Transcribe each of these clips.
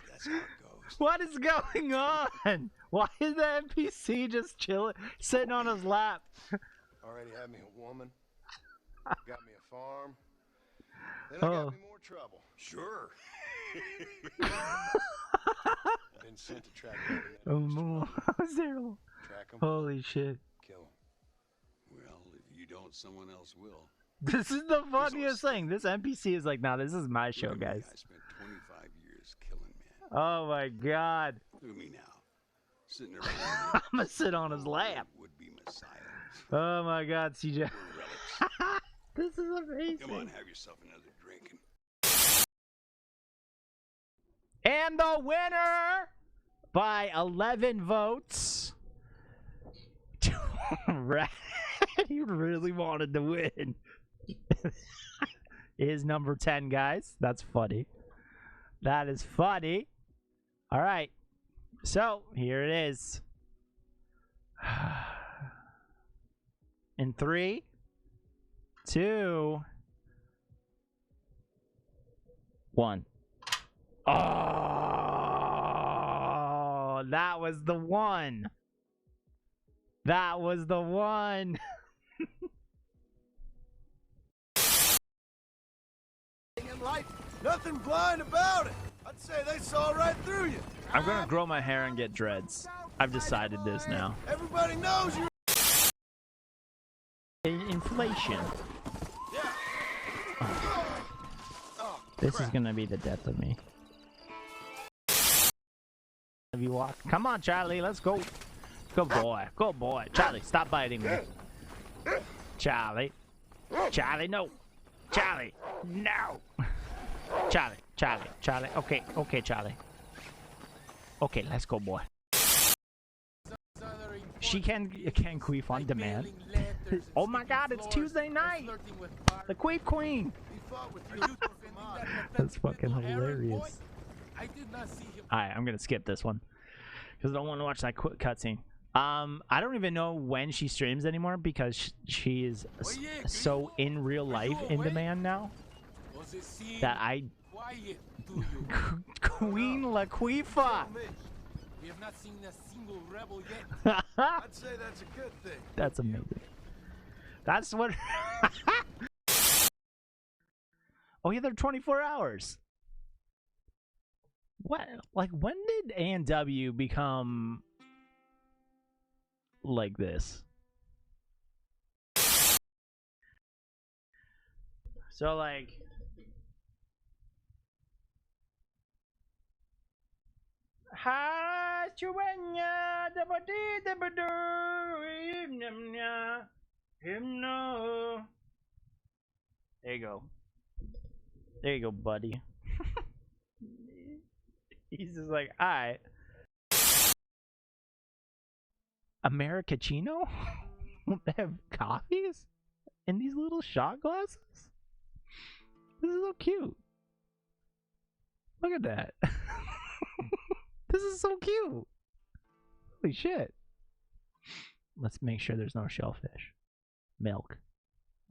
That's how it goes. What is going on? Why is the NPC just chilling, sitting on his lap? Already had me a woman. Got me a farm. Then I got me more trouble. Sure. Been sent to track down the Oh, zero. Track 'em, Holy shit. kill 'em. Well, if you don't, someone else will. This is the funniest thing. This NPC is like, nah, this is my show, Look at me. guys. I spent 25 years killing men. Oh my god. Look at me now. Sitting there. I'm gonna sit on his lap. Would-be messiah. Oh my god, CJ. We're relics. This is amazing. Come on, have yourself another drink. And the winner by 11 votes. Rat, he really wanted to win. Is number 10, guys. That's funny. That is funny. All right. So, here it is. In 3, 2, 1. Oh, that was the one. That was the one. In life, nothing blind about it. I'd say they saw right through you. I'm gonna grow my hair and get dreads. I've decided this now. Everybody knows you're. Inflation. Yeah. This is gonna be the death of me. Have you walked? Come on, Charlie, let's go. Good boy. Good boy. Charlie, stop biting me. Charlie. Charlie, no. Charlie, no. Charlie, Charlie, Charlie. Okay, okay, Charlie. Okay, let's go, boy. She can queef on demand. Oh my god, it's Tuesday night. The Queef Queen. That's fucking hilarious. Alright, I'm gonna skip this one because I don't want to watch that cutscene. I don't even know when she streams anymore because she is so in real life in demand now that I Queen Laquifa. We have not seen a single rebel yet. I'd say that's a good thing. That's amazing. That's what. Oh yeah, they're 24 hours. What? Like, when did A&W become like this? So like. There you go. There you go, buddy. He's just like, alright. Americano? They have coffees in these little shot glasses? This is so cute. Look at that. This is so cute. Holy shit. Let's make sure there's no shellfish. Milk.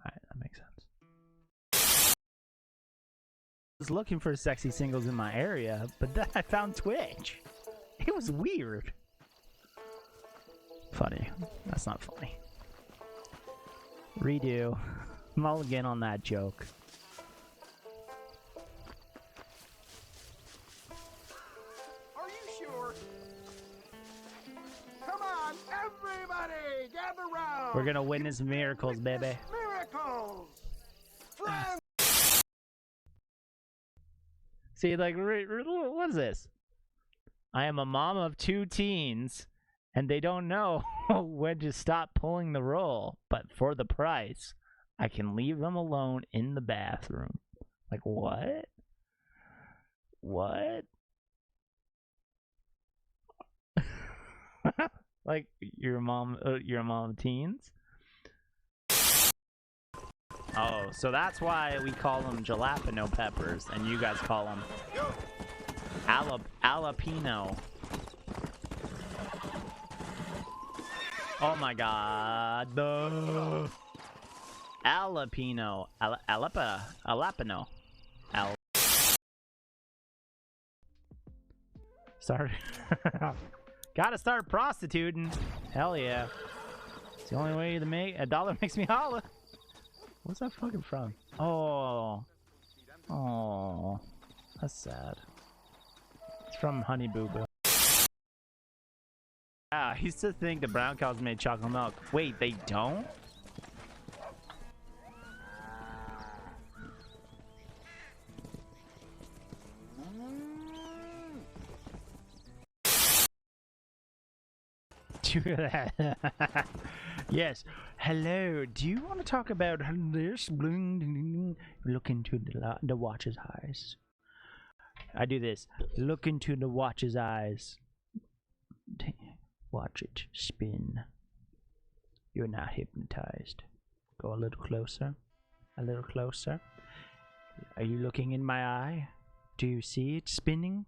Alright, that makes sense. I was looking for sexy singles in my area, but then I found Twitch. It was weird. Funny. That's not funny. Redo. Mulligan on that joke. Are you sure? Come on, everybody, gather round. We're gonna witness miracles, baby. Miracles. Friends. See, like, what is this? I am a mom of 2 teens, and they don't know when to stop pulling the roll, but for the price, I can leave them alone in the bathroom. Like, what? What? Like, you're a mom of teens? Oh, so that's why we call them jalapeno peppers, and you guys call them jalapeno. Oh my god. The jalapeno. Jalapeno. Start. Gotta start prostituting. Hell yeah. It's the only way to make a dollar makes me holla. What's that fucking from? Oh. Oh. That's sad. It's from Honey Boo Boo. Ah, I used to think the brown cows made chocolate milk. Wait, they don't? Yes. Hello. Do you want to talk about this? Look into the watch's eyes. I do this. Look into the watch's eyes. Watch it spin. You're not hypnotized. Go a little closer. A little closer. Are you looking in my eye? Do you see it spinning?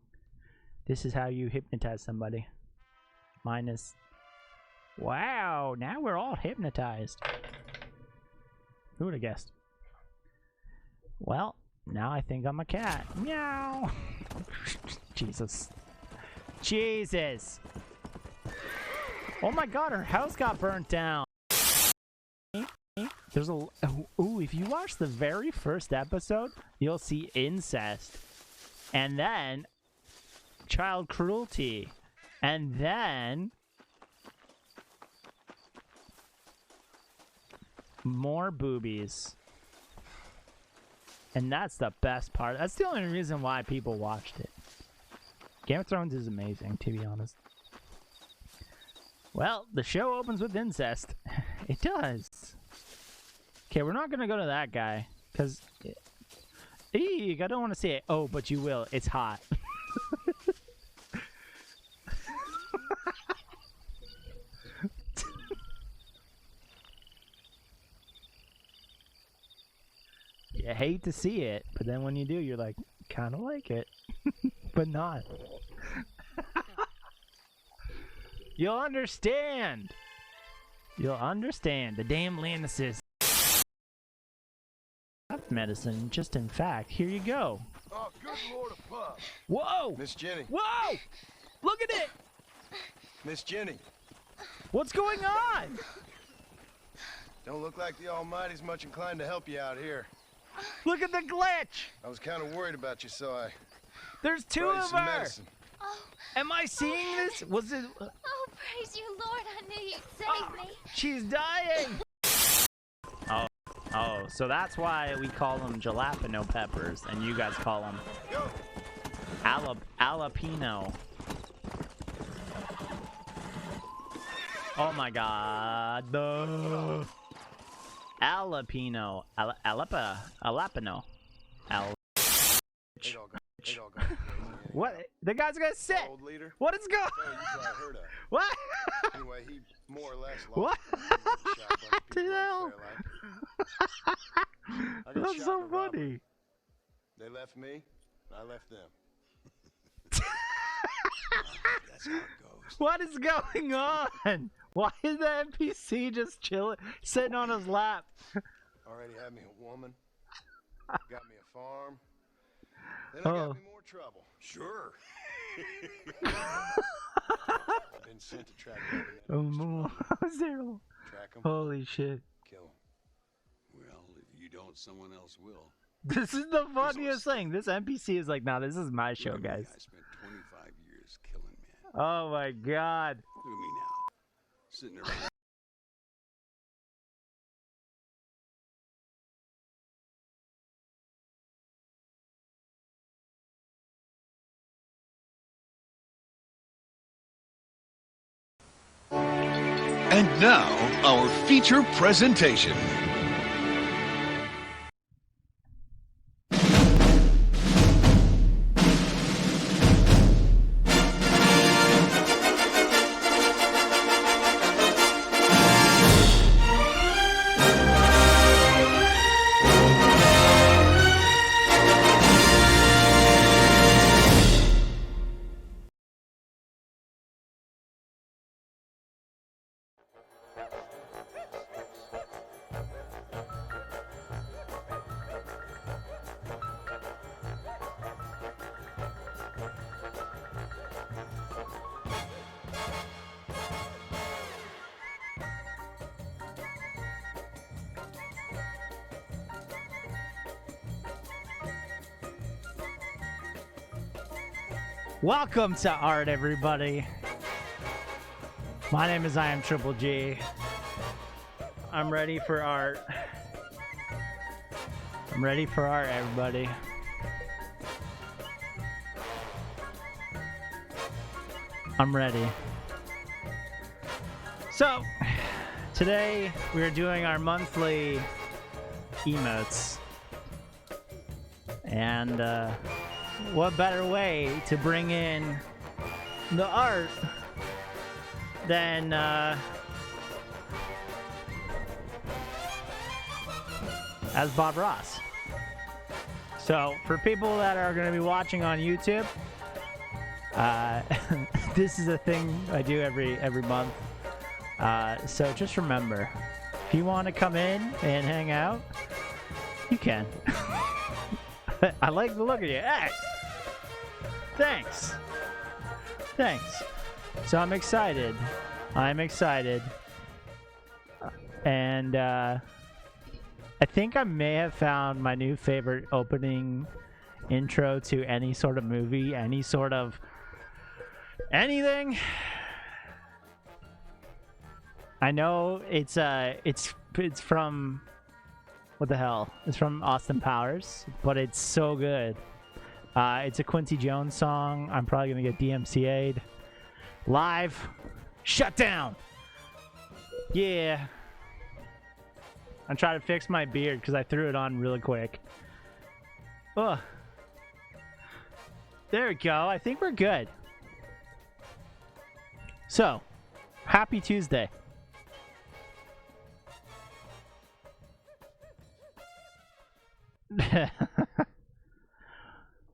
This is how you hypnotize somebody. Minus. Wow, now we're all hypnotized. Who would have guessed? Well, now I think I'm a cat. Meow. Jesus. Jesus. Oh my god, her house got burnt down. There's a... Ooh, if you watch the very first episode, you'll see incest. And then... child cruelty. And then... more boobies. And that's the best part. That's the only reason why people watched it. Game of Thrones is amazing, to be honest. Well, the show opens with incest. It does. Okay, we're not gonna go to that guy, because... Eek, I don't want to say it. Oh, but you will. It's hot. You hate to see it, but then when you do, you're like, kind of like it, but not. You'll understand. You'll understand. The damn Lannisters. Medicine, just in fact. Here you go. Oh, good Lord of Puff. Whoa! Miss Jenny. Whoa! Look at it! Miss Jenny. What's going on? Don't look like the Almighty's much inclined to help you out here. Look at the glitch! I was kind of worried about you, so I There's two brought you of some her! medicine. Oh, Am I seeing this? Was it... oh, praise you, Lord. I knew you'd save me. She's dying! Oh, so that's why we call them jalapeno peppers, and you guys call them Go. jalapeno. Oh my god. The jalapeno. Jalapeno. They all got crazy. What? The guy's gonna sit! Old leader. What is going Oh, you probably heard of. What? Anyway, he more or less lost. What? The the hell? I got That's shot so in a robbery. funny. They left me, I left them. That's how it goes. What is going on? Why is the NPC just chilling, sitting on his lap? Already had me a woman. Got me a farm. Then I got me more trouble. Sure. I've been sent to track down the Oh, enemies. that's terrible. Track them, Holy shit. kill them. Well, if you don't, someone else will. This is the funniest thing. This NPC is like, nah, this is my show, Look at me, guys. I spent 25 years killing men. Oh my god. Look at me now. Sitting around. And now, our feature presentation. Welcome to Art, everybody. My name is I Am Triple G. I'm ready for art. I'm ready for art, everybody. I'm ready. So, today we're doing our monthly emotes. And what better way to bring in the art than as Bob Ross. So for people that are going to be watching on YouTube, this is a thing I do every month. So just remember, if you want to come in and hang out, you can. I like the look of you. Hey! Thanks. So I'm excited. And I think I may have found my new favorite opening intro to any sort of movie, any sort of anything. I know it's from what the hell? It's from Austin Powers, but it's so good. It's a Quincy Jones song. I'm probably gonna get DMCA'd live. Shut down. Yeah. I'm trying to fix my beard because I threw it on really quick. Ugh. There we go. I think we're good. So, happy Tuesday.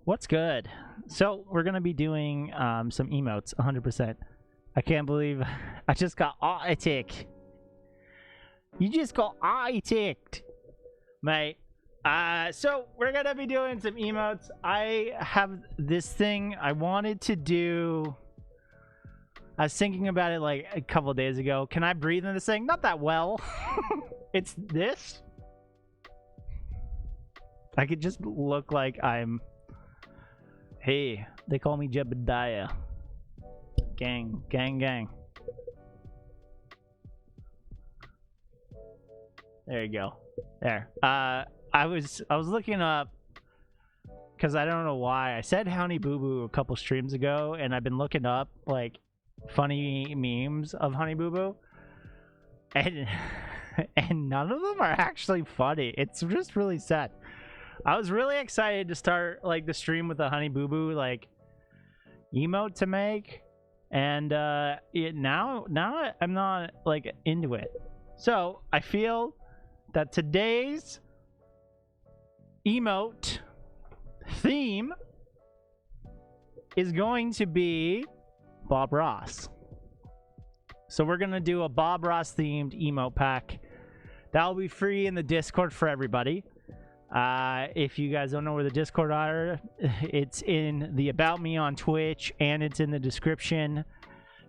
What's good? So we're gonna be doing some emotes 100%. I can't believe I just got eye-ticked. You just got eye-ticked, mate. So we're gonna be doing some emotes. I have this thing I wanted to do. I was thinking about it like a couple of days ago. Can I breathe in this thing? Not that well. It's this. I could just look like I'm... Hey, they call me Jebediah. Gang. There you go. There. I was looking up because I don't know why. I said Honey Boo Boo a couple streams ago, and I've been looking up like funny memes of Honey Boo Boo, and none of them are actually funny. It's just really sad. I was really excited to start like the stream with a Honey Boo Boo like emote to make, and now I'm not like into it. So I feel that today's emote theme is going to be Bob Ross. So we're gonna do a Bob Ross themed emote pack that will be free in the Discord for everybody. If you guys don't know where the Discord are, it's in the About Me on Twitch, and it's in the description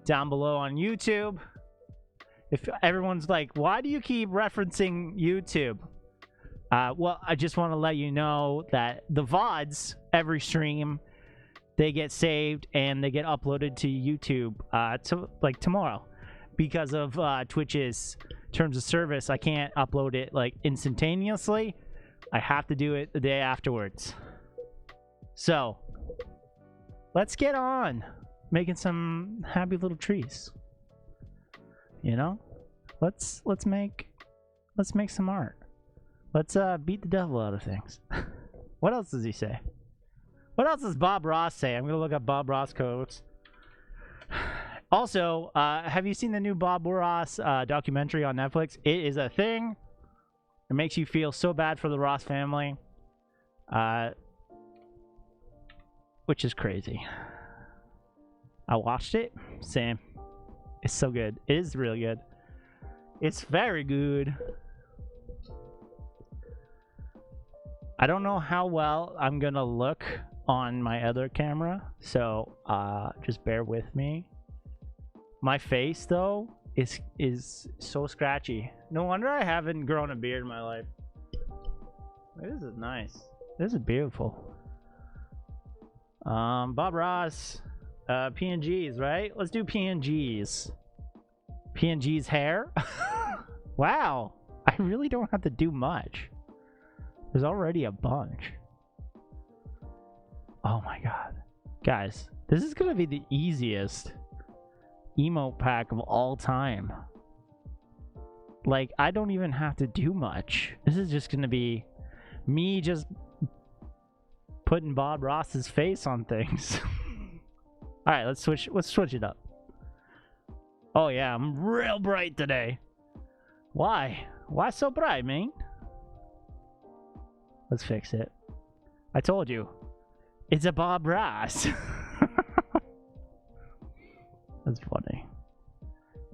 down below on YouTube. If everyone's like, why do you keep referencing YouTube? Well, I just want to let you know that the VODs, every stream, they get saved and they get uploaded to YouTube like tomorrow. Because of Twitch's terms of service, I can't upload it like instantaneously. I have to do it the day afterwards. So, let's get on making some happy little trees. You know? Let's make some art. Let's beat the devil out of things. What else does he say? What else does Bob Ross say? I'm gonna look up Bob Ross quotes. Also, have you seen the new Bob Ross documentary on Netflix? It is a thing. It makes you feel so bad for the Ross family, which is crazy. I watched it. Same. It's so good. It is really good. It's very good. I don't know how well I'm gonna look on my other camera, so just bear with me. My face, though, is so scratchy. No wonder I haven't grown a beard in my life. This is nice. This is beautiful. Bob Ross PNGs, right? Let's do PNGs. PNG's hair? Wow. I really don't have to do much. There's already a bunch. Oh my god. Guys, this is gonna be the easiest emote pack of all time. Like, I don't even have to do much. This is just gonna be me just putting Bob Ross's face on things. Alright, let's switch it up. Oh yeah, I'm real bright today. Why? Why so bright, man? Let's fix it. I told you. It's a Bob Ross. That's funny.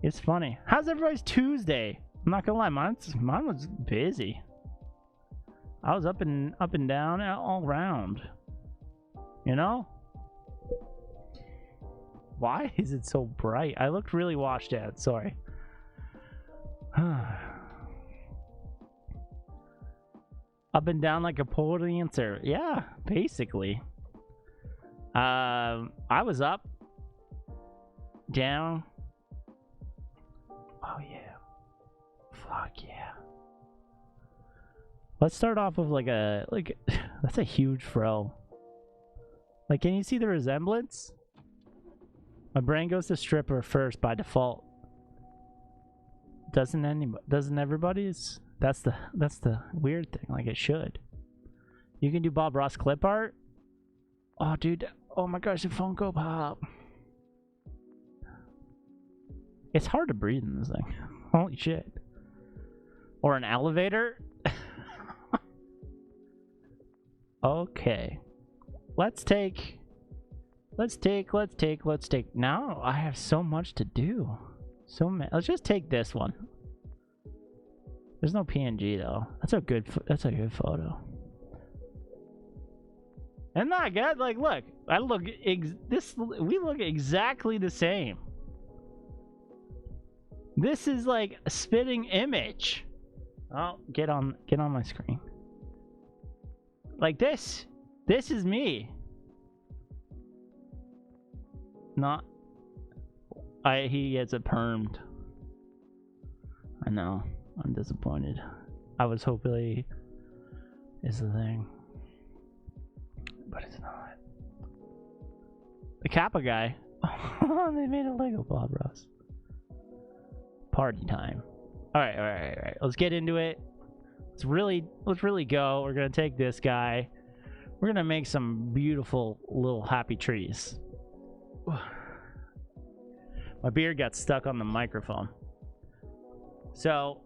It's funny. How's everybody's Tuesday? I'm not gonna lie, mine was busy. I was up and down all around. You know? Why is it so bright? I looked really washed out. Sorry. Up and down like a pole dancer. Yeah, basically. I was up, down. Oh yeah. Fuck yeah. Let's start off with like that's a huge fro. Like, can you see the resemblance? My brain goes to stripper first by default. Doesn't everybody's? That's the weird thing. Like, it should. You can do Bob Ross clip art. Oh, dude. Oh my gosh, a Funko Pop. It's hard to breathe in this thing. Holy shit. Or an elevator. Okay. Let's take. Now I have so much to do. Let's just take this one. There's no PNG though. That's a good photo. Isn't that good? Like, look, we look exactly the same. This is like a spitting image. Oh, get on my screen. Like this is me. He gets it permed. I know. I'm disappointed. I was hoping is the thing. But it's not. The Kappa guy. They made a Lego Bob Ross. Party time. Alright. Let's get into it. Let's really go. We're gonna take this guy. We're gonna make some beautiful little happy trees. My beard got stuck on the microphone. So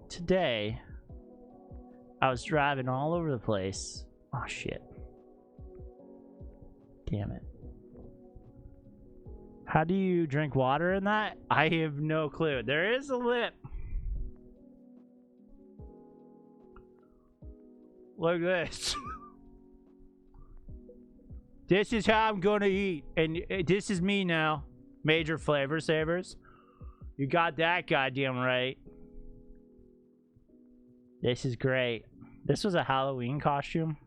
today I was driving all over the place. Oh shit. Damn it. How do you drink water in that? I have no clue. There is a lip. Look at this. This is how I'm gonna eat. And this is me now. Major Flavor Savers. You got that goddamn right. This is great. This was a Halloween costume.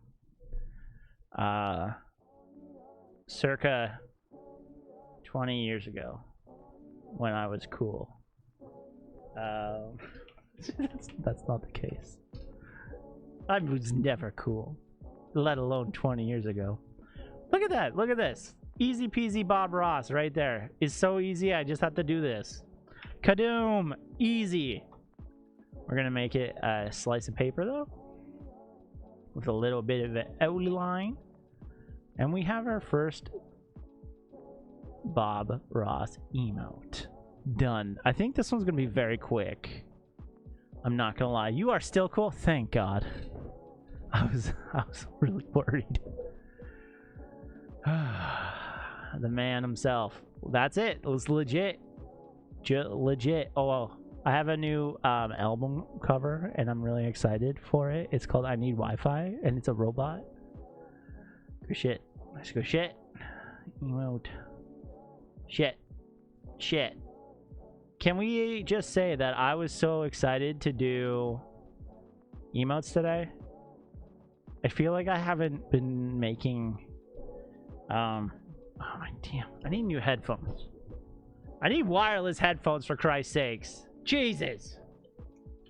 Circa 20 years ago. When I was cool. That's not the case. I was never cool. Let alone 20 years ago. Look at that. Look at this. Easy peasy Bob Ross right there. It's so easy. I just have to do this. Kadoom. Easy. We're going to make it a slice of paper though. With a little bit of an outline. And we have our first Bob Ross emote. Done. I think this one's going to be very quick. I'm not going to lie. You are still cool? Thank God. I was really worried. The man himself. That's it. It was legit. Legit. Oh, well, I have a new album cover, and I'm really excited for it. It's called I Need Wi-Fi, and it's a robot. Good shit. Let's go shit. Emote. Shit. Shit. Can we just say that I was so excited to do emotes today? I feel like I haven't been making Oh my damn. I need new headphones. I need wireless headphones for Christ's sakes. Jesus.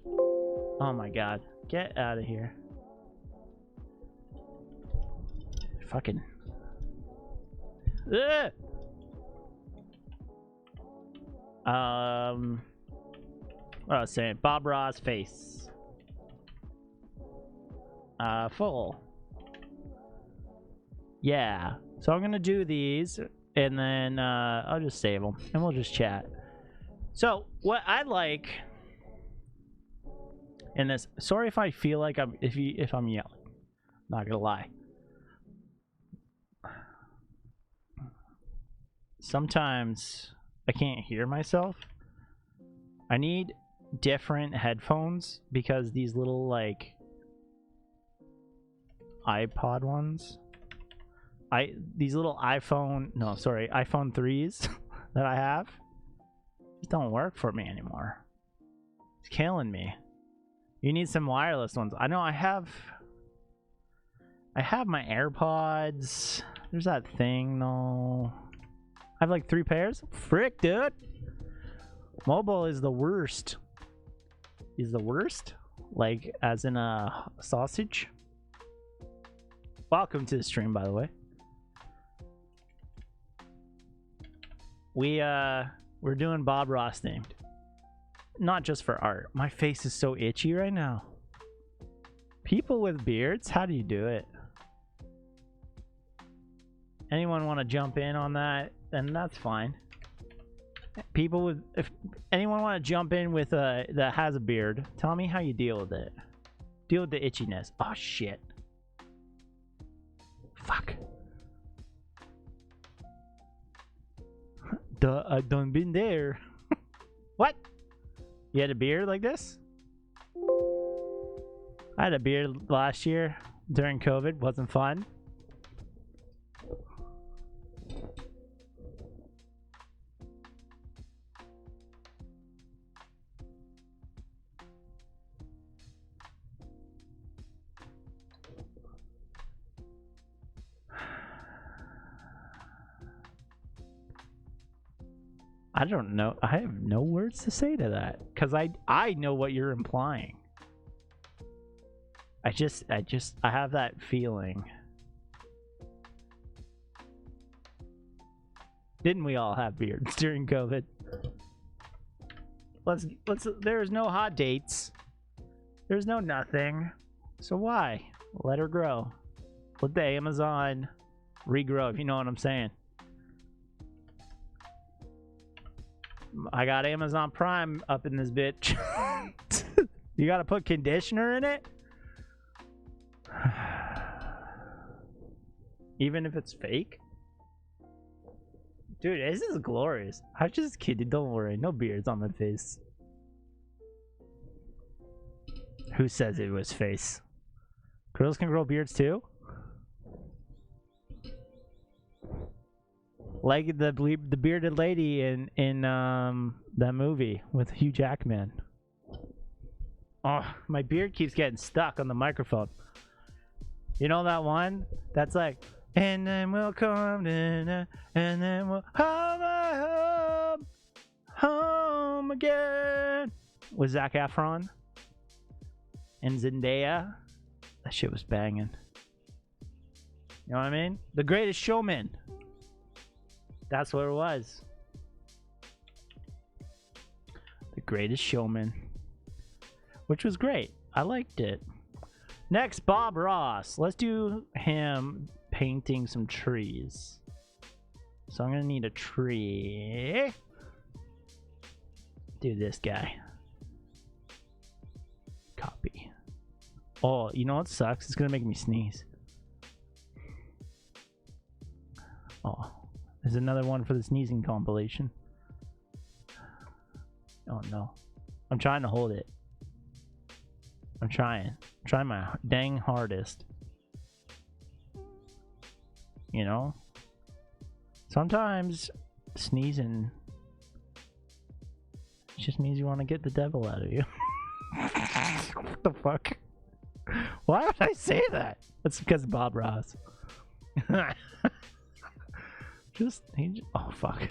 Oh my god. Get out of here. Fucking. Ugh! What I was saying. Bob Ross face. Full. Yeah. So I'm gonna do these, and then I'll just save them, and we'll just chat. So what I like in this. Sorry if I feel like if I'm yelling. Not gonna lie. Sometimes I can't hear myself. I need different headphones because these little like iPod ones, these little iPhone 3s that I have just don't work for me anymore. It's killing me. You need some wireless ones. I know I have my AirPods. There's that thing though. I have like 3 pairs. Frick, dude. Mobile is the worst. Is the worst? Like, as in a sausage? Welcome to the stream, by the way. We're doing Bob Ross themed. Not just for art. My face is so itchy right now. People with beards, how do you do it? Anyone want to jump in on that? Then that's fine. People with, if anyone want to jump in with that has a beard, tell me how you deal with it. Deal with the itchiness. Oh shit. Fuck. Duh, I done been there. What? You had a beard like this? I had a beard last year during COVID. Wasn't fun. I don't know. I have no words to say to that because I know what you're implying. I have that feeling. Didn't we all have beards during COVID? There's no hot dates. There's no nothing. So why? Let her grow. Let the Amazon regrow, if you know what I'm saying. I got Amazon Prime up in this bitch. You gotta put conditioner in it? Even if it's fake? Dude, this is glorious. I'm just kidding, don't worry. No beards on my face. Who says it was face? Girls can grow beards too? Like the bearded lady in that movie with Hugh Jackman. Oh, my beard keeps getting stuck on the microphone. You know that one? That's like, and then we'll come and then we'll home again. With Zac Efron and Zendaya. That shit was banging. You know what I mean? The Greatest Showman. That's what it was. The Greatest Showman. Which was great. I liked it. Next, Bob Ross. Let's do him painting some trees. So I'm going to need a tree. Do this guy. Copy. Oh, you know what sucks? It's going to make me sneeze. Oh. There's another one for the sneezing compilation. Oh no. I'm trying to hold it. I'm trying my dang hardest. You know? Sometimes sneezing just means you want to get the devil out of you. What the fuck? Why would I say that? That's because of Bob Ross. Oh fuck.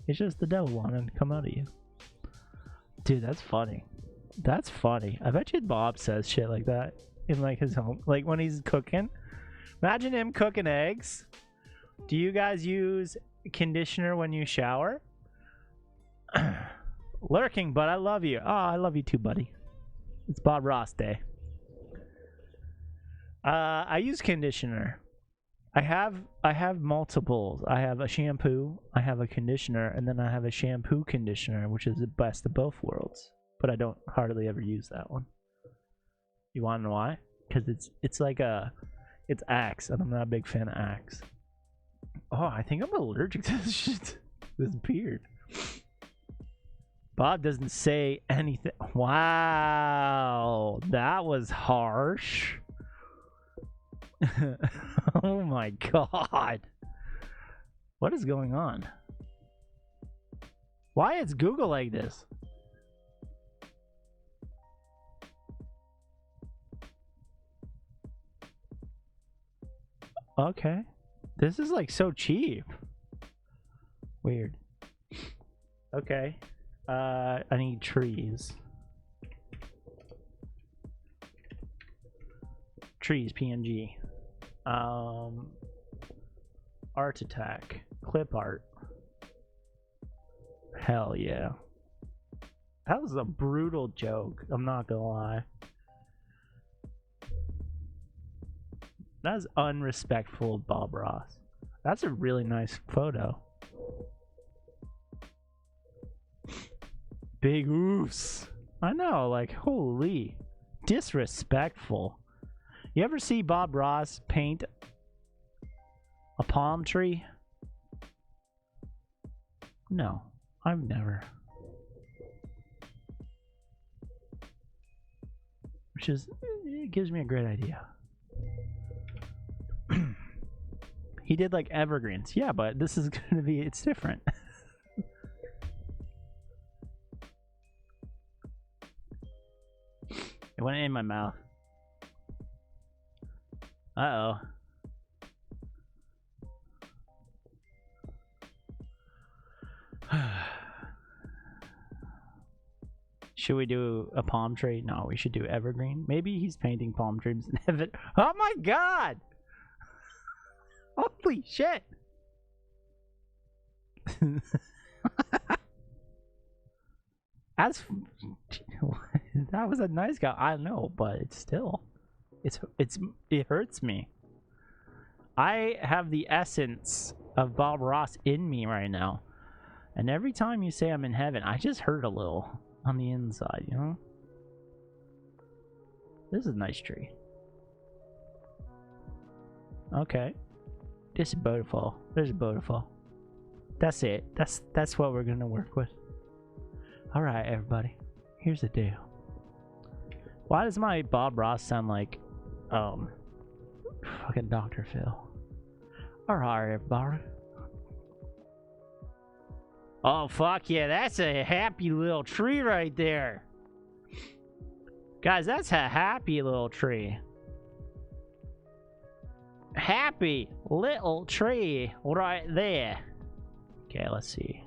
It's just the devil wanting to come out of you. Dude, that's funny. That's funny. I bet you Bob says shit like that in like his home, like when he's cooking. Imagine him cooking eggs. Do you guys use conditioner when you shower? Lurking, but I love you. Oh, I love you too, buddy. It's Bob Ross Day. I use conditioner. I have multiples. I have a shampoo, I have a conditioner, and then I have a shampoo conditioner, which is the best of both worlds. But I don't hardly ever use that one. You want to know why? Because it's Axe, and I'm not a big fan of Axe. Oh, I think I'm allergic to this shit. This beard. Bob doesn't say anything. Wow, that was harsh. Oh my god. What is going on? Why is Google like this? Okay. This is like so cheap. Weird. Okay. I need trees. Trees, PNG. Art attack. Clip art. Hell yeah. That was a brutal joke. I'm not gonna lie. That is unrespectful of Bob Ross. That's a really nice photo. Big oofs. I know, like, holy. Disrespectful. You ever see Bob Ross paint a palm tree? No, I've never. Which is, it gives me a great idea. He did like evergreens. Yeah, but this is gonna be, it's different. It went in my mouth. Uh-oh. Should we do a palm tree? No, we should do evergreen. Maybe he's painting palm trees in heaven. Oh my god! Holy shit! As that was a nice guy. I know, but it's still, it hurts me. I have the essence of Bob Ross in me right now, and every time you say I'm in heaven, I just hurt a little on the inside, you know. This is a nice tree. Okay, this is beautiful. This is beautiful. That's it. That's what we're gonna work with. All right, everybody. Here's the deal. Why does my Bob Ross sound like, fucking Dr. Phil? All right, everybody. Oh, fuck yeah, that's a happy little tree right there. Guys, that's a happy little tree. Happy little tree right there. Okay, let's see.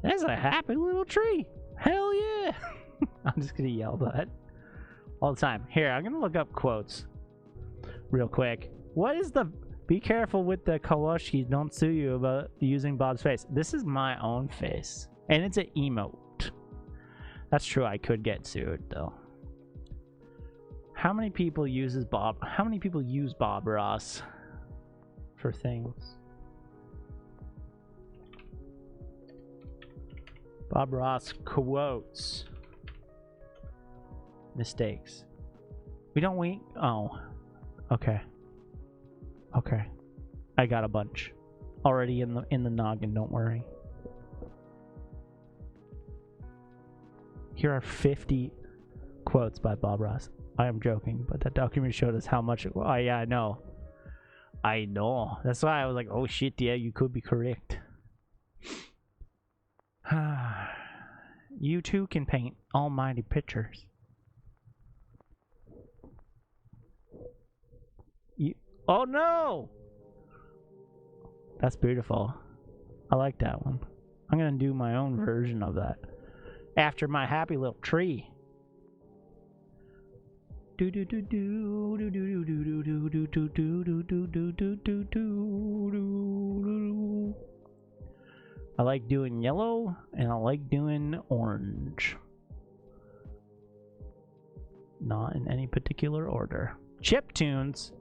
That's a happy little tree. Hell yeah. I'm just gonna yell that all the time. Here, I'm gonna look up quotes real quick. What is the... Be careful with the Kaloshis. Don't sue you about using Bob's face. This is my own face. And it's an emote. That's true. I could get sued, though. How many people use Bob Ross for things? Bob Ross quotes. Mistakes. We don't wink. Oh. Okay. Okay. I got a bunch already in the noggin, don't worry. Here are 50 quotes by Bob Ross. I am joking, but that documentary showed us how much oh yeah, I know. I know. That's why I was like, oh shit, yeah, you could be correct. You too can paint almighty pictures. Oh no! That's beautiful. I like that one. I'm gonna do my own version of that. After my happy little tree. Do do do do do do do do do do do do do do do do do do. I like doing yellow and I like doing orange. Not in any particular order. Chip tunes.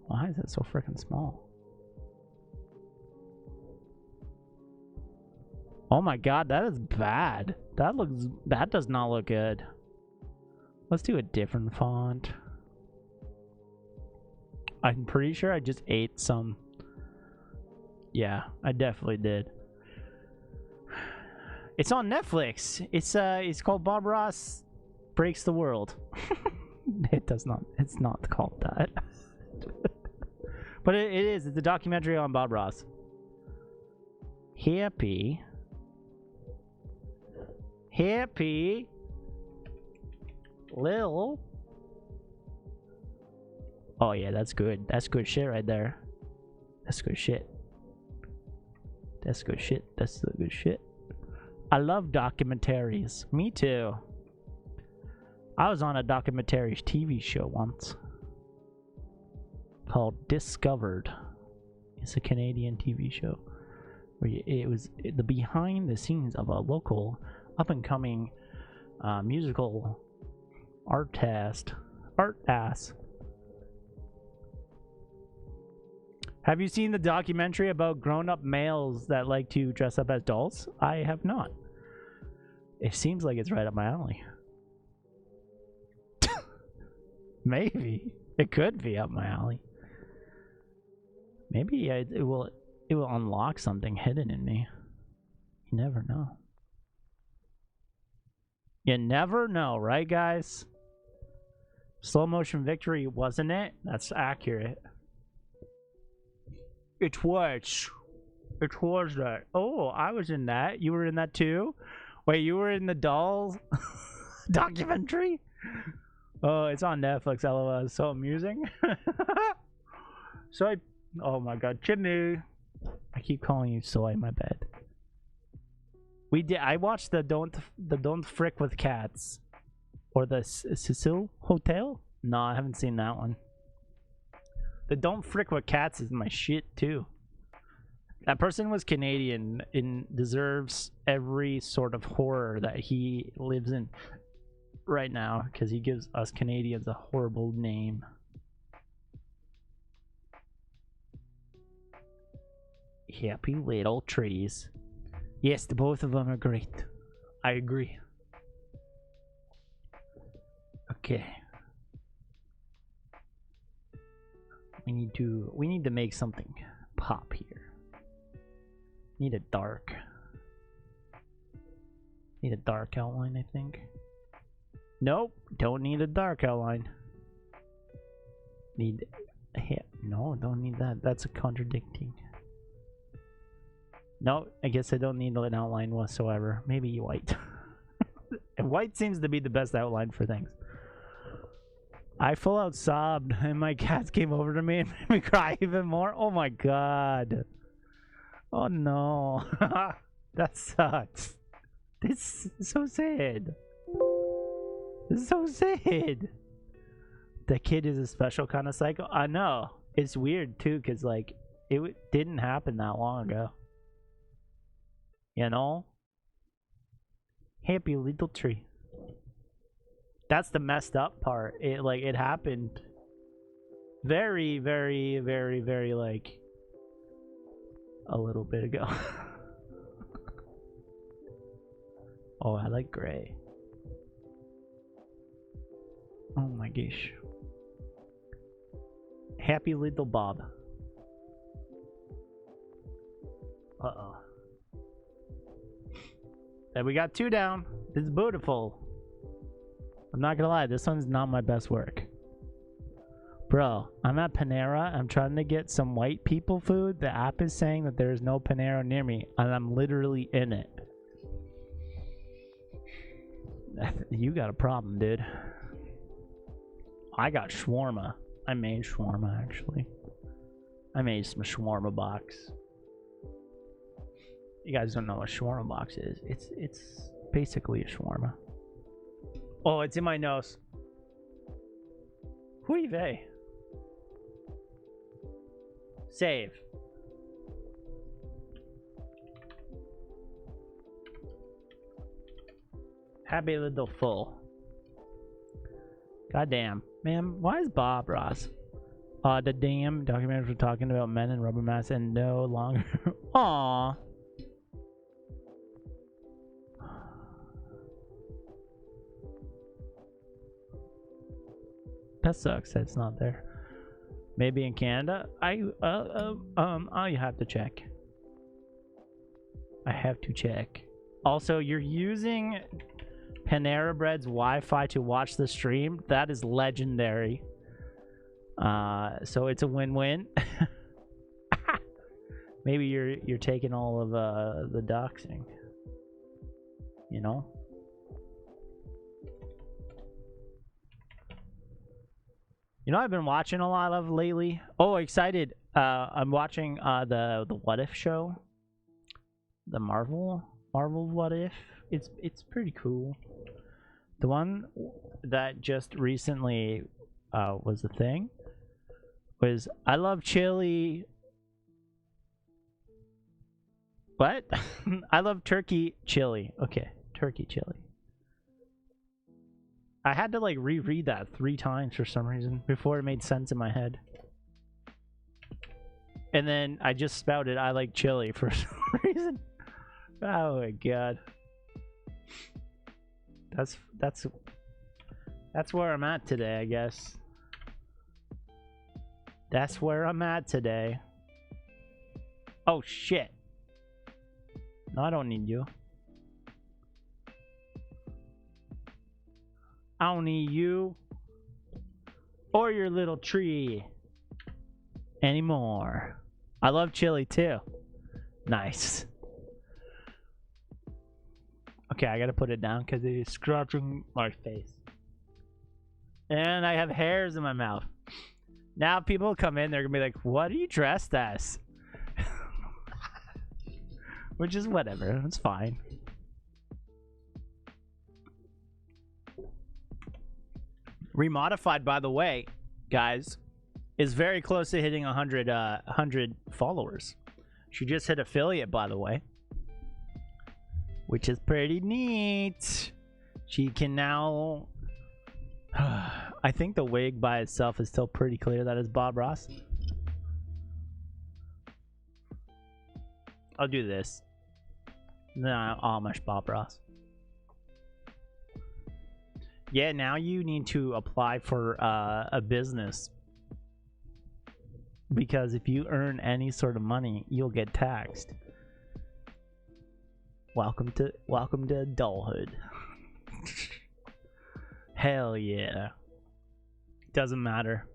Why is it so freaking small? Oh my god, that is bad. That does not look good. Let's do a different font. I'm pretty sure I just ate some. Yeah, I definitely did. It's on Netflix. It's called Bob Ross Breaks the World. It does not. It's not called that. But it is. It's a documentary on Bob Ross. Happy Lil. Oh yeah, that's good. That's good shit right there. That's good shit. That's good shit. That's the good shit. I love documentaries. Me too. I was on a documentaries TV show once called Discovered. It's a Canadian TV show where it was the behind the scenes of a local up and coming musical art ass. Have you seen the documentary about grown-up males that like to dress up as dolls? I have not. It seems like it's right up my alley. Maybe it could be up my alley. Maybe it will unlock something hidden in me. You never know. You never know, right, guys? Slow motion victory, wasn't it? That's accurate. It was. It was that. Oh, I was in that. You were in that too? Wait, you were in the Dolls documentary? Oh, it's on Netflix, LOL. It's so amusing. Soy. Oh my god, Jimmy. I keep calling you Soy, my bad. I watched the Don't Frick with Cats. Or the Cecil Hotel? No, I haven't seen that one. The Don't Frick with Cats is my shit too. That person was Canadian and deserves every sort of horror that he lives in right now because he gives us Canadians a horrible name. Happy little trees. Yes, the both of them are great. I agree. Okay. We need to make something pop here. Need a dark outline, I think. Nope, don't need a dark outline. Need no, don't need that. That's a contradicting. No, I guess I don't need an outline whatsoever. Maybe white. And white seems to be the best outline for things. I full out sobbed and my cats came over to me and made me cry even more. Oh my god. Oh no. That sucks. This is so sad. This is so sad. The kid is a special kind of psycho. I know. It's weird too because like it didn't happen that long ago. You know? Happy little tree. That's the messed up part. It happened very, very, very, very like a little bit ago. Oh, I like gray. Oh my gosh. Happy little Bob. Uh-oh. And we got 2 down. This is beautiful. I'm not gonna lie, this one's not my best work. Bro, I'm at Panera. I'm trying to get some white people food. The app is saying that there is no Panera near me, and I'm literally in it. You got a problem, dude. I got shawarma. I made shawarma actually. I made some shawarma box. You guys don't know what shawarma box is. It's basically a shawarma. Oh, it's in my nose. Hui vey. Save. Happy little full. Goddamn. Man, why is Bob Ross? The damn documentaries were talking about men in rubber masks and no longer. Aww. That sucks that it's not there. Maybe in Canada? I have to check. I have to check. Also, you're using Panera Bread's Wi-Fi to watch the stream. That is legendary. So it's a win-win. Maybe you're taking all of the doxing. You know? You know what I've been watching a lot of lately? Oh, excited. I'm watching the What If show. The Marvel What If. It's pretty cool. The one that just recently was the thing was I love chili. What? I love turkey chili. Okay, turkey chili. I had to like reread that 3 times for some reason before it made sense in my head. And then I just spouted I like chili for some reason. Oh my god. That's where I'm at today, I guess. That's where I'm at today. Oh shit. No, I don't need you. I don't need you or your little tree anymore. I love chili too. Nice. Okay, I gotta put it down because it is scratching my face. And I have hairs in my mouth. Now people come in, they're gonna be like, what are you dressed as? Which is whatever, it's fine. Remodified, by the way, guys, is very close to hitting 100 followers. She just hit affiliate, by the way, which is pretty neat. She can now. I think the wig by itself is still pretty clear. That is Bob Ross. I'll do this. Nah, Amish Bob Ross. Yeah, now you need to apply for a business, because if you earn any sort of money, you'll get taxed. Welcome to adulthood. Hell yeah. Doesn't matter.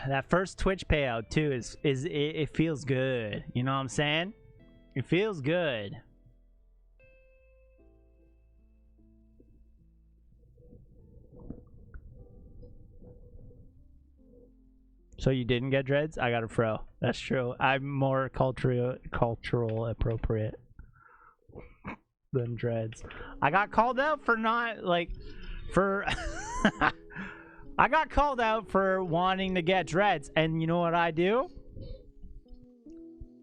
That first Twitch payout too it feels good. You know what I'm saying? It feels good. So you didn't get dreads? I got a fro. That's true. I'm more cultural appropriate than dreads. I got called out for not like for I got called out for wanting to get dreads, and you know what I do?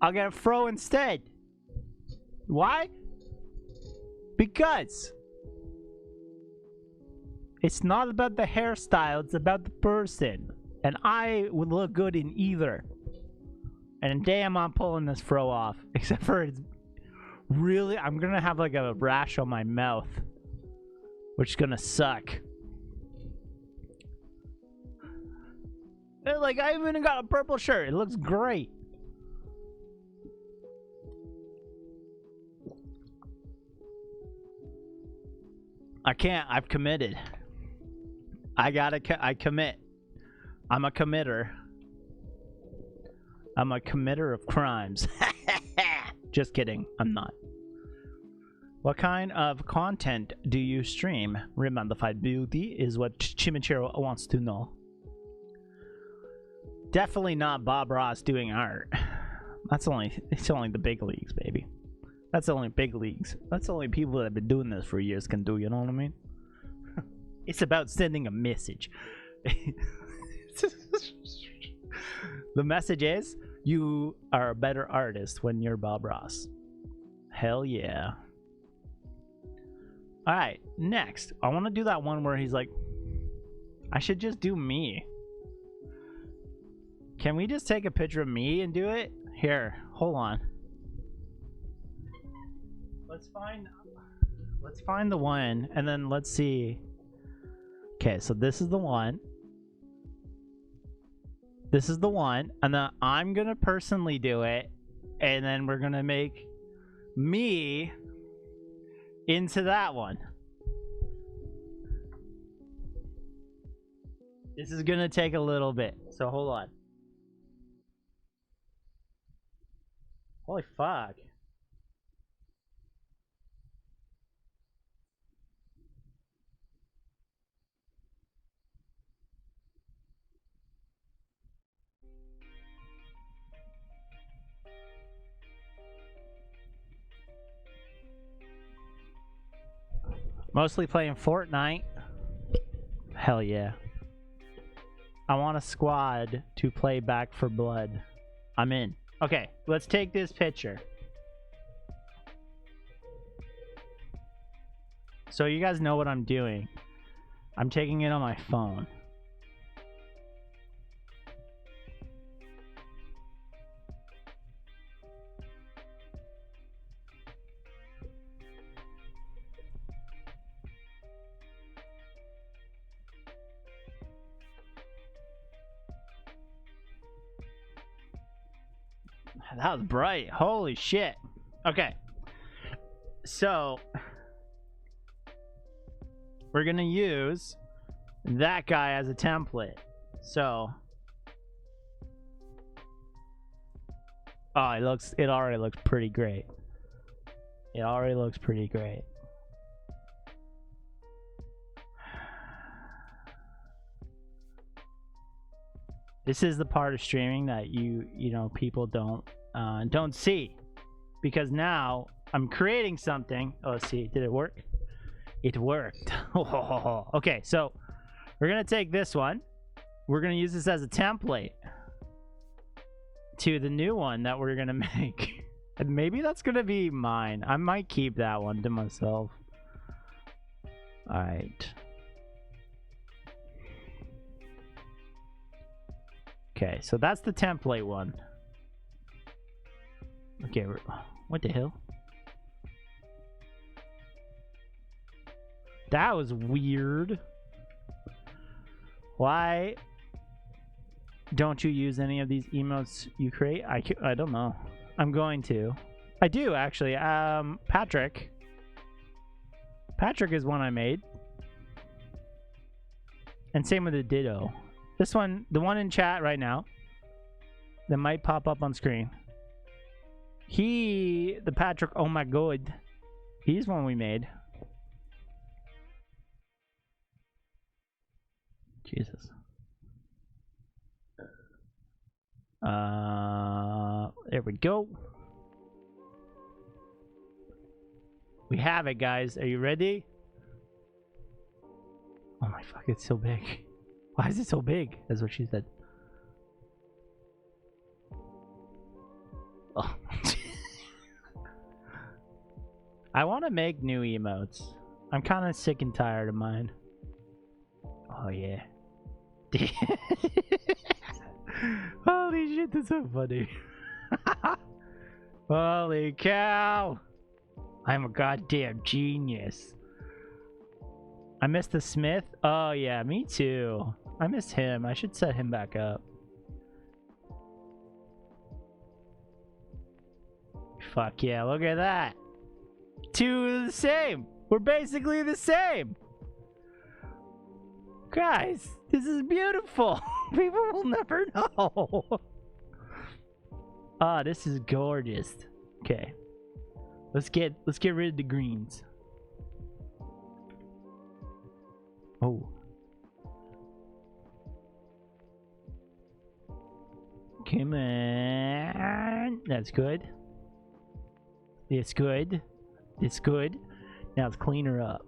I'll get a fro instead. Why? Because it's not about the hairstyle, it's about the person. And I would look good in either. And damn, I'm pulling this fro off. Except for it's really, I'm gonna have like a rash on my mouth, which is gonna suck. And like, I even got a purple shirt. It looks great. I can't. I've committed. I commit. I'm a committer. I'm a committer of crimes. Just kidding. I'm not. What kind of content do you stream? Rim-undified beauty is what Chimichiro wants to know. Definitely not Bob Ross doing art. It's only the big leagues, baby. That's only big leagues. That's only people that have been doing this for years can do, you know what I mean? It's about sending a message. The message is, you are a better artist when you're Bob Ross. Hell yeah. Alright, next. I want to do that one where he's like, I should just do me. Can we just take a picture of me and do it? Here, hold on. Let's find the one, and then let's see. Okay, so this is the one. This is the one, and then I'm gonna personally do it, and then we're gonna make me into that one. This is gonna take a little bit, so hold on. Holy fuck. Mostly playing Fortnite. Hell yeah. I want a squad to play Back 4 Blood. I'm in. Okay, let's take this picture. So you guys know what I'm doing. I'm taking it on my phone. That was bright. Holy shit. Okay. So we're gonna use that guy as a template. So it already looks pretty great. It already looks pretty great. This is the part of streaming that you know people don't see, because now I'm creating something. Oh, let's see, did it work? It worked. Okay, so we're gonna take this one. We're gonna use this as a template to the new one that we're gonna make. And maybe that's gonna be mine. I might keep that one to myself. All right. Okay, so that's the template one. Okay, what the hell? That was weird. Why don't you use any of these emotes you create? I don't know. I'm going to. I do, actually. Patrick. Patrick is one I made. And same with the Ditto. This one, the one in chat right now, that might pop up on screen. The Patrick, oh my god. He's one we made. Jesus. There we go. We have it, guys. Are you ready? Oh my fuck, it's so big. Why is it so big? That's what she said. Oh. I want to make new emotes. I'm kind of sick and tired of mine. Oh yeah. Holy shit, that's so funny. Holy cow. I'm a goddamn genius. I missed the Smith. Oh yeah, me too. I missed him. I should set him back up. Fuck yeah, look at that. Two are the same. We're basically the same. Guys, this is beautiful. People will never know. Ah, this is gorgeous. Okay. Let's get rid of the greens. Oh. Come on. That's good. It's good. It's good. Now let's clean her up.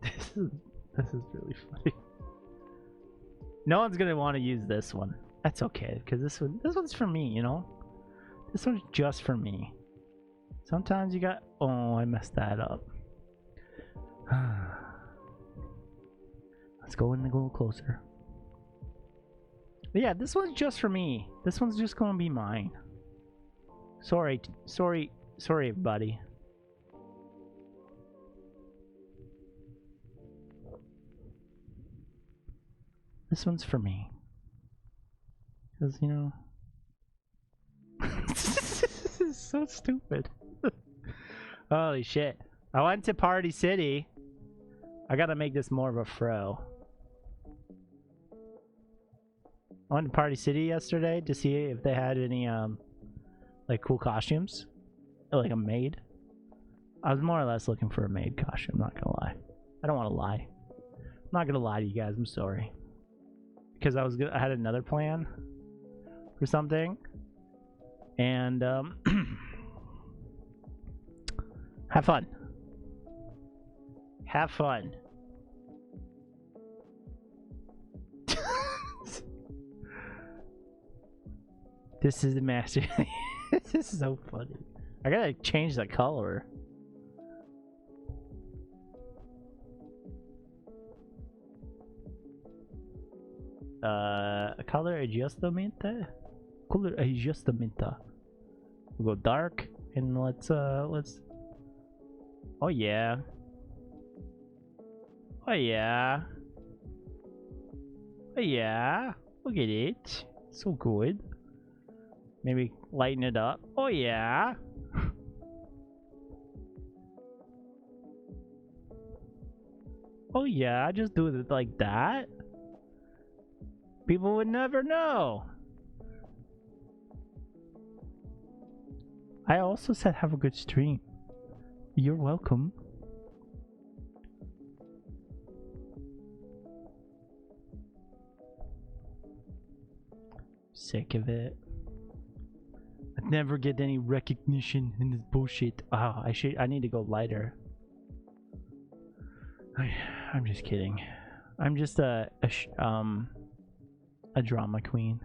This is really funny. No one's gonna want to use this one. That's okay, because this one's for me, you know? This one's just for me. Sometimes you got... Oh, I messed that up. Let's go in a little closer. But yeah, this one's just for me. This one's just gonna be mine. Sorry, everybody. This one's for me. Because, you know... This is so stupid. Holy shit. I went to Party City. I gotta make this more of a fro. I went to Party City yesterday to see if they had any, like, cool costumes. Like a maid. I was more or less looking for a maid costume, not gonna lie. I don't want to lie. I'm not gonna lie to you guys, I'm sorry. Because I had another plan for something. And, have fun. Have fun. This is the master. This is so funny. I gotta change the color. Color adjustment. Color adjustment. We'll go dark and let's. Oh yeah. Oh yeah. Oh yeah. Look at it. So good. Maybe lighten it up. Oh yeah. Oh yeah, just do it like that. People would never know. I also said have a good stream. You're welcome. Sick of it. I never get any recognition in this bullshit. Ah, I need to go lighter. I'm just kidding. I'm just a drama queen.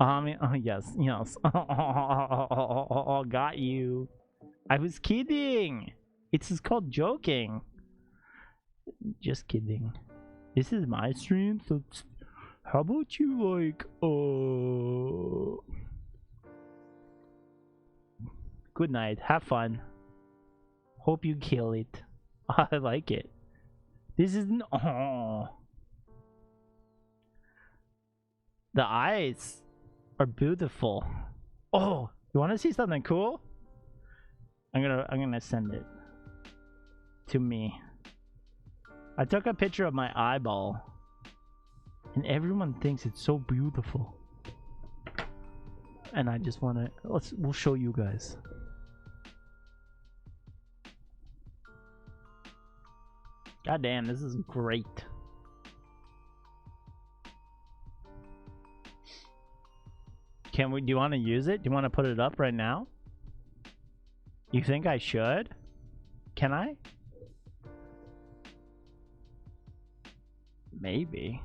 Oh yes. Oh, got you. I was kidding. It's called joking. Just kidding. This is my stream, so how about you like good night. Have fun. Hope you kill it. I like it. This is the eyes are beautiful. Oh, you want to see something cool? I'm gonna send it to me. I took a picture of my eyeball, and everyone thinks it's so beautiful. And I just wanna we'll show you guys. God damn, this is great. Do you want to use it? Do you want to put it up right now? You think I should? Can I? Maybe.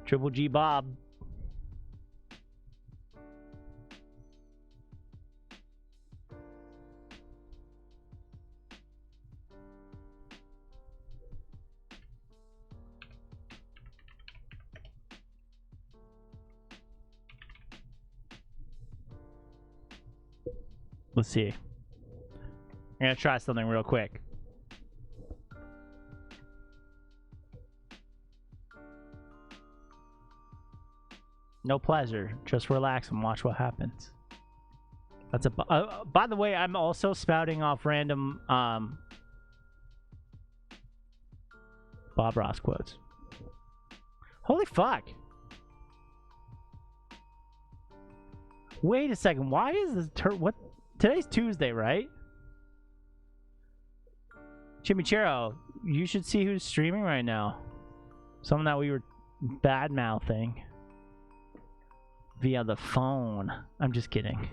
Triple G Bob. Let's see. I'm gonna try something real quick. No pleasure. Just relax and watch what happens. That's a. By the way, I'm also spouting off random Bob Ross quotes. Holy fuck! Wait a second. Why is this what? Today's Tuesday, right? Chimichurro, you should see who's streaming right now. Someone that we were bad mouthing via the phone. I'm just kidding.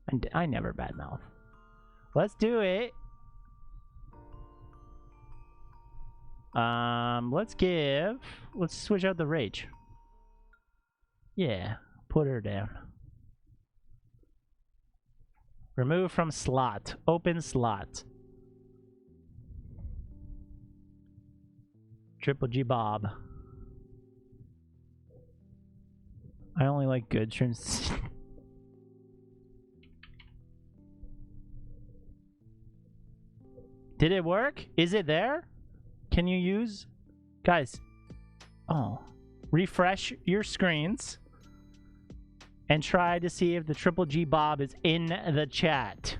And I never bad mouth. Let's do it. Let's switch out the rage. Yeah, put her down. Remove from slot. Open slot. Triple G Bob. I only like good streams. Did it work? Is it there? Can you use... Guys. Oh. Refresh your screens. And try to see if the Triple G Bob is in the chat.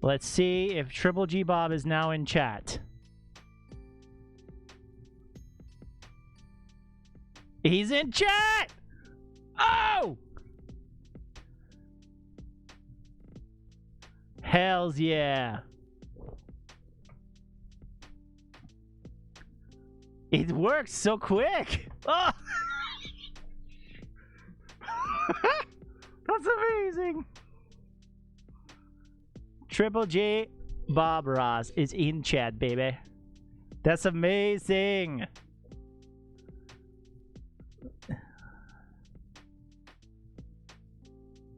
Let's see if Triple G Bob is now in chat. He's in chat! Oh! Hells yeah. It works so quick. Oh. That's amazing. Triple J Bob Ross is in chat, baby. That's amazing.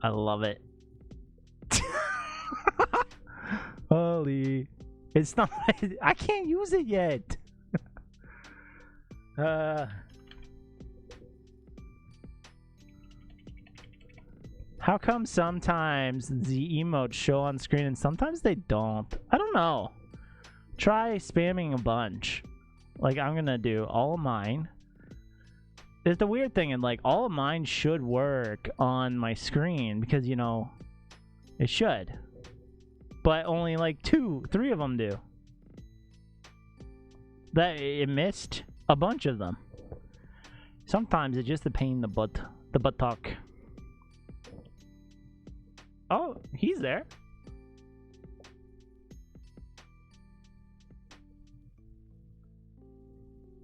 I love it. Holy. It's not... I can't use it yet. How come sometimes the emotes show on screen and sometimes they don't? I don't know. Try spamming a bunch. Like I'm gonna do all of mine. There's the weird thing, and like all of mine should work on my screen because, you know, it should. But only like 2-3 of them do. That it missed a bunch of them. Sometimes it's just a pain in the butt. The buttock. Oh, he's there.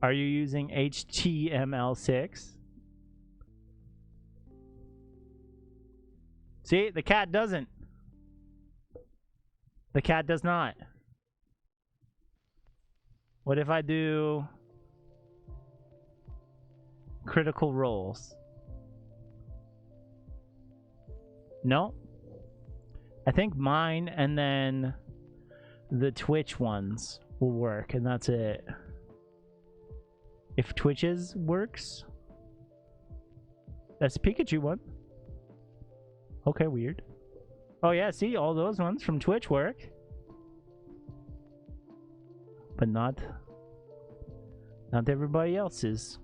Are you using HTML6? See, the cat doesn't. The cat does not. What if I do critical roles? No. I think mine and then the Twitch ones will work, and that's it. If Twitch's works. That's a Pikachu one. Okay, weird. Oh yeah, see, all those ones from Twitch work. But not everybody else's.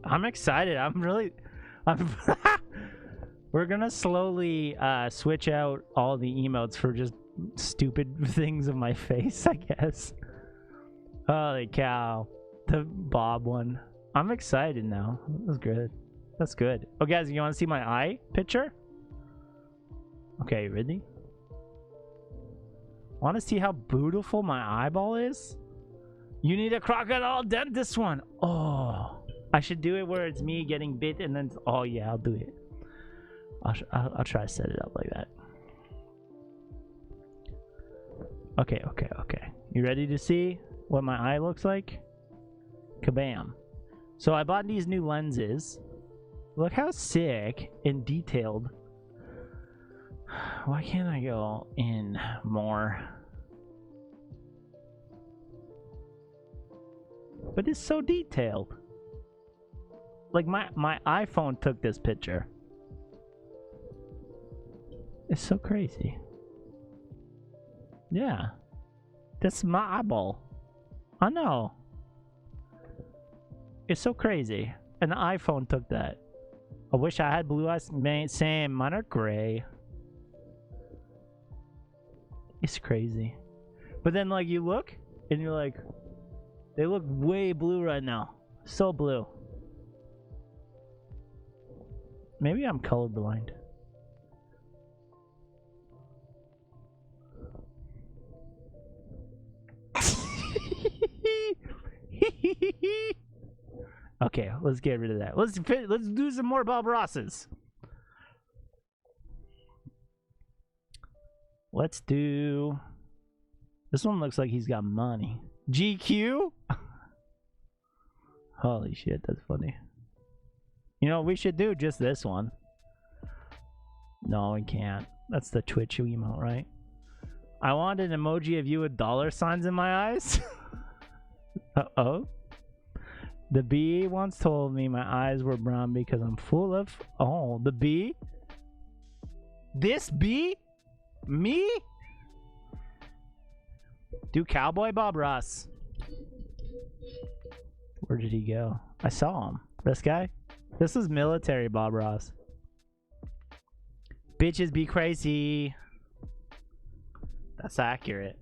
I'm excited. We're gonna slowly switch out all the emotes for just stupid things of my face, I guess. Holy cow. The Bob one. I'm excited now. That's good. That's good. Oh, guys, you want to see my eye picture? Okay, ready? Want to see how beautiful my eyeball is? You need a crocodile dentist one. Oh, I should do it where it's me getting bit and then... Oh, yeah, I'll do it. I'll try to set it up like that. Okay. You ready to see what my eye looks like? Kabam. So I bought these new lenses. Look how sick and detailed. Why can't I go in more? But it's so detailed. Like my iPhone took this picture. It's so crazy. Yeah. That's my eyeball. I know. It's so crazy. an iPhone took that. I wish I had blue eyes. Same, mine are gray. It's crazy. But then, like, you look, and you're like, they look way blue right now. So blue. Maybe I'm colorblind. Okay, let's get rid of that. Let's do some more Bob Rosses. Let's do. This one looks like he's got money. GQ? Holy shit, that's funny. You know, we should do just this one. No, we can't. That's the Twitch emote, right? I want an emoji of you with dollar signs in my eyes. Uh-oh. The bee once told me my eyes were brown because I'm full of... Oh, the bee? This bee? Me? Do Cowboy Bob Ross. Where did he go? I saw him. This guy? This is military Bob Ross. Bitches be crazy. That's accurate.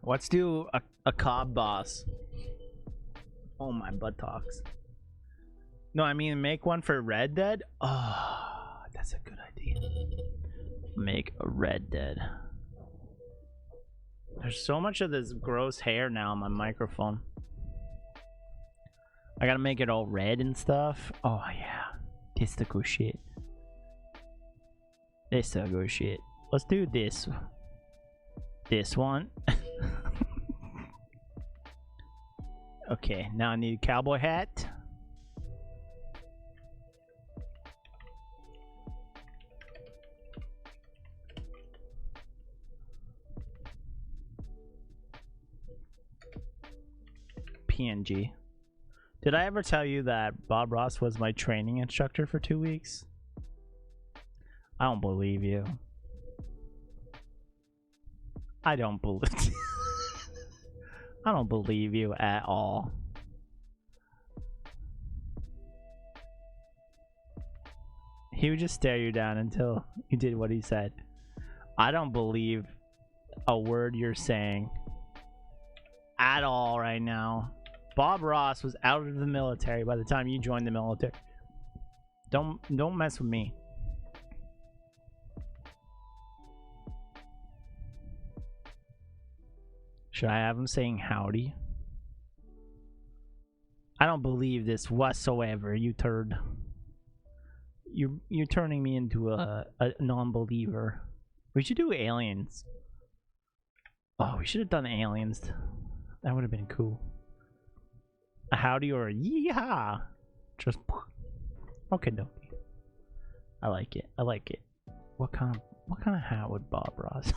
Let's do a Cobb boss. Oh, my buttocks. No, I mean make one for Red Dead. Oh, that's a good idea. Make a Red Dead. There's so much of this gross hair now on my microphone. I gotta make it all red and stuff. Oh yeah, this the good shit. This the good shit. Let's do this. This one. Okay, now I need a cowboy hat. PNG. Did I ever tell you that Bob Ross was my training instructor for 2 weeks? I don't believe you. I don't believe I don't believe you at all. He would just stare you down until you did what he said. I don't believe a word you're saying at all right now. Bob Ross was out of the military by the time you joined the military. Don't mess with me. Should I have him saying howdy? I don't believe this whatsoever, you turd. You're turning me into a non-believer. We should do aliens. Oh, we should have done aliens. That would have been cool. A howdy or a yeehaw. Just okay, no. I like it. I like it. What kind of hat would Bob Ross?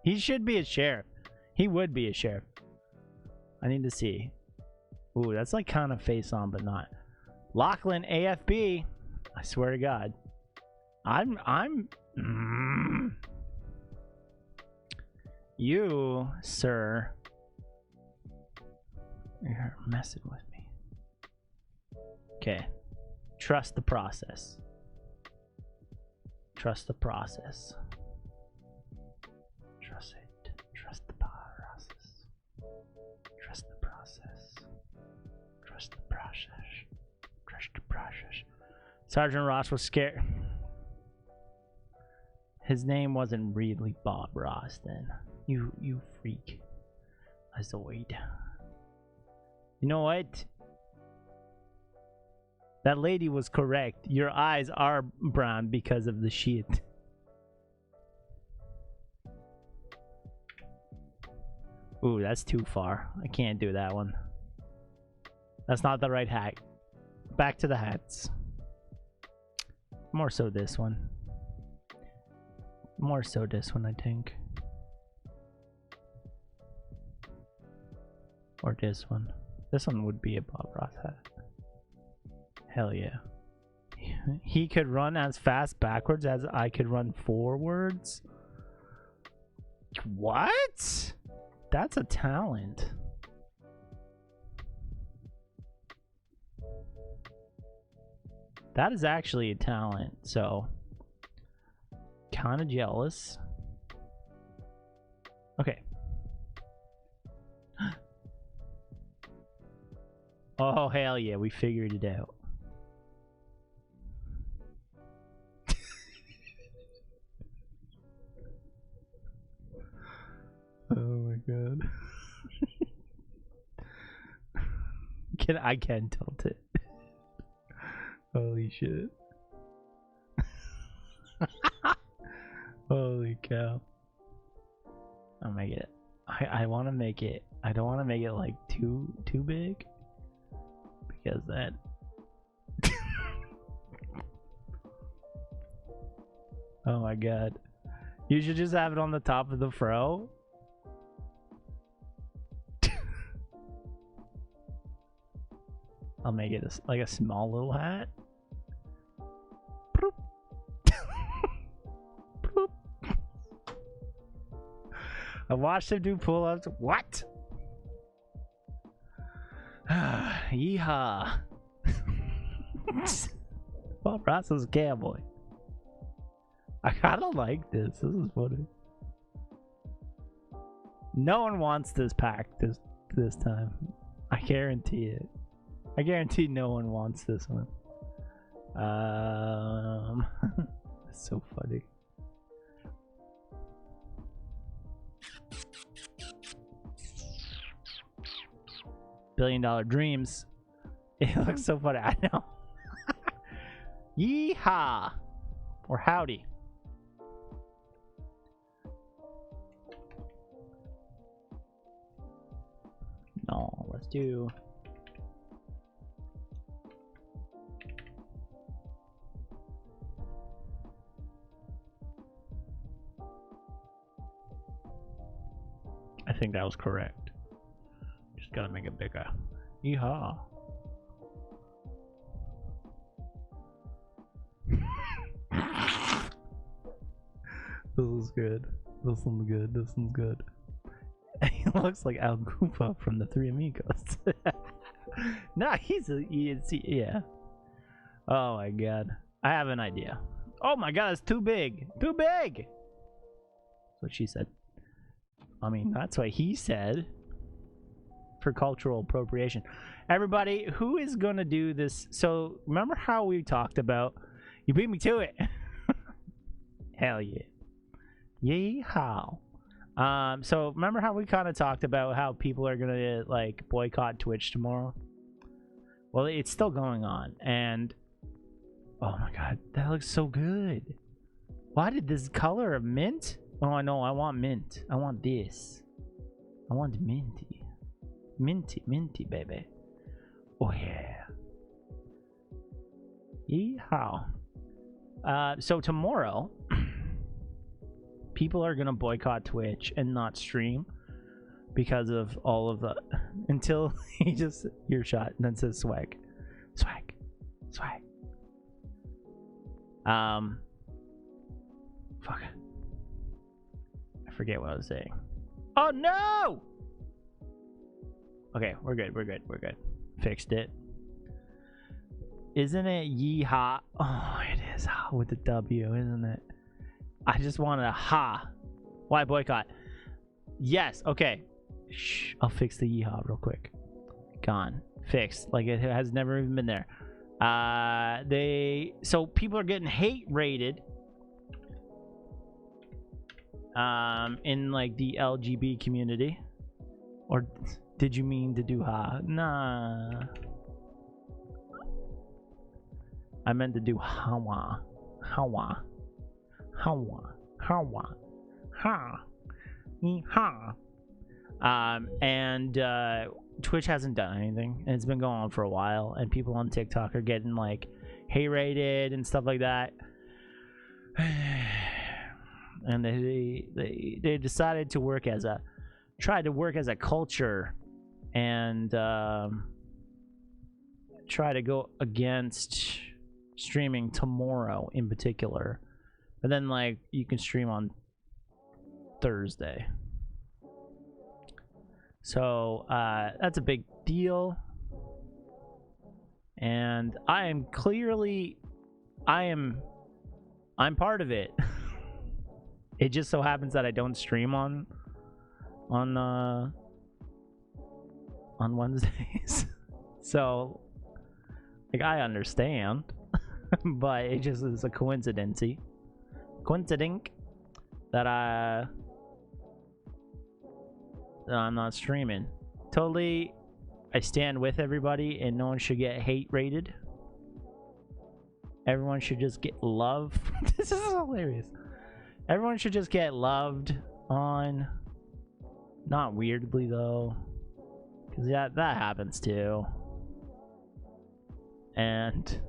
He should be a sheriff. He would be a sheriff. I need to see. Ooh, that's like kind of face on, but not. Lachlan AFB. I swear to God. You, sir. You're messing with me. Okay. Trust the process. Trust the process. Trust it. Trust the process. Trust the process. Trust the process. Trust the process. Sergeant Ross was scared. His name wasn't really Bob Ross then. You freak. Azoid. You know what? That lady was correct. Your eyes are brown because of the shit. Ooh, that's too far. I can't do that one. That's not the right hat. Back to the hats. More so this one. More so this one, I think. Or this one. This one would be a Bob Ross hat. Hell yeah. He could run as fast backwards as I could run forwards. What? That's a talent. That is actually a talent, so kind of jealous. Okay. Oh, hell yeah, we figured it out. Oh my god. I can tilt it. Holy shit. Holy cow. I'll make it. I want to make it. I don't want to make it like too big, because that. Oh my god. You should just have it on the top of the fro. I'll make it like a small little hat. Bloop. Bloop. I watched him do pull-ups. What? Yeehaw. Bob Ross is a cowboy. I kind of like this. This is funny. No one wants this pack this time. I guarantee it. I guarantee no one wants this one. It's so funny. $1 billion dreams. It looks so funny. I know. Yeehaw. Or howdy. No, let's do. I think that was correct. Just gotta make it bigger. Yeehaw. This is good. This one's good. This one's good. He looks like Al Goopa from the Three Amigos. Nah, yeah. Oh my god. I have an idea. Oh my god, it's too big. Too big! That's what she said. I mean, that's what he said. For cultural appropriation. Everybody, who is gonna do this? So, remember how we talked about... You beat me to it! Hell yeah. Yeehaw. So remember how we kind of talked about how people are gonna like boycott Twitch tomorrow? Well, it's still going on, and oh my god, that looks so good. Why did this color of mint? Oh, I know, I want mint. I want this. I want minty. Minty, baby. Oh yeah. Yeehaw. So tomorrow, people are gonna boycott Twitch and not stream because of all of the until he just earshot and then says swag. Fuck. I forget what I was saying. Oh no! Okay, we're good. Fixed it. Isn't it yeehaw? Oh, it is with the W, isn't it? I just want a ha. Why boycott? Yes, okay. Shh, I'll fix the yeehaw real quick. Gone. Fixed. Like it has never even been there. So people are getting hate rated in like the LGB community. Or did you mean to do ha? Nah. I meant to do hawa. Ha. And Twitch hasn't done anything, and it's been going on for a while, and people on TikTok are getting like hate rated and stuff like that. And they decided to try to work as a culture and try to go against streaming tomorrow in particular. But then like you can stream on Thursday. So that's a big deal. And I'm part of it. It just so happens that I don't stream on Wednesdays. So like I understand, but it just is a coincidence that I'm not streaming. Totally, I stand with everybody, and no one should get hate rated. Everyone should just get love. This is hilarious. Everyone should just get loved on. Not weirdly though, because that happens too. And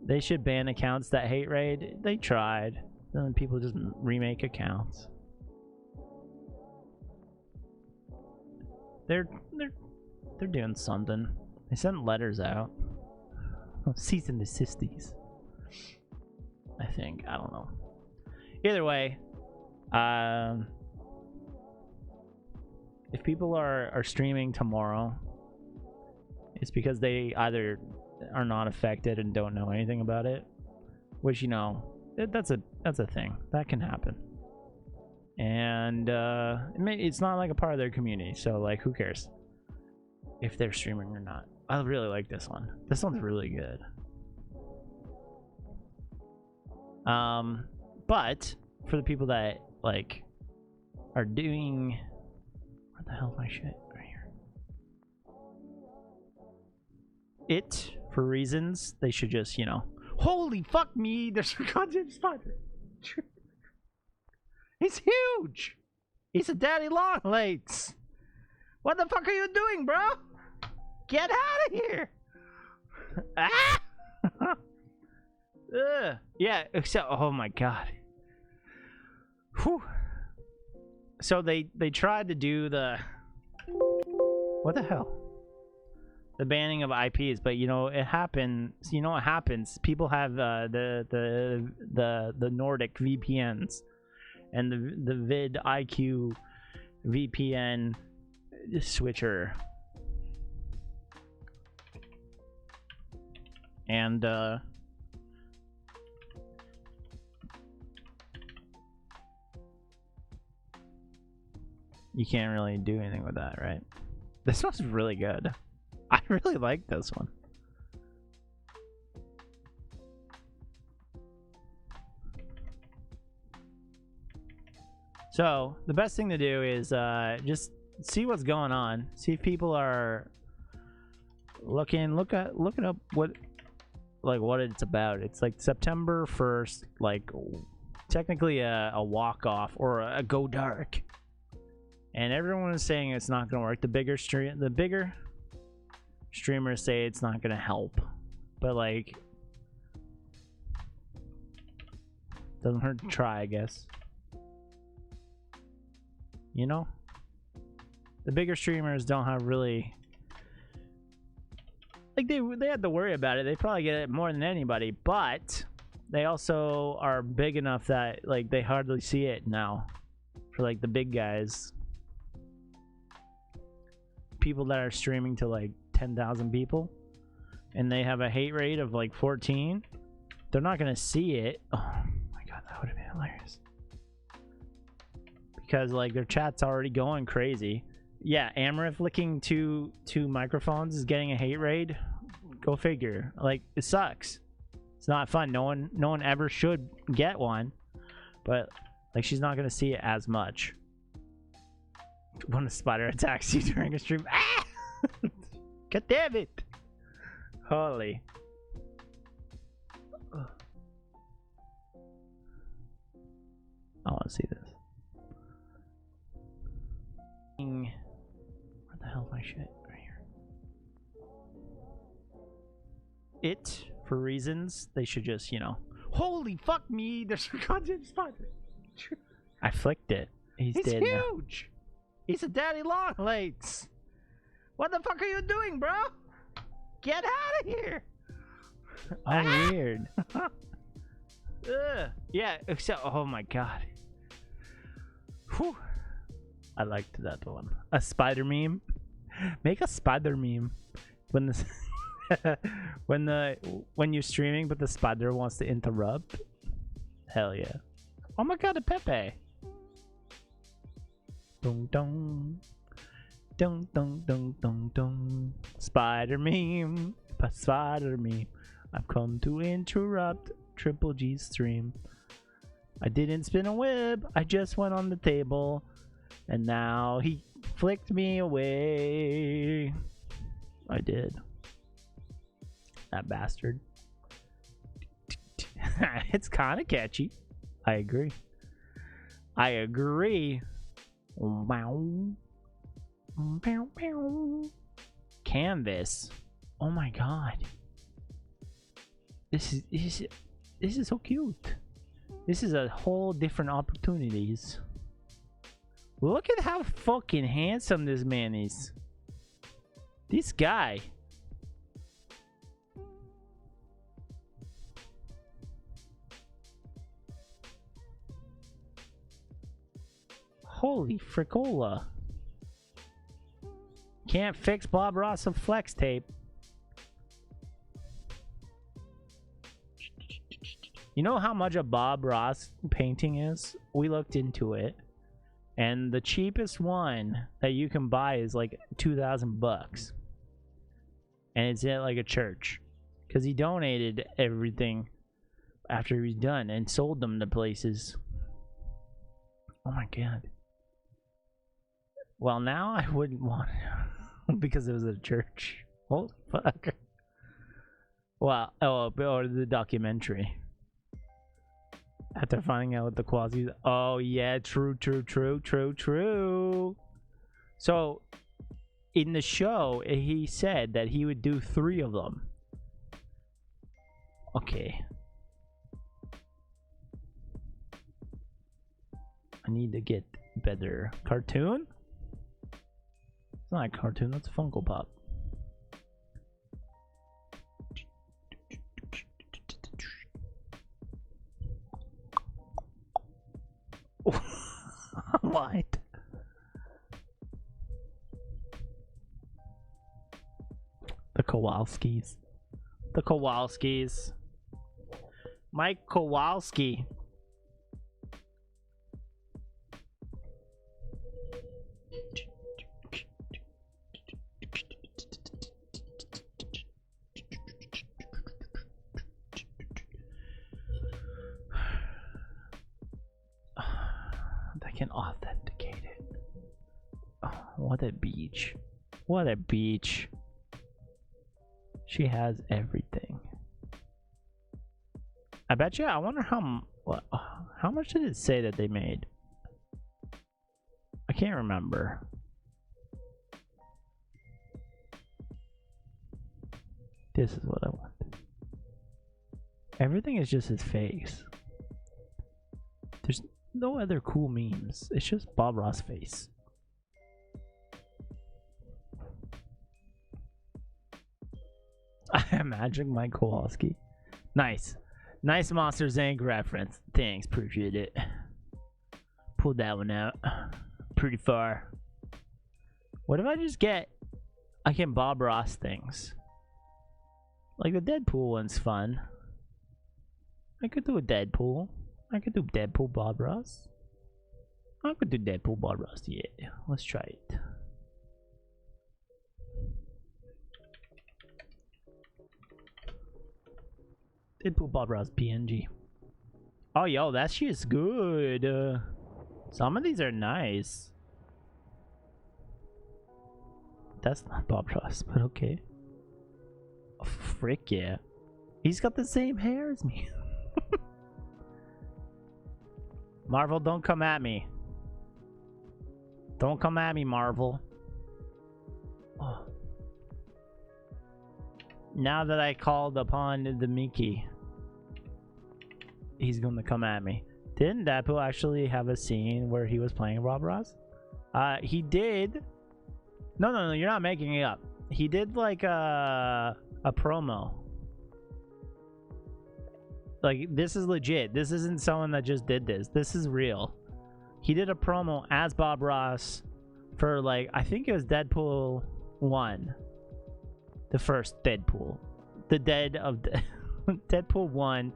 they should ban accounts that hate raid. They tried. Then people just remake accounts. They're doing something. They sent letters out. Cease and desist these. I think. I don't know. Either way, if people are streaming tomorrow, it's because they either are not affected and don't know anything about it, which, you know, that's a thing that can happen. And it's not like a part of their community, so like who cares if they're streaming or not. I really like this one. This one's really good. But for the people that like are doing, what the hell is my shit right here? It, for reasons, they should just, you know, holy fuck me, there's a goddamn spider. He's huge. He's a daddy long legs. What the fuck are you doing, bro? Get out of here. Ah! Yeah, except, oh my god. Whew. So they tried to do the, what the hell? The banning of IPs, but you know it happens. You know what happens? People have the Nordic VPNs and the vidIQ VPN switcher, and you can't really do anything with that, right? This one's really good. I really like this one. So the best thing to do is just see what's going on. See if people are looking up what it's about. It's like September 1st, like technically a walk off or a go dark. And everyone is saying it's not going to work. The bigger streamers say it's not going to help. But like, doesn't hurt to try, I guess. You know? The bigger streamers don't have really, like, they have to worry about it. They probably get it more than anybody, but they also are big enough that like they hardly see it now. For like the big guys, people that are streaming to like 10,000 people and they have a hate rate of like 14, they're not gonna see it. Oh my god, that would have been hilarious, because like their chat's already going crazy. Yeah, Amarith licking two microphones is getting a hate raid. Go figure. Like, it sucks. It's not fun. No one ever should get one, but like she's not gonna see it as much. When a spider attacks you during a stream, ah! God damn it! Holy. I want to see this. Where the hell is my shit? Right here. It, for reasons, they should just, you know, holy fuck me, there's a goddamn spider. I flicked it. He's dead huge. Now. He's a daddy long legs. What the fuck are you doing, bro? Get out of here. Oh, weird. Yeah, except, oh my god. Whew. I liked that one. A spider meme. Make a spider meme when this when you're streaming but the spider wants to interrupt. Hell yeah. Oh my god, a Pepe. Dong dong. Dong dong dong dong dong. Spider meme. Spider meme. I've come to interrupt Triple G's stream. I didn't spin a web. I just went on the table. And now he flicked me away. I did. That bastard. It's kind of catchy. I agree. I agree. Wow. Canvas. Oh my god. This is so cute. This is a whole different opportunities. Look at how fucking handsome this man is. This guy. Holy fricola. Can't fix Bob Ross with flex tape. You know how much a Bob Ross painting is? We looked into it. And the cheapest one that you can buy is like $2,000. And it's at like a church. Because he donated everything after he was done and sold them to places. Oh my god. Well, now I wouldn't want it because it was at a church. Holy fuck. Well, or the documentary. After finding out what the quasi. Oh yeah, true. So in the show, he said that he would do 3 of them. Okay. I need to get better. Cartoon? It's not a cartoon, that's a Funko Pop. What? The Kowalskis. The Kowalskis. Mike Kowalski. Can authenticate it. Oh, what a beach. What a beach. She has everything. I bet you, I wonder how much did it say that they made? I can't remember. This is what I want. Everything is just his face. There's no other cool memes. It's just Bob Ross face. I imagine Mike Kowalski. Nice. Nice Monsters Inc. reference. Thanks, appreciate it. Pulled that one out. Pretty far. What if I just get... I can Bob Ross things. Like the Deadpool one's fun. I could do a Deadpool. I could do Deadpool Bob Ross. I could do Deadpool Bob Ross. Yeah, let's try it. Deadpool Bob Ross PNG. Oh, yo, that shit's good. Some of these are nice. That's not Bob Ross, but okay. Oh, frick yeah. He's got the same hair as me. Marvel, don't come at me. Don't come at me, Marvel. Oh. Now that I called upon the Mickey, he's going to come at me. Didn't Deadpool actually have a scene where he was playing Bob Ross? He did. No, you're not making it up. He did like a promo. Like, this is legit. This isn't someone that just did this. This is real. he did a promo as Bob Ross for like, I think it was Deadpool 1. The first Deadpool. The dead of Deadpool 1.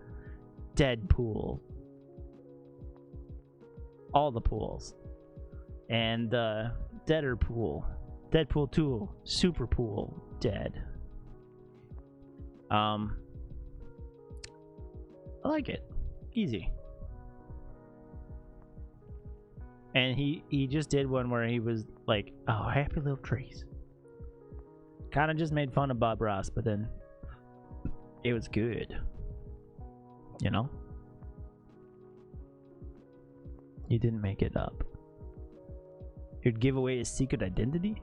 Deadpool. All the pools. And Deader Pool. Deadpool 2. Super Pool. Dead. I like it. Easy. And he just did one where he was like, oh, happy little trees. Kind of just made fun of Bob Ross, but then it was good. You know? You didn't make it up. You'd give away his secret identity?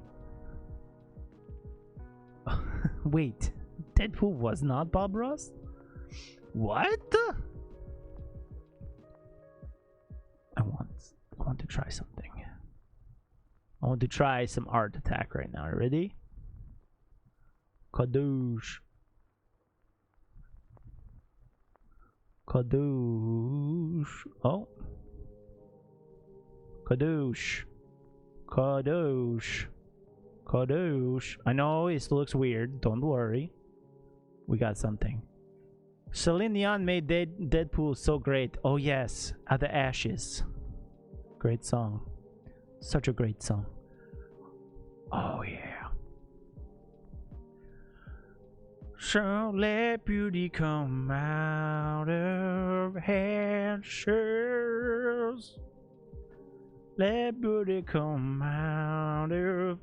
Wait, Deadpool was not Bob Ross? What? I want to try something. I want to try some art attack right now. Ready? Kadoosh. Kadoosh. Oh. Kadoosh. Kadoosh. Kadoosh. I know it looks weird. Don't worry. We got something. Celine Dion made Deadpool so great. Oh yes. At the Ashes. Great song. Such a great song. Oh yeah. So let beauty come out of ashes. Let beauty come out of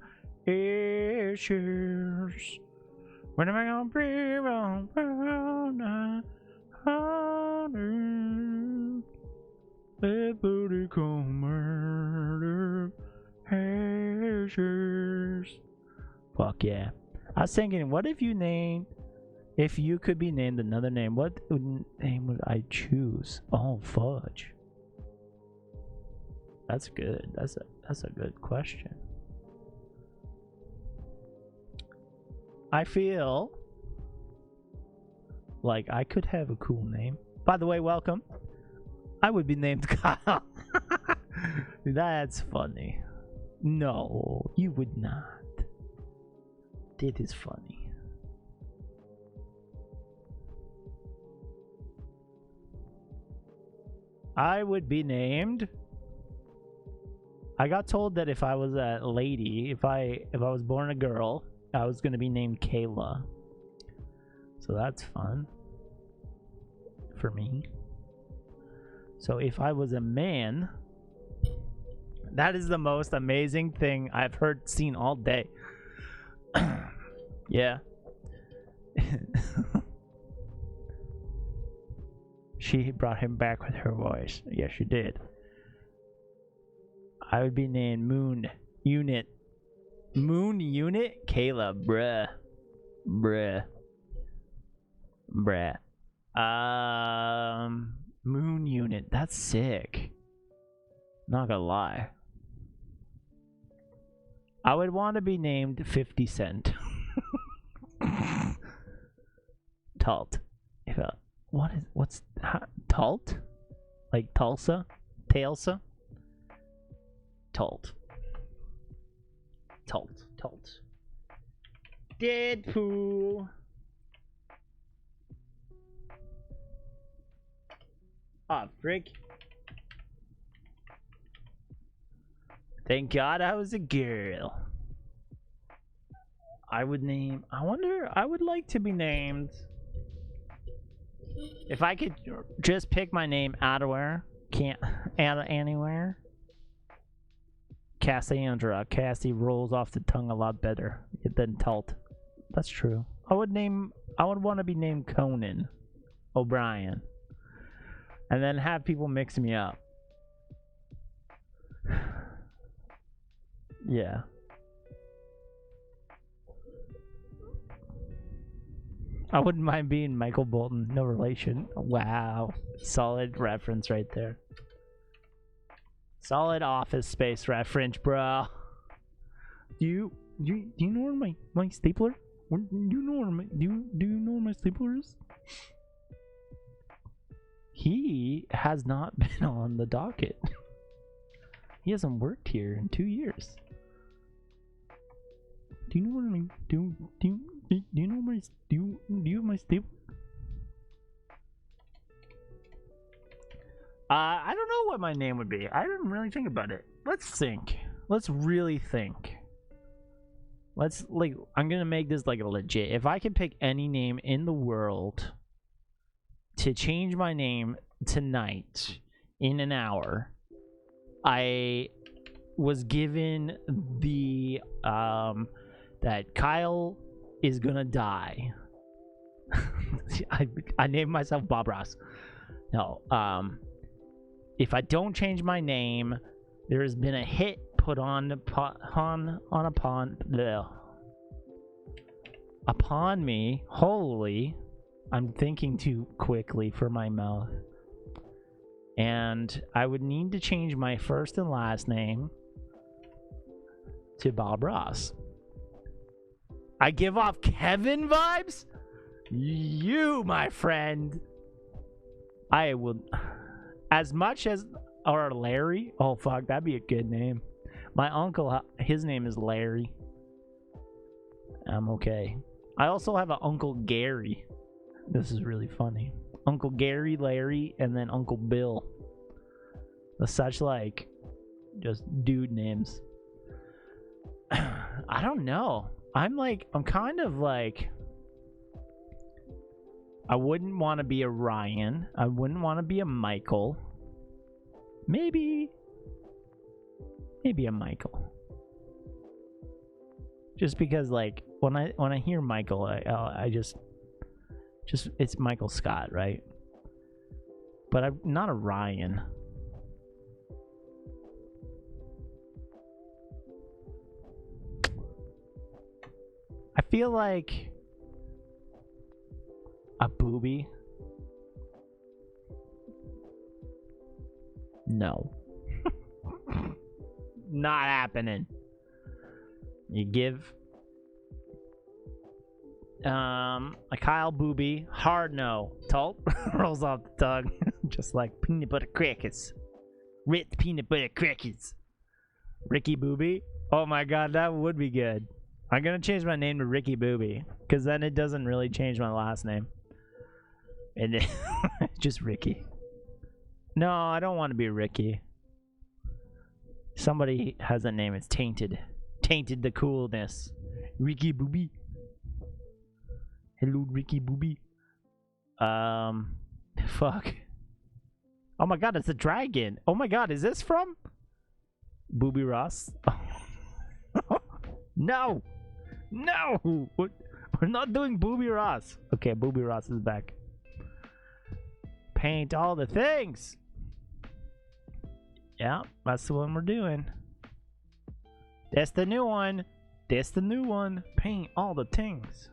ashes. When am I gonna breathe on let beauty come out of ashes. Fuck yeah. I was thinking, what if you could be named another name, what name would I choose? Oh, fudge. That's good. That's a good question. I feel like I could have a cool name. By the way, welcome. I would be named Kyle. That's funny. No, you would not. It is funny. I would be named. I got told that if I was a lady, if I was born a girl, I was gonna be named Kayla. So that's fun for me. So if I was a man, that is the most amazing thing I've seen all day. Yeah. She brought him back with her voice. Yes, she did. I would be named Moon Unit. Moon Unit? Kayla, bruh. Moon Unit. That's sick. Not gonna lie. I would want to be named 50 Cent. Talt. What's Talt? Like Tulsa? Talesa? Talt. Deadpool. Ah, frick. Thank God I was a girl. I would like to be named. If I could just pick my name out of anywhere. Cassandra. Cassie rolls off the tongue a lot better than Talt. That's true. I would want to be named Conan O'Brien. And then have people mix me up. Yeah. I wouldn't mind being Michael Bolton. No relation. Wow. Solid reference right there. Solid Office Space reference, bro. Do you know where my stapler? Do you know where my stapler is? He has not been on the docket. He hasn't worked here in 2 years. Do you know what I mean? Do you know my do you have my stable? I don't know what my name would be. I didn't really think about it. Let's think. Let's really think. Let's like I'm gonna make this like a legit. If I can pick any name in the world to change my name tonight in an hour, I was given the that Kyle is gonna die. I named myself Bob Ross. No, if I don't change my name, there has been a hit put upon me. Holy, I'm thinking too quickly for my mouth. And I would need to change my first and last name to Bob Ross. I give off Kevin vibes? You, my friend. I will... As much as... Or Larry? Oh, fuck. That'd be a good name. My uncle, his name is Larry. I'm okay. I also have an Uncle Gary. This is really funny. Uncle Gary, Larry, and then Uncle Bill. Such like just dude names. I don't know. I'm kind of like, I wouldn't want to be a Ryan. I wouldn't want to be a Michael. Maybe a Michael. Just because like when I hear Michael, I just it's Michael Scott, right? But I'm not a Ryan. I feel like a booby. No. Not happening. You give a Kyle Booby hard no. Tulp rolls off the tongue just like peanut butter crackers. Rit peanut butter crackers. Ricky Booby. Oh my god, that would be good. I'm gonna change my name to Ricky Booby because then it doesn't really change my last name. And then just Ricky. No, I don't want to be Ricky. Somebody has a name. It's tainted. Tainted the coolness. Ricky Booby. Hello, Ricky Booby. Fuck. Oh my god, it's a dragon. Oh my god, is this from Booby Ross? No! No! We're not doing Booby Ross. Okay, Booby Ross is back. Paint all the things. Yeah, that's the one we're doing. That's the new one. That's the new one. Paint all the things.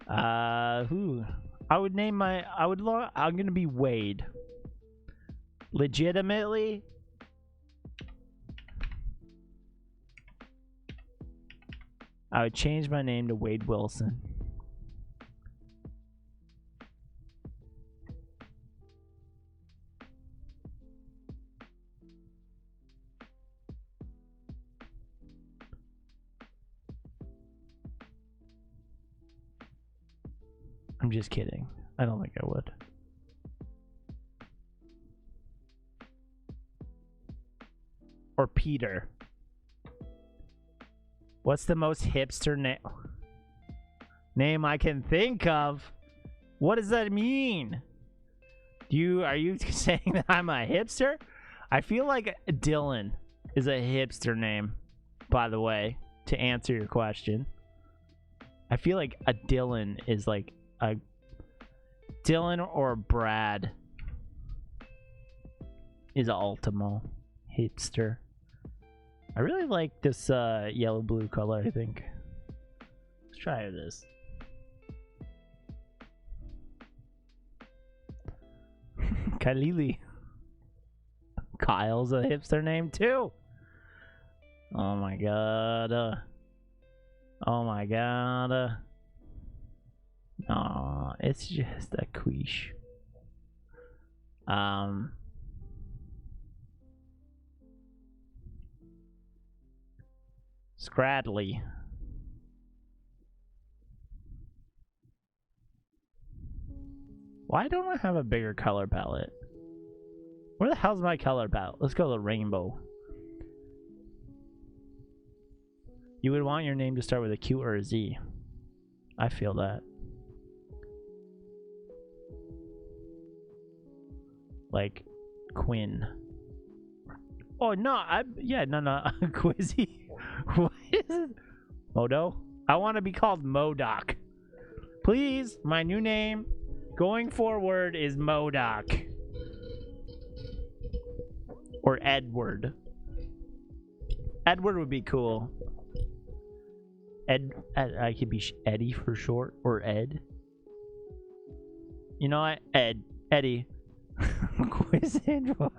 Who? I would name my... I'm gonna be Wade. Legitimately... I would change my name to Wade Wilson. I'm just kidding. I don't think I would. Or Peter. What's the most hipster name I can think of? What does that mean? Are you saying that I'm a hipster? I feel like Dylan is a hipster name, by the way, to answer your question. I feel like a Dylan is like a Dylan or Brad is an Ultimo hipster. I really like this yellow blue color, I think. Let's try this. Kylili. Kyle's a hipster name too. Oh my god. Oh my god. Aw, it's just a quiche. Scradley. Why don't I have a bigger color palette? Where the hell's my color palette? Let's go to rainbow. You would want your name to start with a Q or a Z. I feel that. Like Quinn. Oh no, no. Quizzy. What is it? Modo? I want to be called Modoc. Please, my new name going forward is Modoc. Or Edward. Edward would be cool. I could be Eddie for short, or Ed. You know what? Eddie. Quizandra.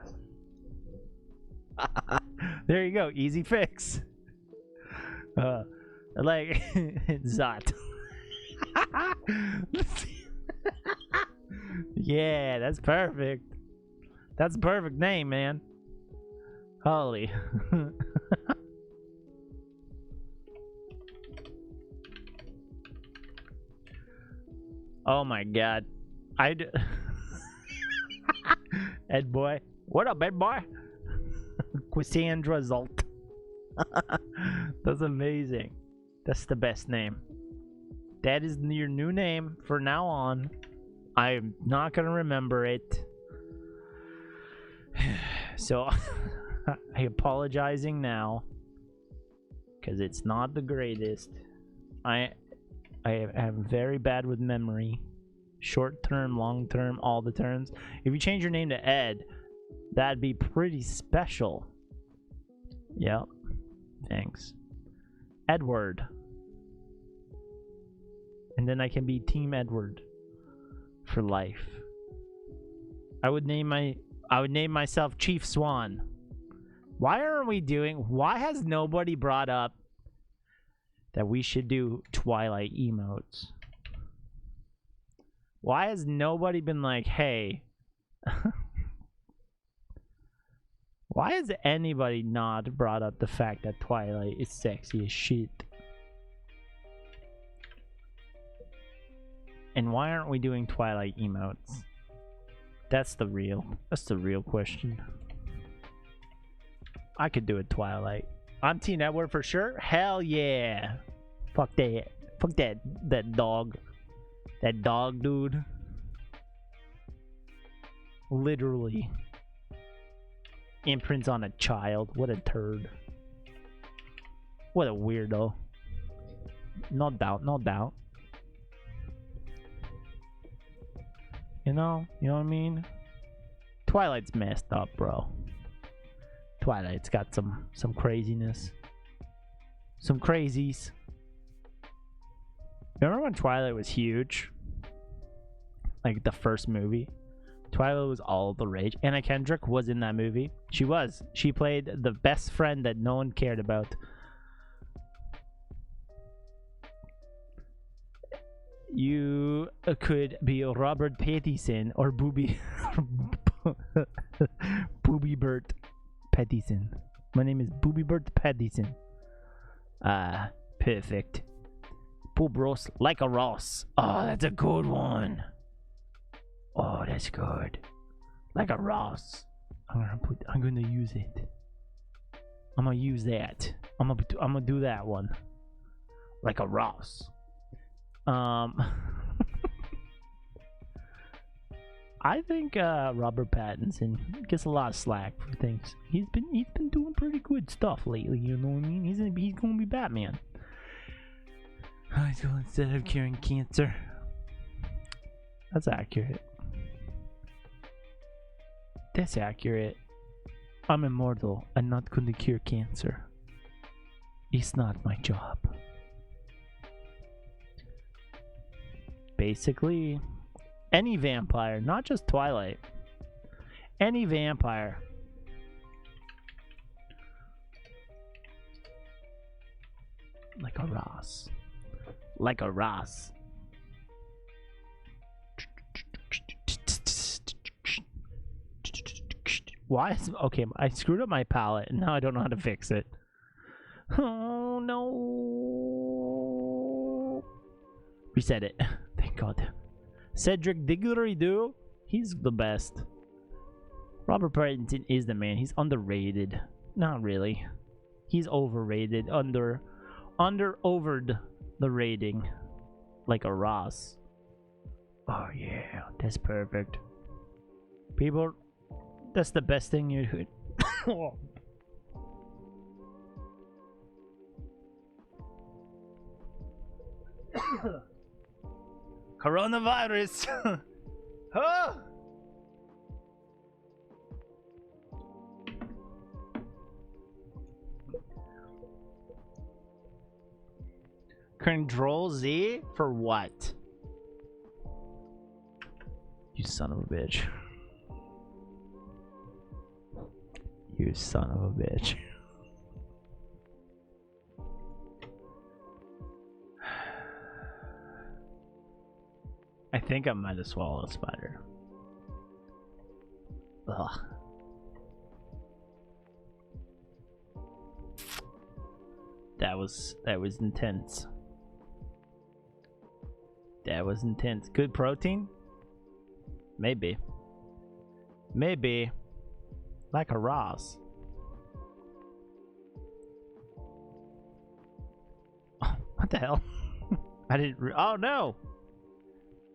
There you go, easy fix. Like Zot. Yeah, that's perfect. That's a perfect name, man. Holy. Oh my god. Ed boy. What up, Ed boy? Quisandra Zolt. That's amazing. That's the best name. That is your new name for now on. I'm not gonna remember it. So I apologizing now, because it's not the greatest. I am very bad with memory. Short term, long term, all the terms. If you change your name to Ed, that'd be pretty special. Yep. Thanks. Edward. And then I can be Team Edward for life. I would name myself Chief Swan. Why has nobody brought up that we should do Twilight emotes? Why has nobody been like, hey, why has anybody not brought up the fact that Twilight is sexy as shit? And why aren't we doing Twilight emotes? That's the real question. I could do it Twilight. I'm Team Edward for sure. Hell yeah. Fuck that. Fuck that dog. That dog, dude. Literally. Imprints on a child. What a turd. What a weirdo. No doubt, no doubt. You know what I mean? Twilight's messed up, bro. Twilight's got some craziness. Some crazies. Remember when Twilight was huge? Like the first movie? Twilight was all the rage. Anna Kendrick was in that movie. She was. She played the best friend that no one cared about. You could be Robert Pattinson or Booby Bert Pattinson. My name is Booby Bert Pattinson. Perfect. Poop roast like a Ross. Oh, that's a good one. Oh, that's good. Like a Ross. I'm gonna use it. I'm gonna use that. I'm gonna do that one. Like a Ross. I think Robert Pattinson gets a lot of slack for things. He's been doing pretty good stuff lately. You know what I mean? He's gonna be Batman. So instead of curing cancer, that's accurate. That's accurate. I'm immortal. I'm not going to cure cancer. It's not my job. Basically, any vampire, not just Twilight. Any vampire. Like a Ross. Like a Ross. Why is... Okay, I screwed up my palette and now I don't know how to fix it. Oh no. Reset it. Thank God. Cedric Diggory-Doo. He's the best. Robert Pattinson is the man. He's underrated. Not really. He's overrated. Overed the rating. Like a Ross. Oh yeah, that's perfect. People, that's the best thing you could. Coronavirus. Huh? Control Z for what? You son of a bitch. You son of a bitch. I think I might have swallowed a spider. Ugh. That was intense. That was intense. Good protein? Maybe. Maybe. Like a Ross. What the hell? I didn't. Oh no!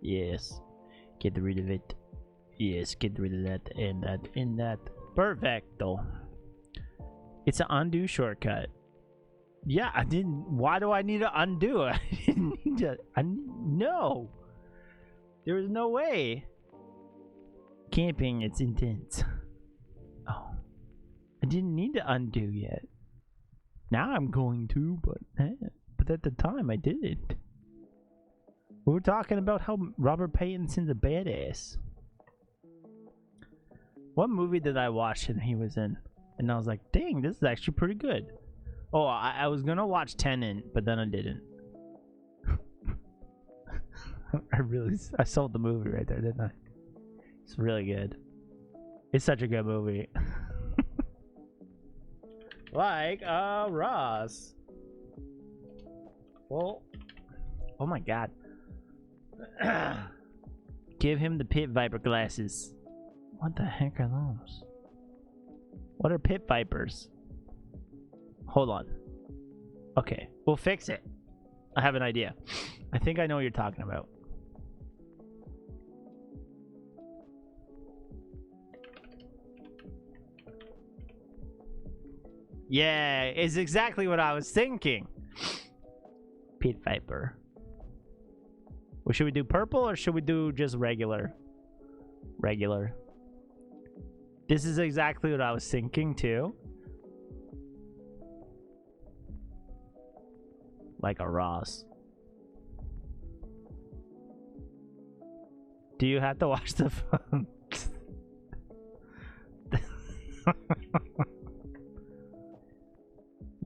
Yes. Get rid of it. Yes, get rid of that and that and that. Perfecto. It's an undo shortcut. Yeah, I didn't. Why do I need to undo? I didn't need to. No. There was no way. Camping, it's intense. Oh. I didn't need to undo yet. Now I'm going to, but at the time I didn't. We were talking about how Robert Pattinson's a badass. What movie did I watch and he was in? And I was like, dang, this is actually pretty good. Oh, I was gonna watch Tenet, but then I didn't. I sold the movie right there, didn't I? It's really good. It's such a good movie. Like Ross. Well, oh my God. Give him the pit viper glasses. What the heck are those? What are pit vipers? Hold on. Okay, we'll fix it. I have an idea. I think I know what you're talking about. Yeah, it's exactly what I was thinking. Pit viper. Well, should we do purple or should we do just regular? Regular. This is exactly what I was thinking too. Like a Ross. Do you have to watch the phone?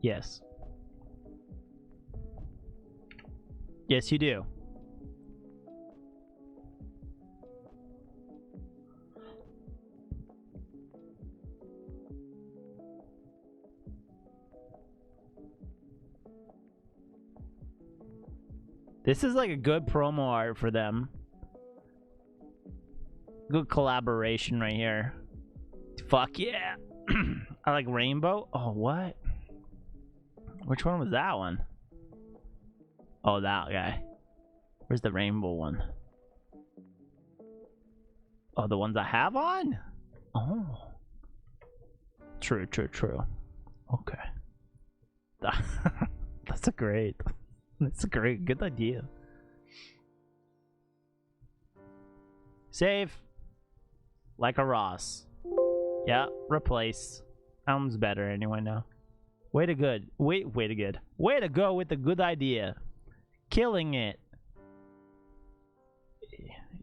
Yes. Yes, you do. This is like a good promo art for them. Good collaboration right here. Fuck yeah. I like rainbow. Oh, what? Which one was that one? Oh, that guy. Where's the rainbow one? Oh, the ones I have on? Oh. True, true, true. Okay. That's a great good idea. Save. Like a Ross. Yeah, replace. Sounds better anyway now. Way to good. Way to good. Way to go with the good idea. Killing it.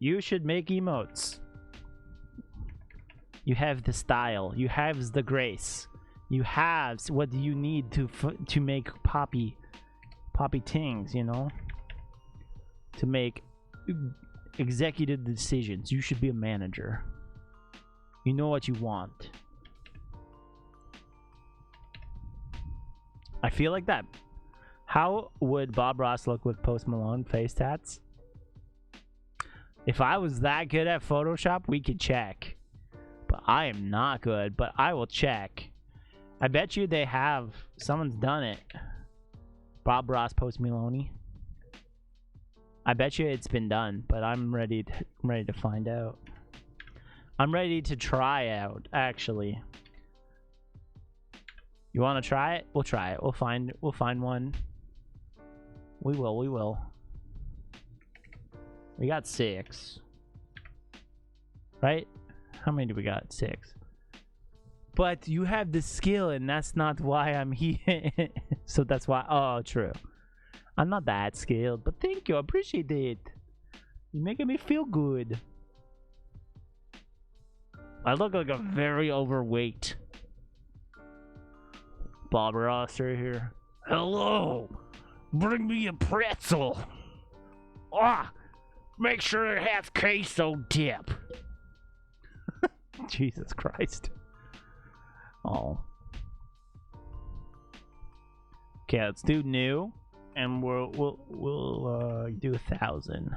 You should make emotes. You have the style. You have the grace. You have what you need to make poppy things, you know? To make executive decisions. You should be a manager. You know what you want. I feel like that. How would Bob Ross look with Post Malone face tats? If I was that good at Photoshop, we could check. But I am not good, but I will check. I bet you they have. Someone's done it. Bob Ross, Post Malone. I bet you it's been done, but I'm ready to find out. I'm ready to try out, actually. You want to try it? We'll try it. We'll find one. We will. We got 6. Right? How many do we got? 6. But you have the skill, and that's not why I'm here. So that's why. Oh, true. I'm not that skilled, but thank you. I appreciate it. You're making me feel good. I look like a very overweight Bob Ross right here. Hello. Bring me a pretzel. Ah, make sure it has queso dip. Jesus Christ. Oh. Okay, let's do new, and we'll do 1,000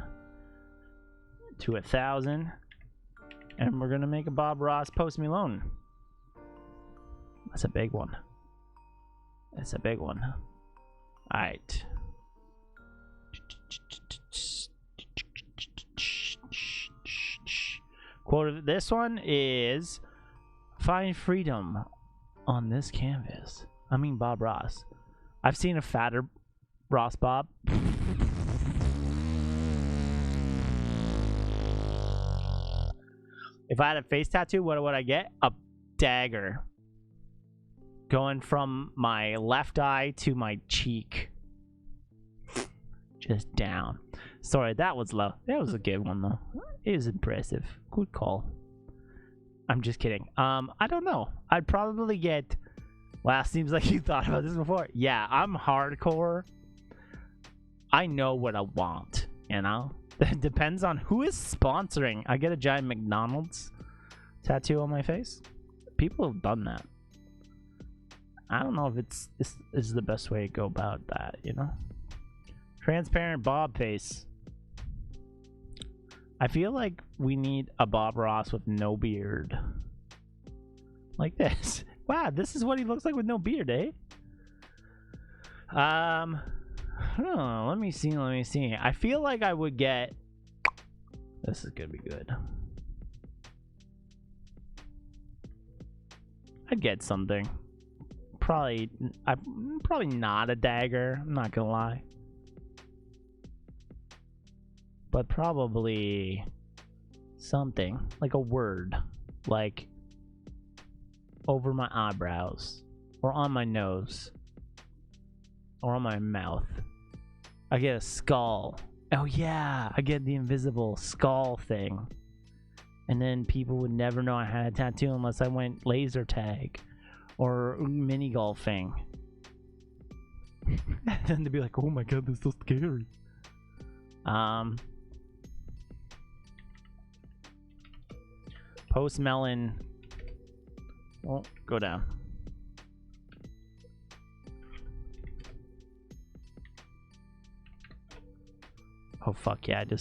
to 1,000, and we're gonna make a Bob Ross Post Malone. That's a big one. That's a big one. All right. Quote of this one is, "Find freedom on this canvas." I mean Bob Ross. I've seen a fatter Ross Bob. If I had a face tattoo, what would I get? A dagger. Going from my left eye to my cheek. Just down. Sorry, that was low. That was a good one, though. It was impressive. Good call. I'm just kidding. I don't know. I'd probably get... Wow, seems like you thought about this before. Yeah, I'm hardcore. I know what I want, you know? It depends on who is sponsoring. I get a giant McDonald's tattoo on my face. People have done that. I don't know if it's the best way to go about that, you know? Transparent Bob face. I feel like we need a Bob Ross with no beard. Like this. Wow, this is what he looks like with no beard, eh? Oh, let me see. I feel like I would get... This is gonna be good. I'd get something. Probably not a dagger. I'm not gonna lie. But probably something like a word, like over my eyebrows, or on my nose, or on my mouth. I get a skull. Oh yeah, I get the invisible skull thing. And then people would never know I had a tattoo unless I went laser tag or mini golfing. And then they'd be like, oh my god, this is so scary. Post Melon. Oh, go down. Oh fuck yeah! I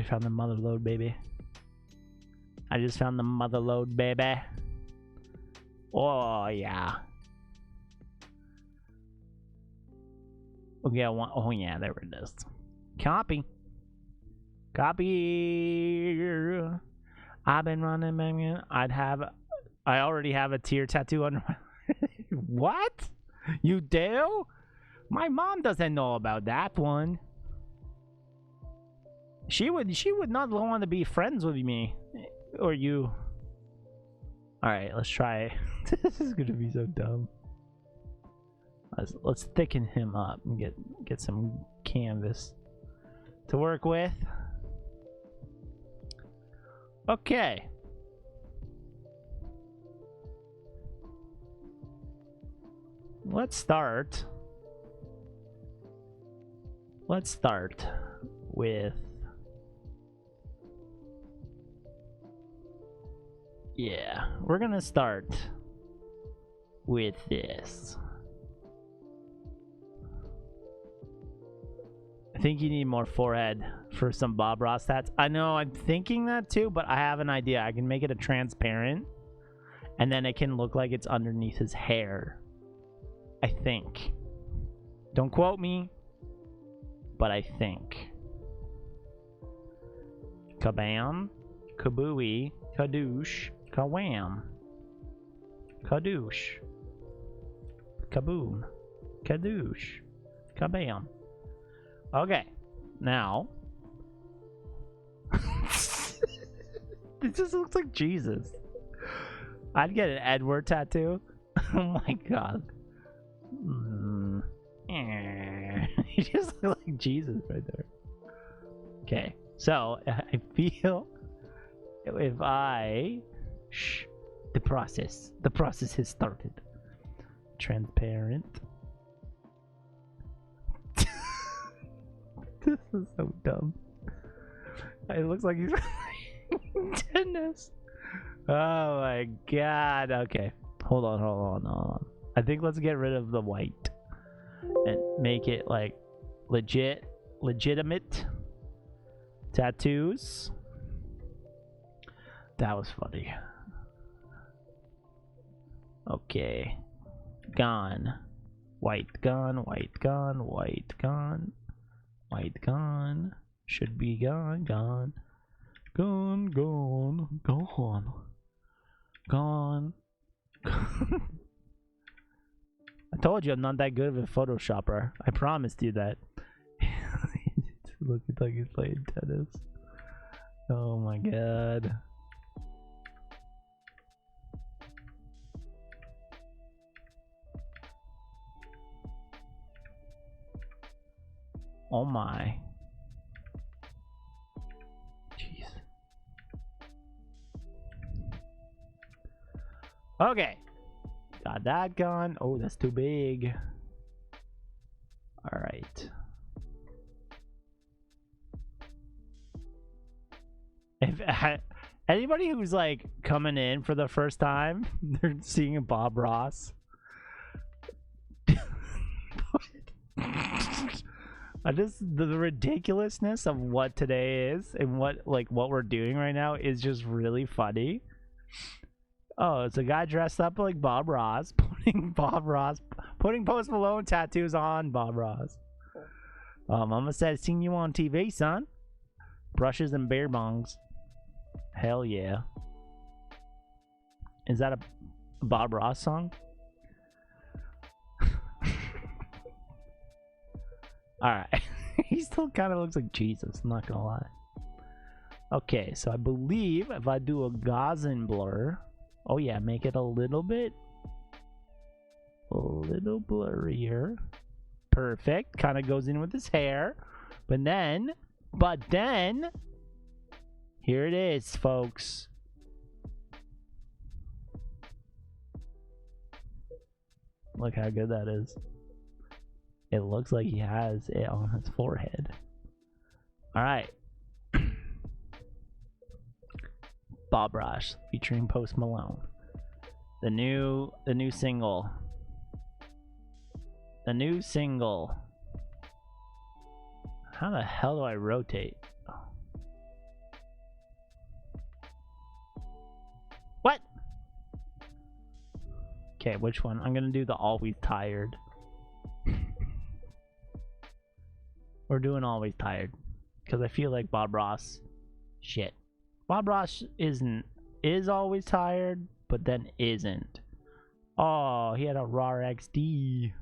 found the mother load, baby. I just found the mother load, baby. Oh yeah. Oh yeah, oh yeah, there it is. Copy. I've been running, man. I already have a tear tattoo under my... What? You do? My mom doesn't know about that one. She would not want to be friends with me. Or you. Alright, let's try. This is gonna be so dumb. Let's thicken him up and get some canvas to work with. Okay. Let's start with, yeah, we're gonna start with this. think you need more forehead for some Bob Ross tats. I know, I'm thinking that too, but I have an idea. I can make it a transparent, and then it can look like it's underneath his hair. I think. Don't quote me, but I think. Kabam, kabooey, kadoosh, kawam, kadoosh, kaboom, kadoosh, kabam. Okay, now it just looks like Jesus. I'd get an Edward tattoo. Oh my god. He just looks like Jesus right there. Okay, so I feel if I the process has started. Transparent. This is so dumb. It looks like he's tennis. Oh my god. Okay, hold on. I think let's get rid of the white and make it like legitimate tattoos. That was funny. Okay, gone. White gone, white gone, white gone, white gone. Should be gone, gone, gone, gone, gone, gone. I told you I'm not that good of a Photoshopper. I promised you that. Look like he's playing tennis. Oh my god. Oh my. Jeez. Okay. Got that gone. Oh, that's too big. All right. If anybody who's like coming in for the first time, they're seeing a Bob Ross. The ridiculousness of what today is and what we're doing right now is just really funny. Oh, it's a guy dressed up like Bob Ross, putting Post Malone tattoos on Bob Ross. Mama said, "Seen you on TV, son." Brushes and beer bongs. Hell yeah. Is that a Bob Ross song? Alright. He still kind of looks like Jesus, I'm not gonna lie. Okay, so I believe if I do a Gaussian blur, oh yeah, make it a little blurrier. Perfect. Kind of goes in with his hair. But then, here it is, folks. Look how good that is. It looks like he has it on his forehead. All right. Bob Ross featuring Post Malone. The new single. The new single. How the hell do I rotate? What? Okay, which one? I'm gonna do the Always Tired. We're doing Always Tired because I feel like Bob Ross. Shit. Bob Ross is always tired, but then isn't. Oh, he had a RAR XD.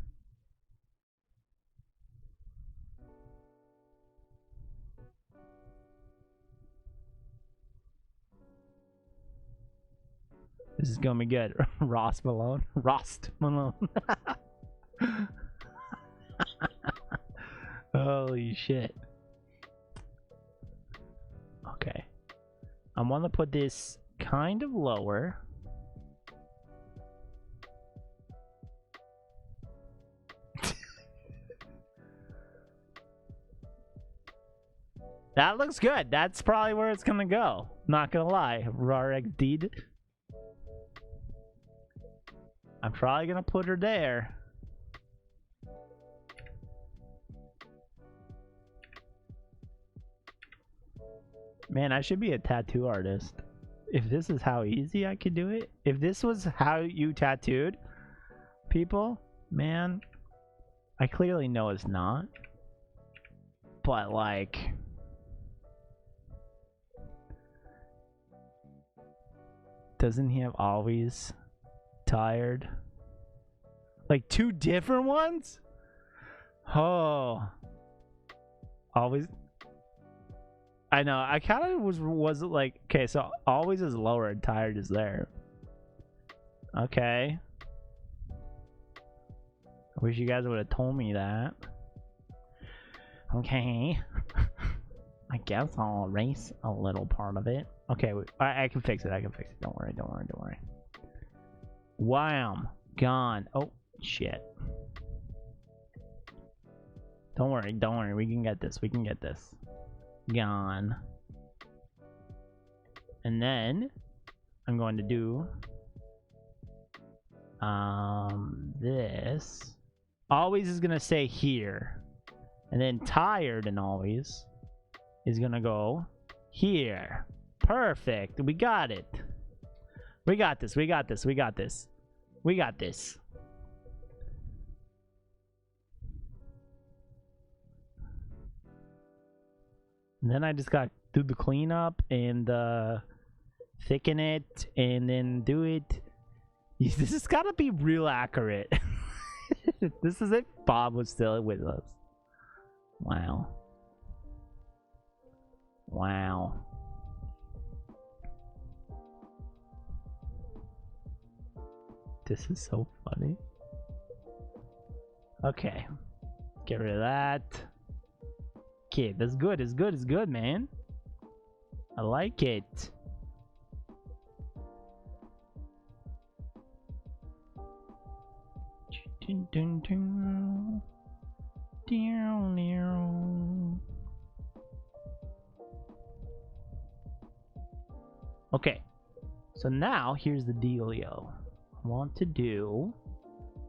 This is gonna be good. Ross Malone. Holy shit. Okay. I want to put this kind of lower. That looks good. That's probably where it's gonna go. Not gonna lie. RARXD. I'm probably gonna put her there. Man, I should be a tattoo artist. If this is how easy I could do it, if this was how you tattooed people, man, I clearly know it's not. But like, doesn't he have always tired? Like 2 different ones? Oh, always. I know. I kind of was like, okay, so always is lower and tired is there. Okay. I wish you guys would have told me that. Okay. I guess I'll erase a little part of it. Okay, I can fix it. I can fix it. Don't worry. Don't worry. Don't worry. Wham! Gone. Oh shit. Don't worry. Don't worry. We can get this. We can get this. Gone. And then I'm going to do this. Always is gonna say here, and then tired and always is gonna go here. Perfect. We got it. We got this. We got this. We got this. We got this. And then I just got to do the cleanup and thicken it and then do it. This has got to be real accurate. This is if Bob was still with us. Wow. Wow. This is so funny. Okay. Get rid of that. Okay, that's good. It's good. It's good, man. I like it. Dun, dun, dun. Down, down. Okay. So now here's the dealio. I want to do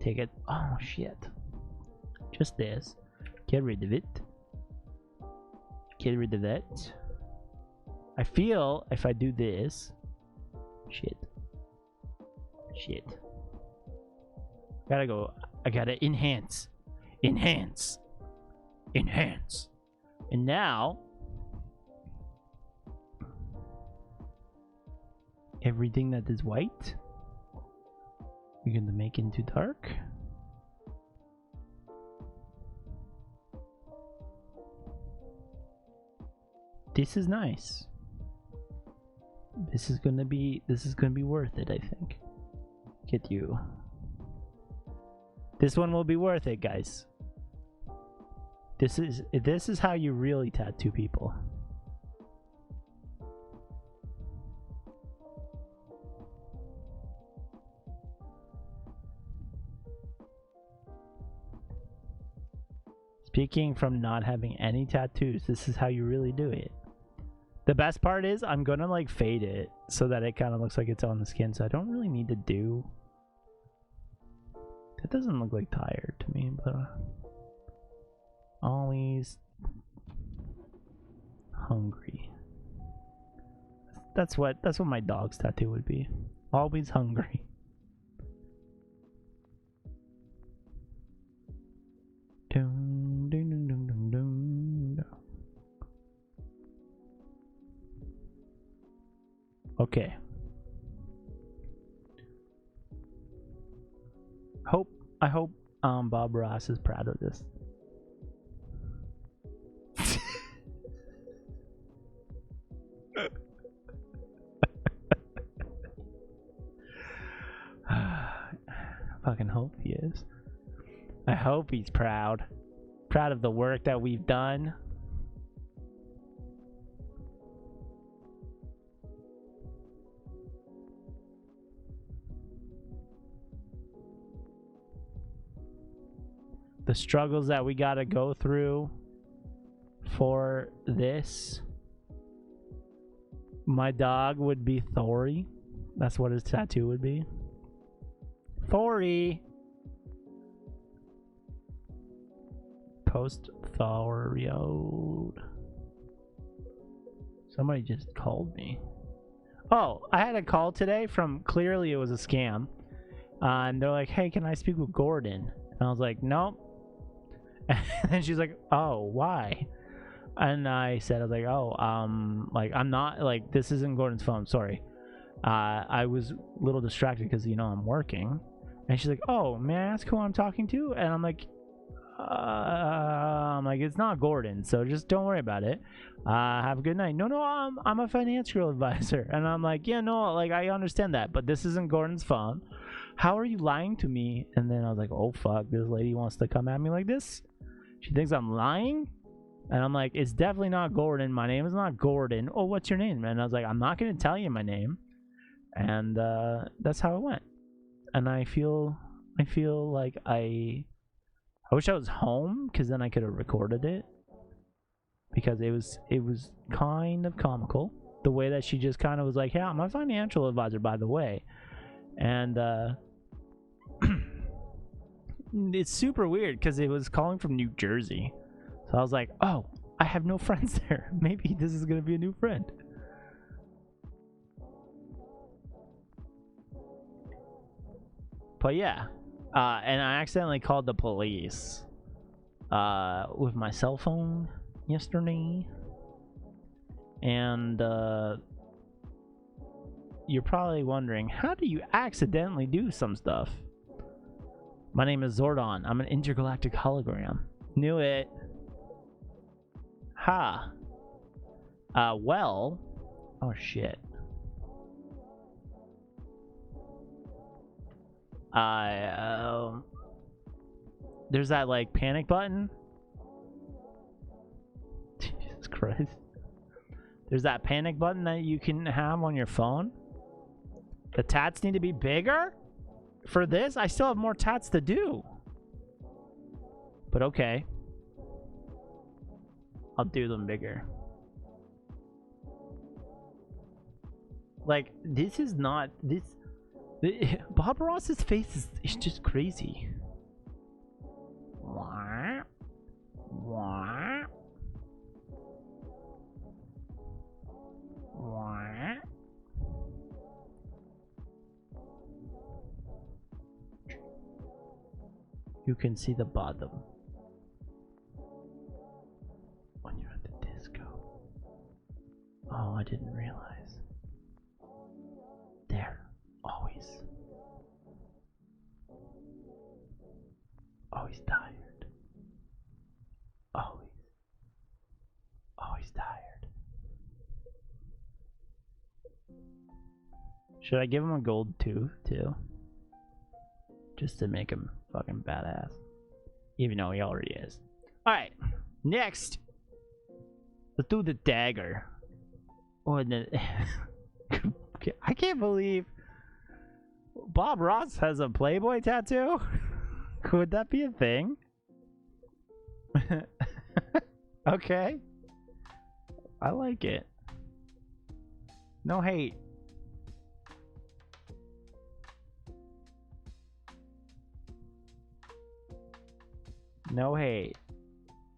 take it. Oh shit. Just this. Get rid of it. Get rid of that. I feel if I do this. Shit. Shit. Gotta go. I gotta enhance. Enhance. Enhance. And now everything that is white we're gonna make into dark. This is nice. This is gonna be worth it, I think. Get you. This one will be worth it, guys. This is how you really tattoo people. Speaking from not having any tattoos, this is how you really do it. The best part is I'm gonna like fade it so that it kind of looks like it's on the skin, so I don't really need to do. That doesn't look like tired to me, but always hungry. That's what my dog's tattoo would be. Always hungry. Dun, dun, dun, dun, dun, dun. Okay. I hope Bob Ross is proud of this. I fucking hope he is. I hope he's proud. Proud of the work that we've done. The struggles that we gotta go through for this. My dog would be Thory. That's what his tattoo would be. Thory. Post Thorio. Somebody just called me. Oh, I had a call today from, clearly it was a scam. And they're like, hey, can I speak with Gordon? And I was like, nope. And she's like, oh, why? And I said, like, I'm not, like, this isn't Gordon's phone, sorry. I was a little distracted because, you know, I'm working. And she's like, oh, may I ask who I'm talking to? And I'm like, it's not Gordon, so just don't worry about it. Have a good night. No, I'm a financial advisor. And I'm like, yeah, no, like, I understand that, but this isn't Gordon's phone. How are you lying to me? And then I was like, oh, fuck, this lady wants to come at me like this? She thinks I'm lying? And I'm like, it's definitely not Gordon. My name is not Gordon. Oh, what's your name? And I was like, I'm not going to tell you my name. And that's how it went. And I feel like I wish I was home, because then I could have recorded it, because it was kind of comical the way that she just kind of was like, yeah, I'm a financial advisor, by the way. And it's super weird because it was calling from New Jersey, so I was like, oh, I have no friends there. Maybe this is gonna be a new friend. But yeah, and I accidentally called the police with my cell phone yesterday. And you're probably wondering, how do you accidentally do some stuff? My name is Zordon. I'm an intergalactic hologram. Knew it. Ha. Well. Oh, shit. There's that, like, panic button. Jesus Christ. There's that panic button that you can have on your phone. The tats need to be bigger? For this? I still have more tats to do. But okay. I'll do them bigger. Like, this is not... Bob Ross's face is just crazy. What? What? What? You can see the bottom when you're at the disco. Oh, I didn't realize. There. Always tired. Always tired. Should I give him a gold tooth too? Just to make him fucking badass. Even though he already is. Alright, next. Let's do the dagger. Oh, the I can't believe Bob Ross has a Playboy tattoo? Could that be a thing? Okay. I like it. No hate. No hate.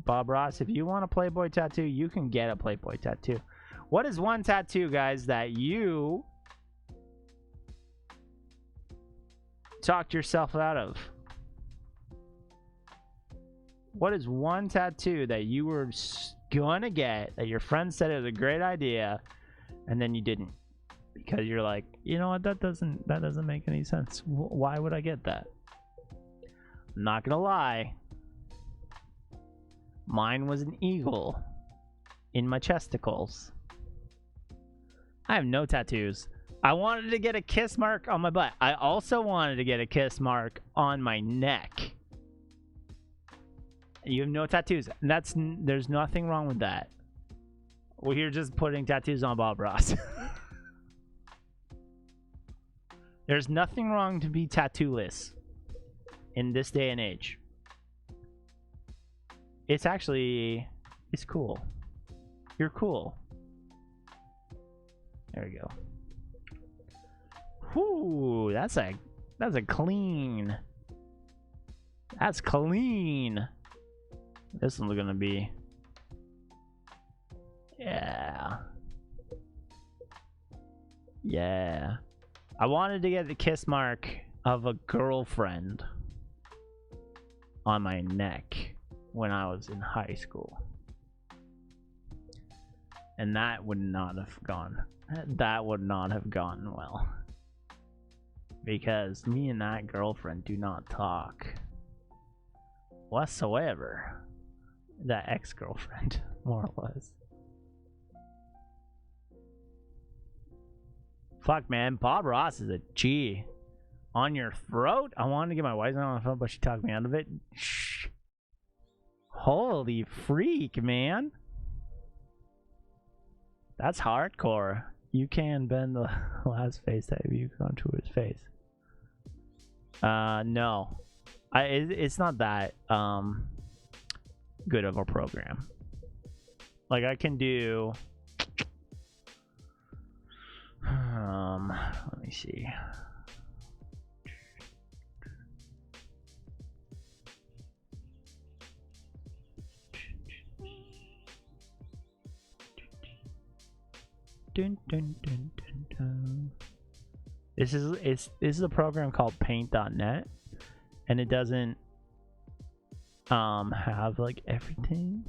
Bob Ross, if you want a Playboy tattoo, you can get a Playboy tattoo. What is one tattoo, guys, that you talked yourself out of? What is one tattoo that you were gonna get, that your friend said it was a great idea, and then you didn't? Because you're like, you know what, that doesn't make any sense. Why would I get that? I'm not gonna lie. Mine was an eagle in my chesticles. I have no tattoos. I wanted to get a kiss mark on my butt. I also wanted to get a kiss mark on my neck. You have no tattoos. And there's nothing wrong with that. Well, you're just putting tattoos on Bob Ross. There's nothing wrong to be tattoo-less in this day and age. It's cool. You're cool. There we go. Whoo, that's clean. That's clean. This one's gonna be, yeah. Yeah. I wanted to get the kiss mark of a girlfriend on my neck when I was in high school. And that would not have gone well. Because me and that girlfriend do not talk whatsoever. That ex-girlfriend, more or less. Fuck, man. Bob Ross is a G. On your throat? I wanted to get my wife on the phone, but she talked me out of it. Shh. Holy freak, man. That's hardcore. You can bend the last face that you gone to his face. No. It's not that good of a program. Like, I can do... let me see. Dun, dun, dun, dun, dun. This is a program called Paint.net, and it doesn't have like everything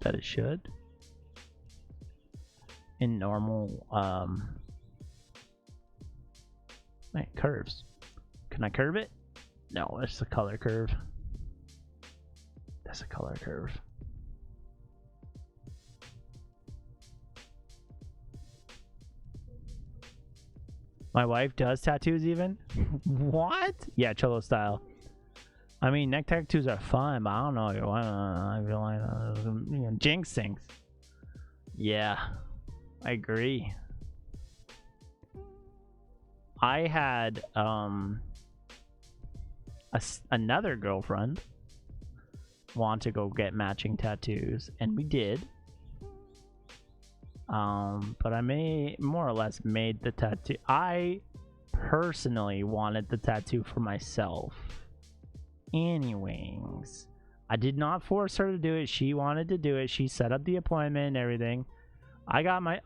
that it should in normal wait, curves. Can I curve it? No, it's a color curve. That's a color curve. My wife does tattoos even? What? Yeah, Cholo style. I mean, neck tattoos are fun, but I don't know. I feel like jinx things. Yeah, I agree. I had another girlfriend want to go get matching tattoos, and we did. But I more or less made the tattoo. I personally wanted the tattoo for myself. Anyways, I did not force her to do it. She wanted to do it. She set up the appointment and everything. I got my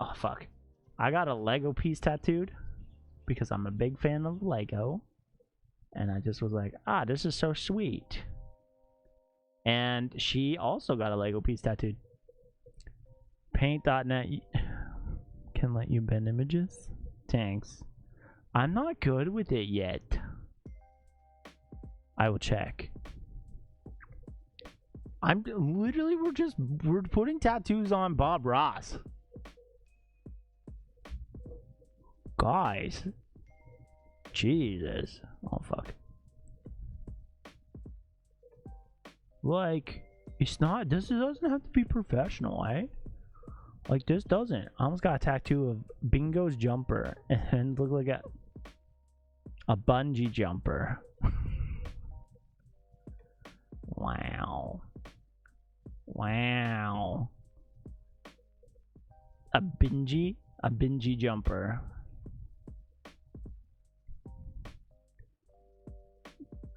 I got a Lego piece tattooed because I'm a big fan of Lego, and I just was like, this is so sweet. And she also got a Lego piece tattooed. Paint.net can let you bend images. Thanks. I'm not good with it yet. I will check. I'm literally we're putting tattoos on Bob Ross. Guys. Jesus. Oh fuck. Like, it's not, this doesn't have to be professional, eh? Like, this doesn't. I almost got a tattoo of Bingo's jumper and look like a bungee jumper. Wow. Wow. A bingee jumper.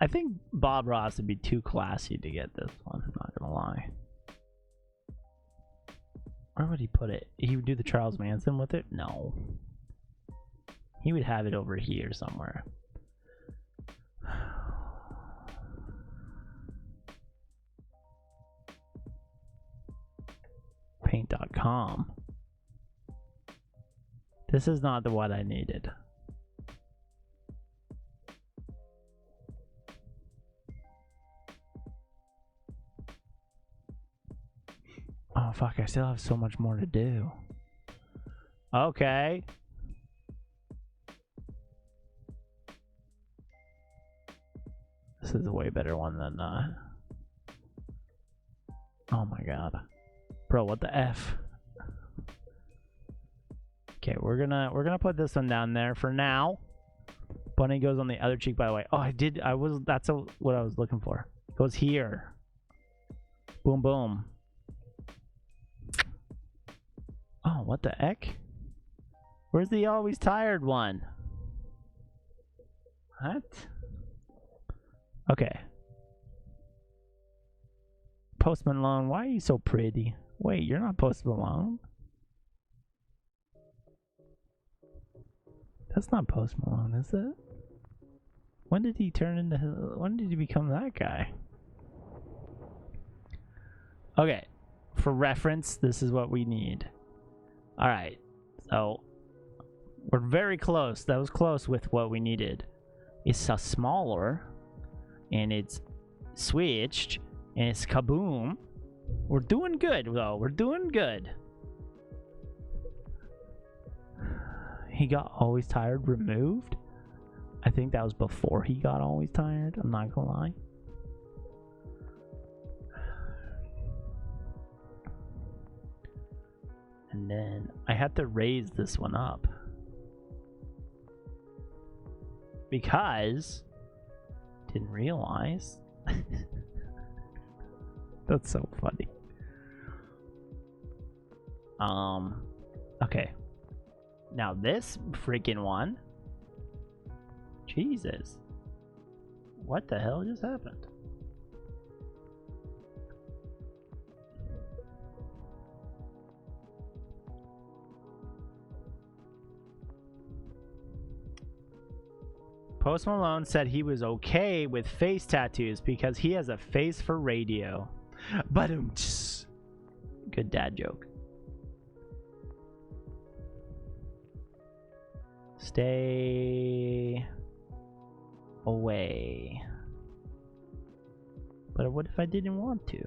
I think Bob Ross would be too classy to get this one, I'm not gonna lie. Where would he put it? He would do the Charles Manson with it? No. He would have it over here somewhere. Paint.com. This is not the what I needed. Oh fuck, I still have so much more to do. Okay. This is a way better one than oh my god. Bro, what the F? Okay, we're gonna put this one down there for now. Bunny goes on the other cheek, by the way. Oh, that's what I was looking for. It goes here. Boom boom. Oh, what the heck? Where's the always tired one? What? Okay. Post Malone, why are you so pretty? Wait, you're not Post Malone? That's not Post Malone, is it? When did he turn into... When did he become that guy? Okay. For reference, this is what we need. Alright. So, we're very close. That was close with what we needed. It's a smaller, and it's switched, and it's kaboom. We're doing good, though. We're doing good. He got Always Tired removed. I think that was before he got Always Tired. I'm not gonna lie. And then I had to raise this one up. Because didn't realize. That's so funny. Okay. Now this freaking one. Jesus. What the hell just happened? Post Malone said he was okay with face tattoos because he has a face for radio. But good dad joke. Stay away. But what if I didn't want to?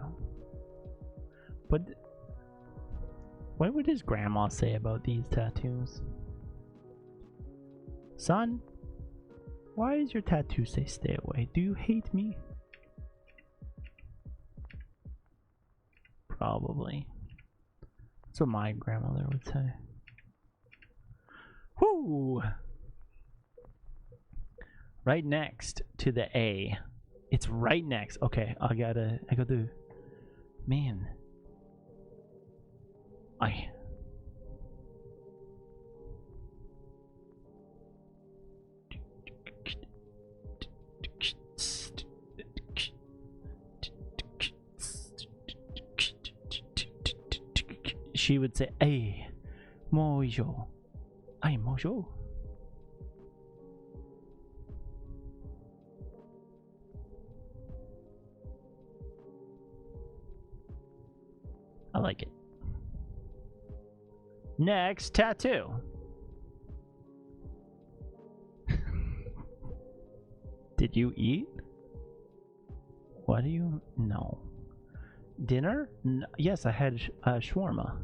But what would his grandma say about these tattoos? Son, why does your tattoo say stay away? Do you hate me? Probably. That's what my grandmother would say. Whoo! Right next to the A. It's right next. Okay, I got to, man. She would say, "Hey, mojo, ay mojo." I like it. Next tattoo. Did you eat? What do you know? Dinner? Yes, I had shawarma.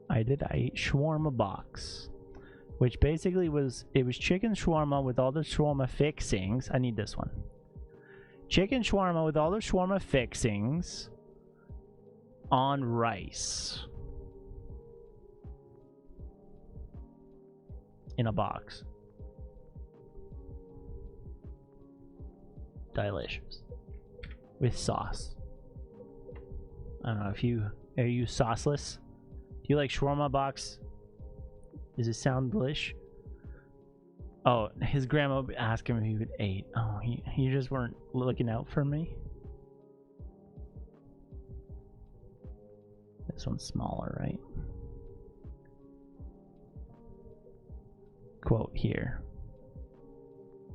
I ate shawarma box, which basically was chicken shawarma with all the shawarma fixings. I need this one. Chicken shawarma with all the shawarma fixings on rice in a box. Delicious. With sauce. I don't know if you are you sauceless? Do you like shawarma box? Does it sound delish? Oh, his grandma asked him if he would eat. Oh, you just weren't looking out for me. This one's smaller, right? Quote here.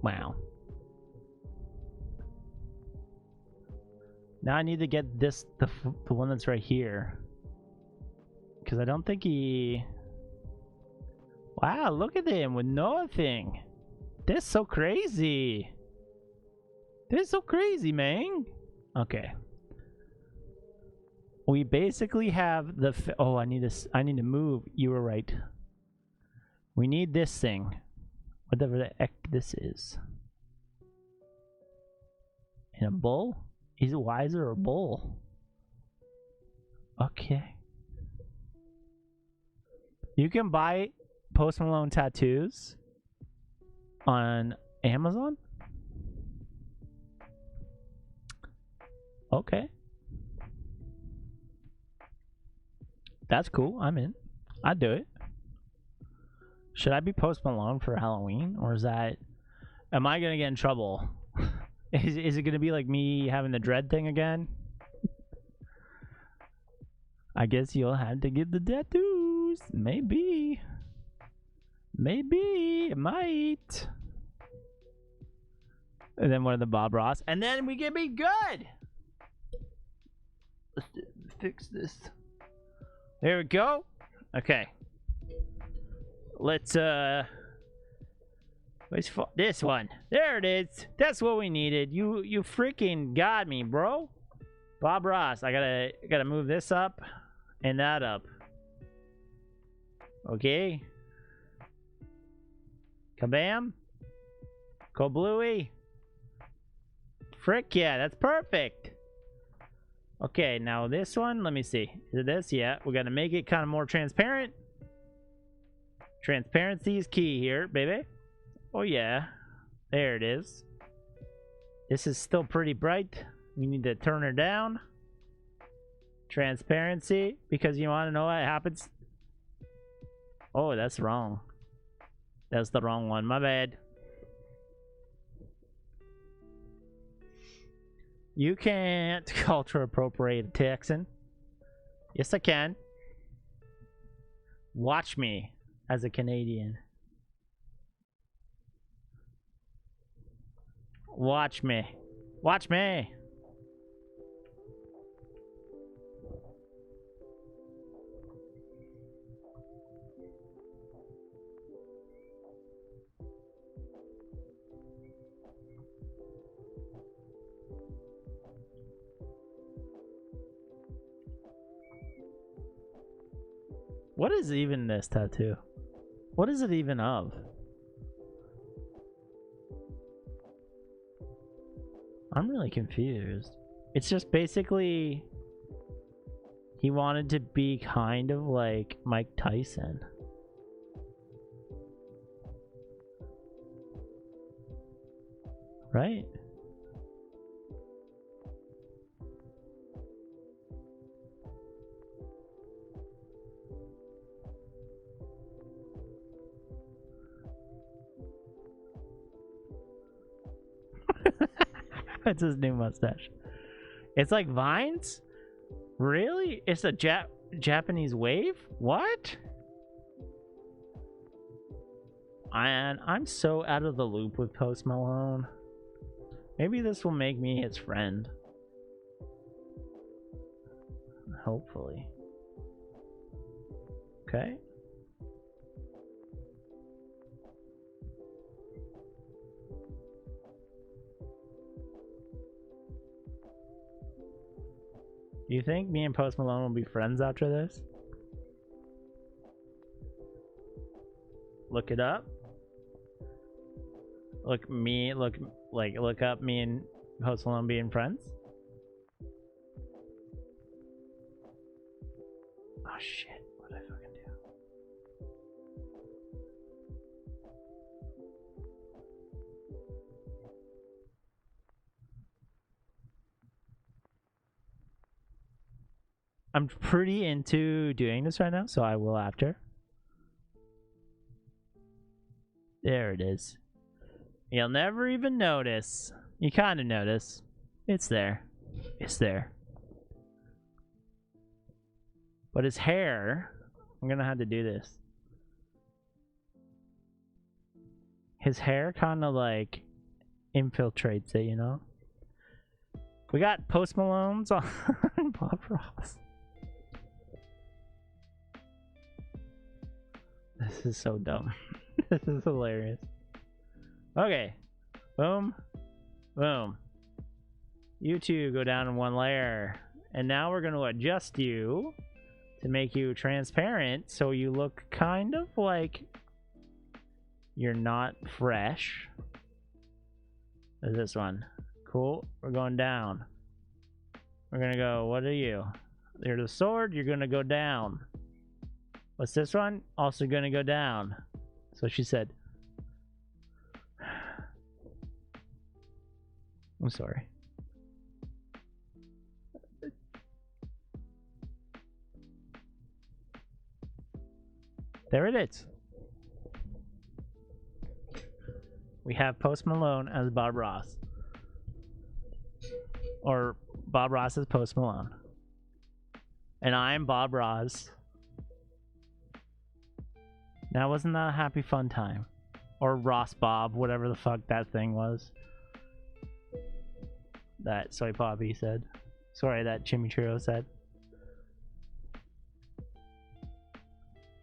Wow. Now I need to get this, the one that's right here. Because I don't think he... Wow, look at him with nothing. That's so crazy. That's so crazy, man. Okay. We basically have the... Oh, I need to move. You were right. We need this thing. Whatever the heck this is. And a bull? Why is there a bull? Okay. You can buy Post Malone tattoos on Amazon? Okay. That's cool. I'm in. I'd do it. Should I be Post Malone for Halloween? Or is that... Am I going to get in trouble? Is it going to be like me having the dread thing again? I guess you'll have to get the tattoos. Maybe. Maybe. It might. And then one of the Bob Ross. And then we can be good. Let's fix this. There we go. Okay. Let's, where's this one? There it is. That's what we needed. You freaking got me, bro. Bob Ross. I gotta move this up and that up. Okay. Kabam. Kablooey. Frick yeah, that's perfect. Okay, now this one, let me see. Is it this? Yeah, we gotta make it kind of more transparent. Transparency is key here, baby. Oh yeah, there it is. This is still pretty bright. We need to turn her down. Transparency, because you want to know what happens. Oh, that's wrong. That's the wrong one, my bad. You can't culture appropriate a Texan. Yes, I can. Watch me as a Canadian. Watch me. Watch me. What is even this tattoo? What is it even of? I'm really confused. It's just basically he wanted to be kind of like Mike Tyson. Right? It's his new mustache. It's like vines? Really? It's a Japanese wave? What? And I'm so out of the loop with Post Malone. Maybe this will make me his friend. Hopefully. Okay. Do you think me and Post Malone will be friends after this? Look it up. Look up me and Post Malone being friends. Oh shit, what did I fucking do? I'm pretty into doing this right now, so I will after. There it is. You'll never even notice. You kind of notice. It's there. It's there. But his hair, I'm gonna have to do this. His hair kind of like infiltrates it, you know? We got Post Malone's on Bob Ross. This is so dumb. This is hilarious. Okay. Boom. Boom. You two go down in one layer. And now we're going to adjust you to make you transparent so you look kind of like you're not fresh. There's this one. Cool. We're going down. We're going to go, what are you? You're the sword. You're going to go down. What's this one? Also gonna go down. So she said. I'm sorry. There it is. We have Post Malone as Bob Ross. Or Bob Ross as Post Malone. And I'm Bob Ross. Now, wasn't that a happy fun time? Or Ross Bob, whatever the fuck that thing was. That Soy Poppy said. Sorry, that Chimichurro said.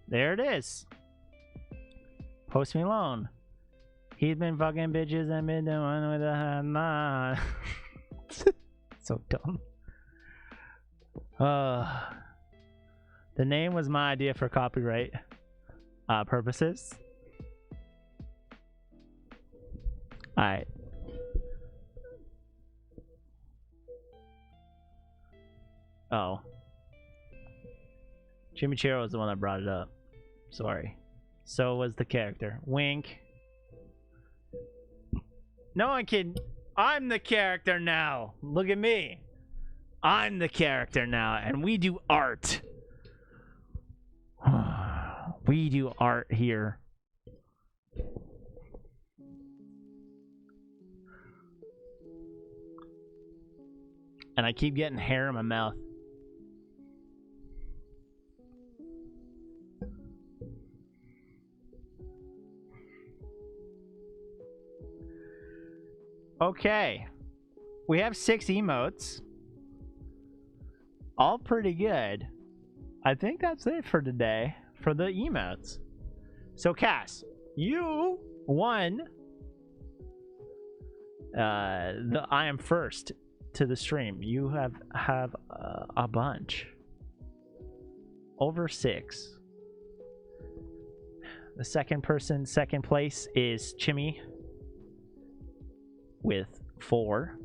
There it is. Post Malone. He's been fucking bitches and been doing with a nah. So dumb. The name was my idea for copyright purposes. Alright. Oh. Chimichurro was the one that brought it up. Sorry. So was the character. Wink. No one can... I'm the character now. Look at me. I'm the character now. And we do art. We do art here. And I keep getting hair in my mouth. Okay. We have 6 emotes. All pretty good. I think that's it for today for the emotes. So Cass, you won the I am first to the stream. You have a bunch. Over 6. The second place is Chimmy with 4.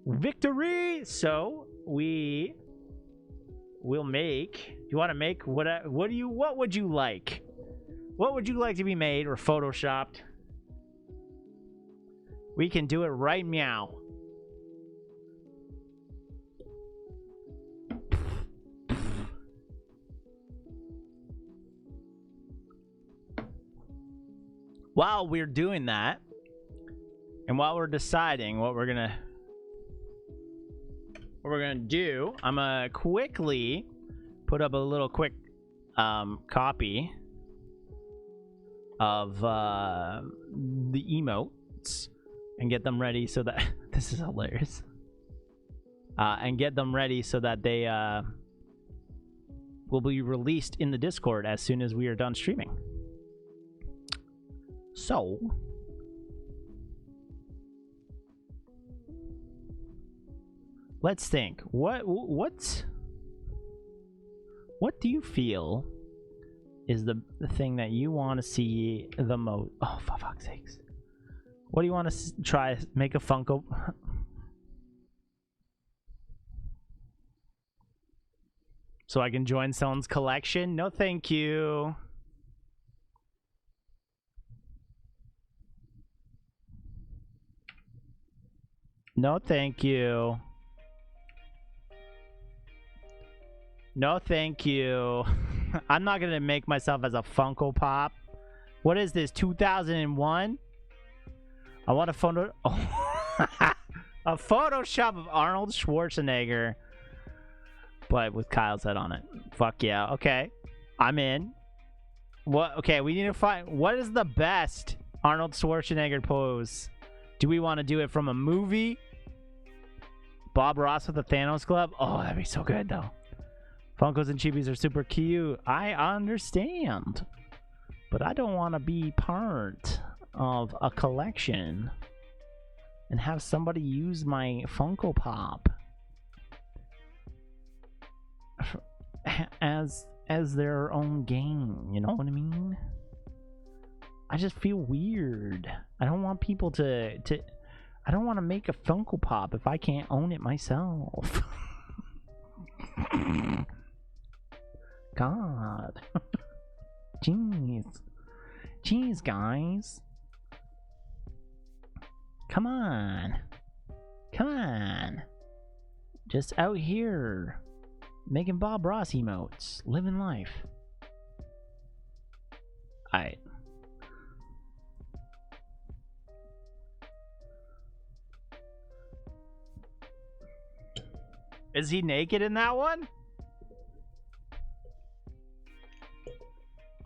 Victory! So we will make. You want to make what would you like? What would you like to be made or photoshopped? We can do it right meow. While we're doing that, and while we're deciding what we're gonna do, I'm gonna quickly put up a little quick copy of the emotes and get them ready so that this is hilarious. And get them ready so that they will be released in the Discord as soon as we are done streaming. So, let's think. What do you feel is the thing that you want to see the most? Oh, for fuck's sakes! What do you want to try? Make a Funko? So I can join someone's collection? No, thank you. No, thank you. No, thank you. I'm not gonna make myself as a Funko Pop. What is this, 2001? I want a photo. Oh. A Photoshop of Arnold Schwarzenegger, but with Kyle's head on it. Fuck yeah. Okay, I'm in. What? Okay, we need to find what is the best Arnold Schwarzenegger pose. Do we want to do it from a movie? Bob Ross with the Thanos glove? Oh, that'd be so good, though. Funkos and Chibis are super cute. I understand. But I don't want to be part of a collection and have somebody use my Funko Pop as their own game. You know what I mean? I just feel weird. I don't want people to I don't want to make a Funko Pop if I can't own it myself. God. Jeez. Jeez, guys. Come on. Come on. Just out here making Bob Ross emotes. Living life. Alright. Is he naked in that one?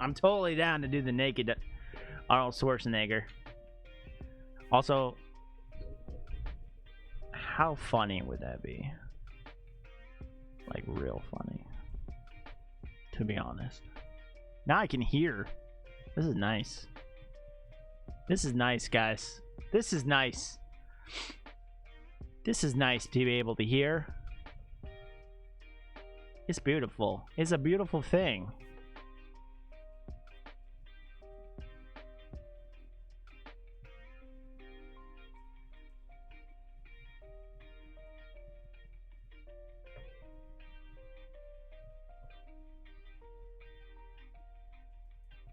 I'm totally down to do the naked Arnold Schwarzenegger. Also, how funny would that be? Like, real funny. To be honest. Now I can hear. This is nice. This is nice, guys. This is nice. This is nice to be able to hear. It's beautiful. It's a beautiful thing.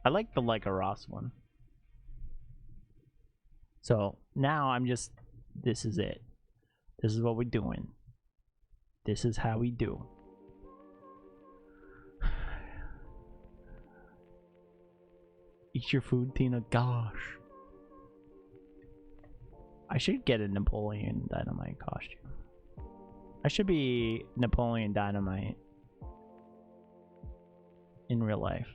I like the Like a Ross one. So now I'm just, this is it. This is what we're doing. This is how we do. Eat your food, Tina. Gosh. I should get a Napoleon Dynamite costume. I should be Napoleon Dynamite in real life.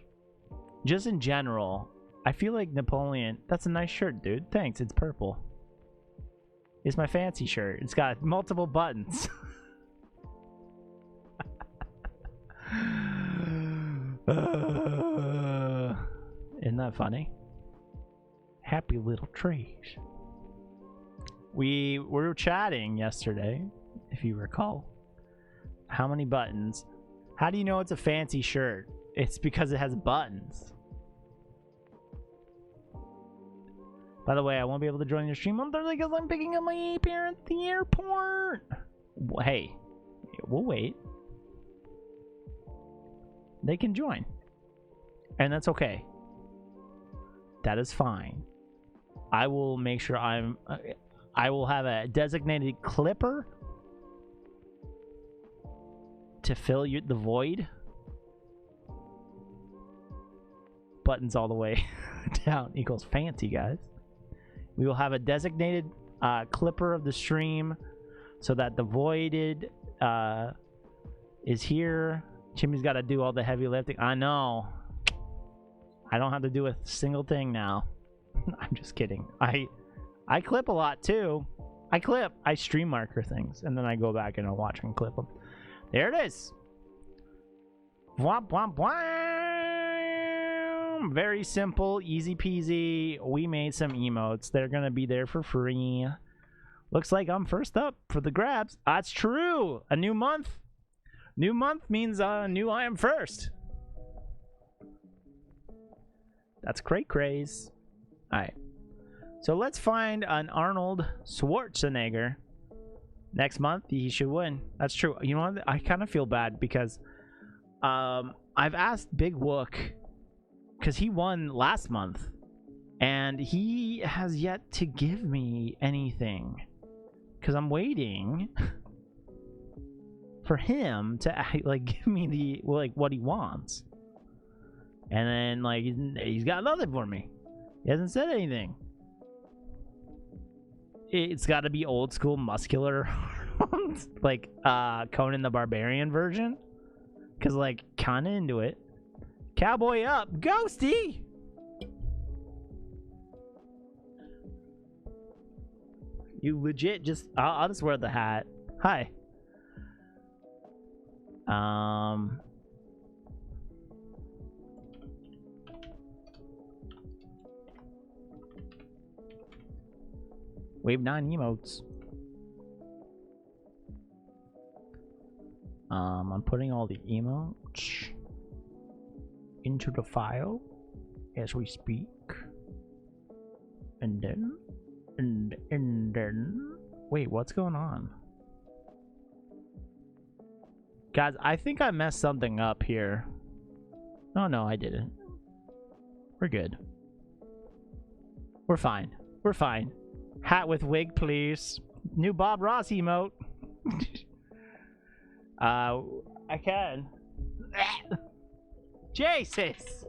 Just in general, I feel like Napoleon... That's a nice shirt, dude. Thanks, it's purple. It's my fancy shirt. It's got multiple buttons. Isn't that funny? Happy little trees. We were chatting yesterday, if you recall. How many buttons? How do you know it's a fancy shirt? It's because it has buttons. By the way, I won't be able to join your stream on Thursday because I'm picking up my parents at the airport. Hey, we'll wait. They can join. And that's okay. That is fine. I will make sure I will have a designated clipper to fill the void. Buttons all the way down equals fancy, guys. We will have a designated clipper of the stream so that the voided is here. Chimmy's got to do all the heavy lifting. I know. I don't have to do a single thing now. I'm just kidding. I clip a lot too. I stream marker things and then I go back and I watch and clip them. There it is. Womp womp womp. Very simple, easy peasy. We made some emotes. They're gonna be there for free. Looks like I'm first up for the grabs. That's true. A new month. New month means new I am first. That's craze. Alright. So let's find an Arnold Schwarzenegger. Next month, he should win. That's true. You know what? I kind of feel bad because I've asked Big Wook because he won last month and he has yet to give me anything because I'm waiting for him to like give me what he wants. And then like he's got nothing for me. He hasn't said anything. It's got to be old school muscular like Conan the Barbarian version, cuz like kind of into it. Cowboy up, Ghosty. You legit just I'll just wear the hat. Hi. Wave 9 emotes. I'm putting all the emotes into the file as we speak. And then wait, what's going on? Guys, I think I messed something up here. Oh no, I didn't. We're good. We're fine. We're fine. Hat with wig, please. New Bob Ross emote. I can. Jesus.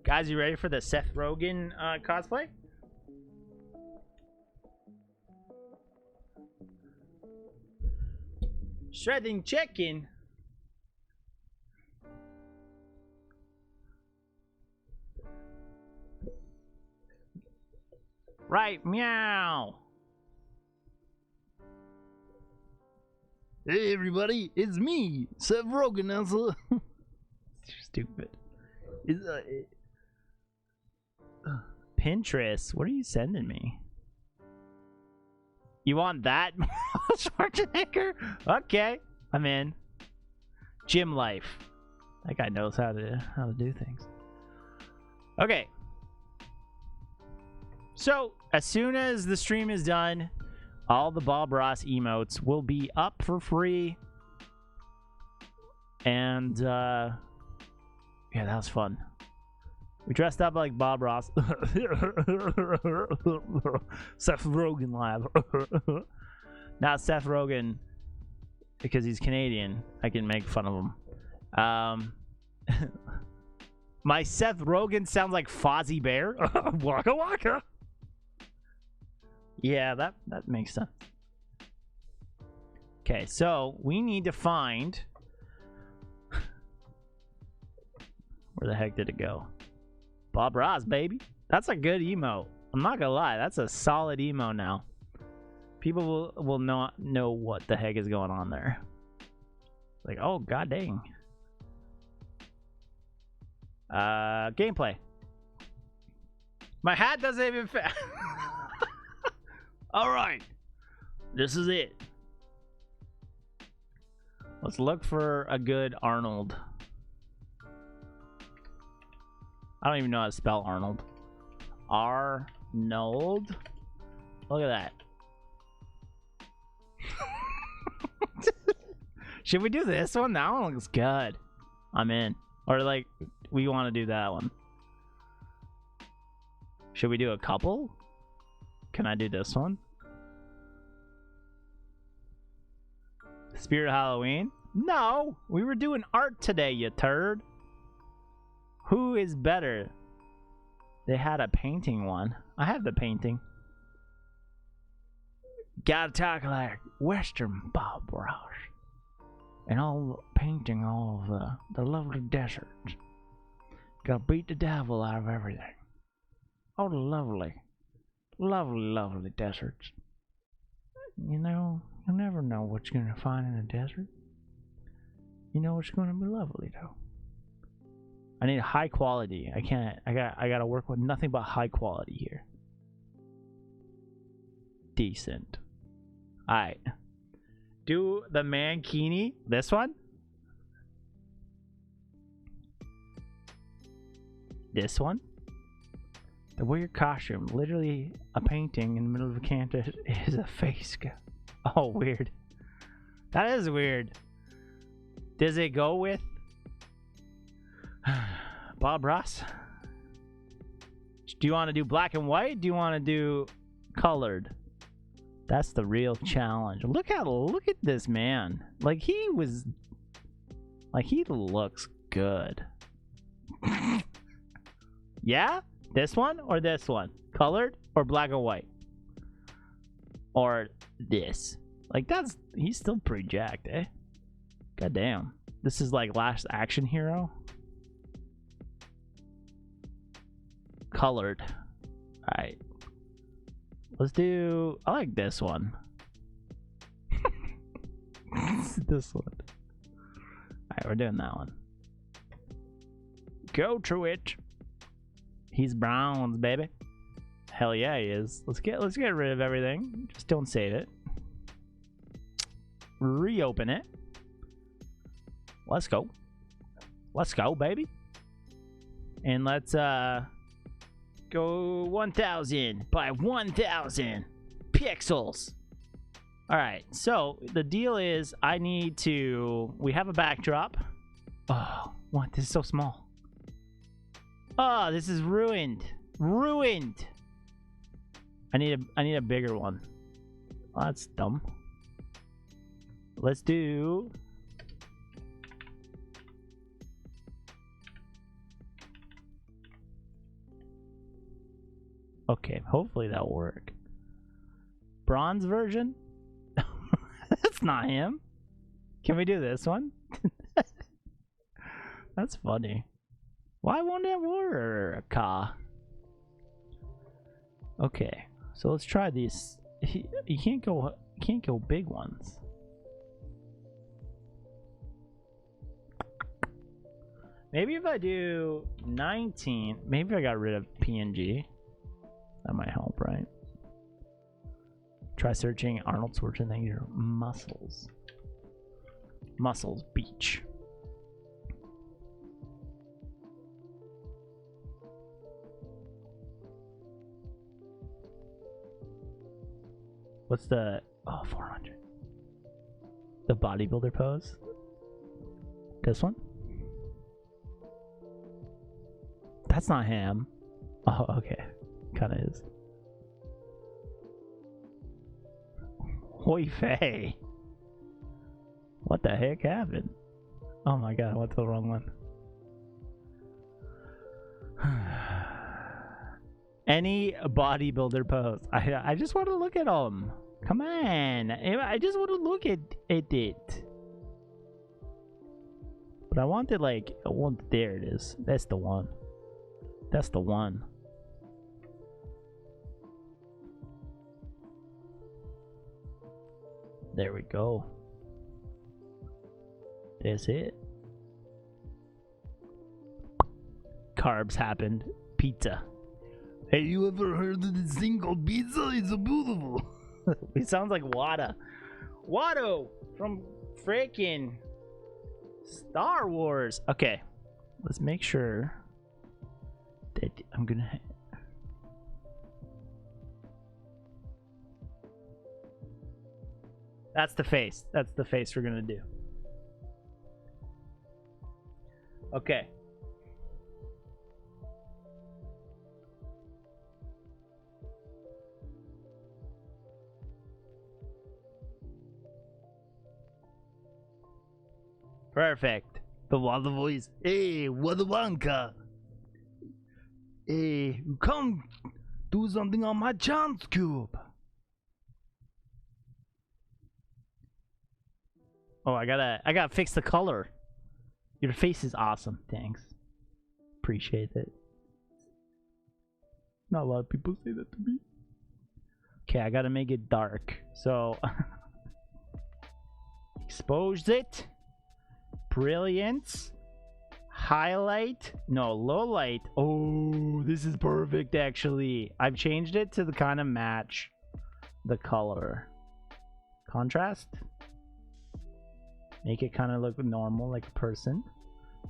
Guys, you ready for the Seth Rogen cosplay? Shredding chicken. Right, meow. Hey everybody, it's me, Seth Rogen. Stupid. Pinterest, what are you sending me? You want that, Schwarzenegger? Okay, I'm in. Gym life. That guy knows how to do things. Okay. So, as soon as the stream is done, all the Bob Ross emotes will be up for free. And, yeah, that was fun. We dressed up like Bob Ross. Seth Rogen live. Now, Seth Rogen, because he's Canadian, I can make fun of him. My Seth Rogen sounds like Fozzie Bear. Waka waka. Yeah, that makes sense. Okay, so we need to find... Where the heck did it go? Bob Ross, baby. That's a good emo. I'm not gonna lie, that's a solid emo now. People will not know what the heck is going on there. Like, oh, god dang. Gameplay. My hat doesn't even fit. Alright. This is it. Let's look for a good Arnold. I don't even know how to spell Arnold. Arnold. Look at that. Should we do this one? That one looks good. I'm in. Or like, we want to do that one. Should we do a couple? Can I do this one? Spirit of Halloween? No! We were doing art today, you turd. Who is better? They had a painting one. I have the painting. Gotta talk like Western Bob Ross. And all painting all of the lovely deserts. Gotta beat the devil out of everything. Oh, the lovely, lovely deserts. You know, you never know what you're gonna find in a desert. You know it's gonna be lovely though. I need high quality. I gotta work with nothing but high quality here. Decent. Alright. Do the mankini. This one? This one? The weird costume. Literally a painting in the middle of a canvas is a face. Oh, weird. That is weird. Does it go with Bob Ross? Do you want to do black and white? Do you want to do colored? That's the real challenge. Look at this man. Like he looks good. Yeah? This one or this one? Colored or black and white? Or this? Like he's still pretty jacked, eh? God damn. This is like Last Action Hero. Colored. Alright. Let's do... I like this one. This one. Alright, we're doing that one. Go to it. He's Browns, baby. Hell yeah, he is. Let's get rid of everything. Just don't save it. Reopen it. Let's go. Let's go, baby. And let's go 1,000 by 1,000 pixels. All right, so the deal is I need to... We have a backdrop. Oh, what? This is so small. Oh, this is ruined. Ruined. I need a bigger one. Oh, that's dumb. Let's do... Okay, hopefully that'll work. Bronze version? That's not him. Can we do this one? That's funny. Why won't it work? Okay, so let's try these. You can't go big ones. Maybe if I do 19, maybe if I got rid of PNG, that might help, right? Try searching Arnold Schwarzenegger muscles. Muscles beach. What's the 400? The bodybuilder pose? This one? That's not him. Oh, okay. Kinda is. Hoi Fei. What the heck happened? Oh my god, I went to the wrong one. Any bodybuilder pose. I just want to look at them. Come on. I just want to look at it. But I want it like, there it is. That's the one. That's the one. There we go. That's it. Carbs happened. Pizza. Have you ever heard of the single pizza? It's beautiful. It sounds like Wada. Watto from freaking Star Wars. Okay, let's make sure that I'm gonna. That's the face. That's the face we're gonna do. Okay. Perfect. The Wada voice. Hey, Wadawanka. Hey, come do something on my chance cube. Oh, I gotta fix the color. Your face is awesome. Thanks. Appreciate it. Not a lot of people say that to me. Okay, I gotta make it dark. So expose it. Brilliance. Highlight. No, low light. Oh, this is perfect actually. I've changed it to the kind of match the color. Contrast. Make it kind of look normal, like a person.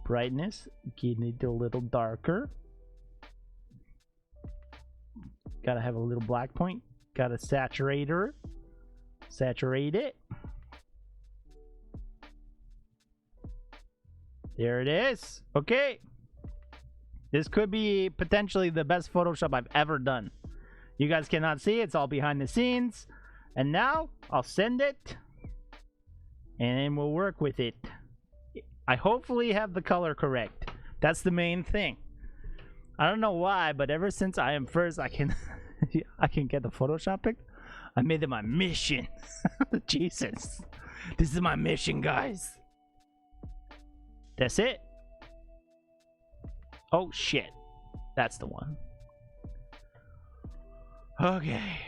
Brightness. Get it a little darker. Gotta have a little black point. Got a saturator. Saturate it. There it is. Okay. This could be potentially the best Photoshop I've ever done. You guys cannot see. It's all behind the scenes. And now I'll send it. And then we'll work with it. I hopefully have the color correct. That's the main thing. I don't know why, but ever since I am first, I can I can get the Photoshop picked. I made it my mission. Jesus. This is my mission, guys. That's it. Oh shit. That's the one. Okay.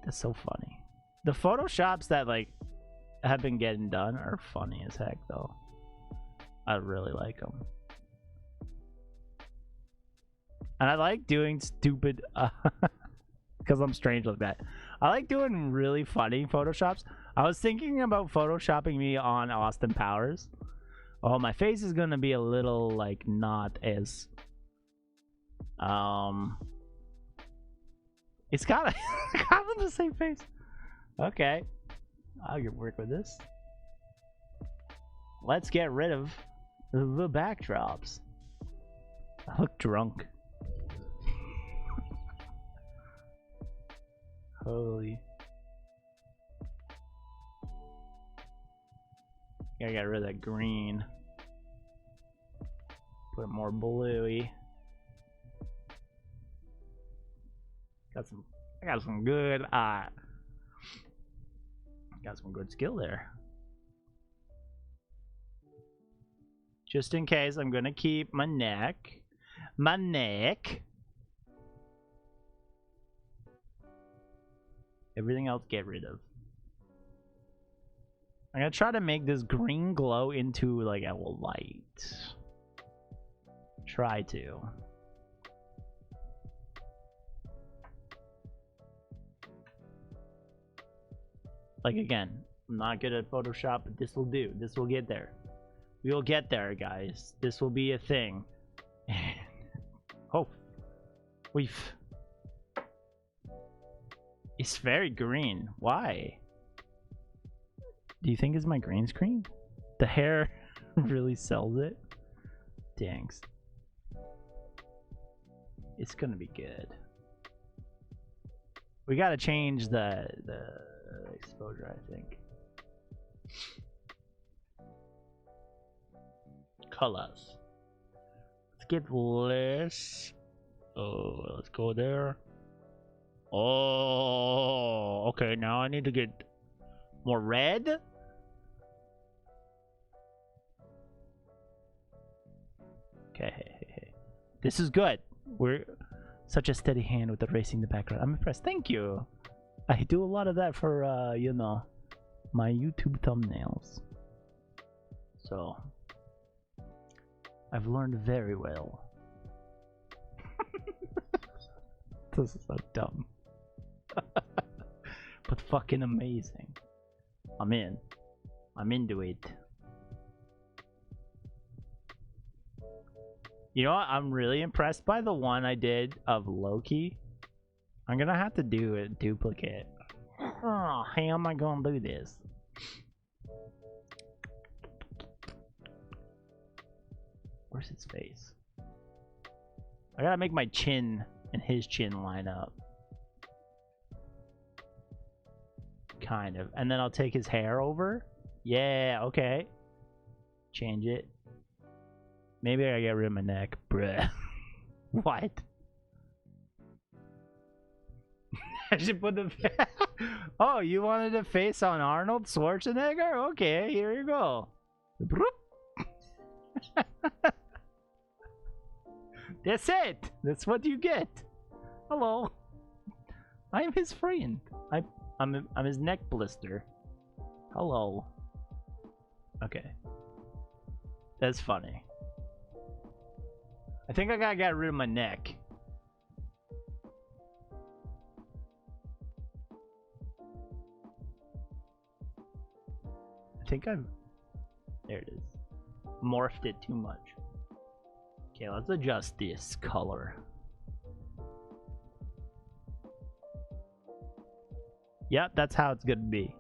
That's so funny. The Photoshops that like have been getting done are funny as heck though. I really like them. And I like doing stupid because I'm strange like that. I like doing really funny Photoshops. I was thinking about Photoshopping me on Austin Powers. Oh, my face is gonna be a little like not as it's kind of kind of the same face. Okay, I'll get work with this. Let's get rid of the backdrops. I look drunk. Holy. Gotta get rid of that green. Put more bluey. I got some good got some good skill there. Just in case, I'm gonna keep my neck. My neck. Everything else get rid of. I'm gonna try to make this green glow into like a light. Try to. Like again, I'm not good at Photoshop, but this will do. This will get there. We will get there, guys. This will be a thing. Oh, we've. It's very green. Why? Do you think it's my green screen? The hair really sells it. Thanks. It's gonna be good. We gotta change the exposure, I think. Colors. Let's get less. Oh, let's go there. Oh, okay. Now I need to get more red. Okay, this is good. We're such a steady hand with erasing the background. I'm impressed. Thank you. I do a lot of that for you know, my YouTube thumbnails. So I've learned very well. This is so dumb. But fucking amazing. I'm in. I'm into it. You know what? I'm really impressed by the one I did of Loki. I'm gonna have to do a duplicate. Oh, how am I gonna do this? Where's his face? I gotta make my chin and his chin line up. Kind of. And then I'll take his hair over. Yeah, okay. Change it. Maybe I get rid of my neck. Bruh. What? I should put the... Oh, you wanted a face on Arnold Schwarzenegger? Okay, here you go. That's it. That's what you get. Hello. I'm his friend. I'm his neck blister. Hello. Okay. That's funny. I think I gotta get rid of my neck. I think I've... There it is. Morphed it too much. Okay, let's adjust this color. Yep, that's how it's gonna be.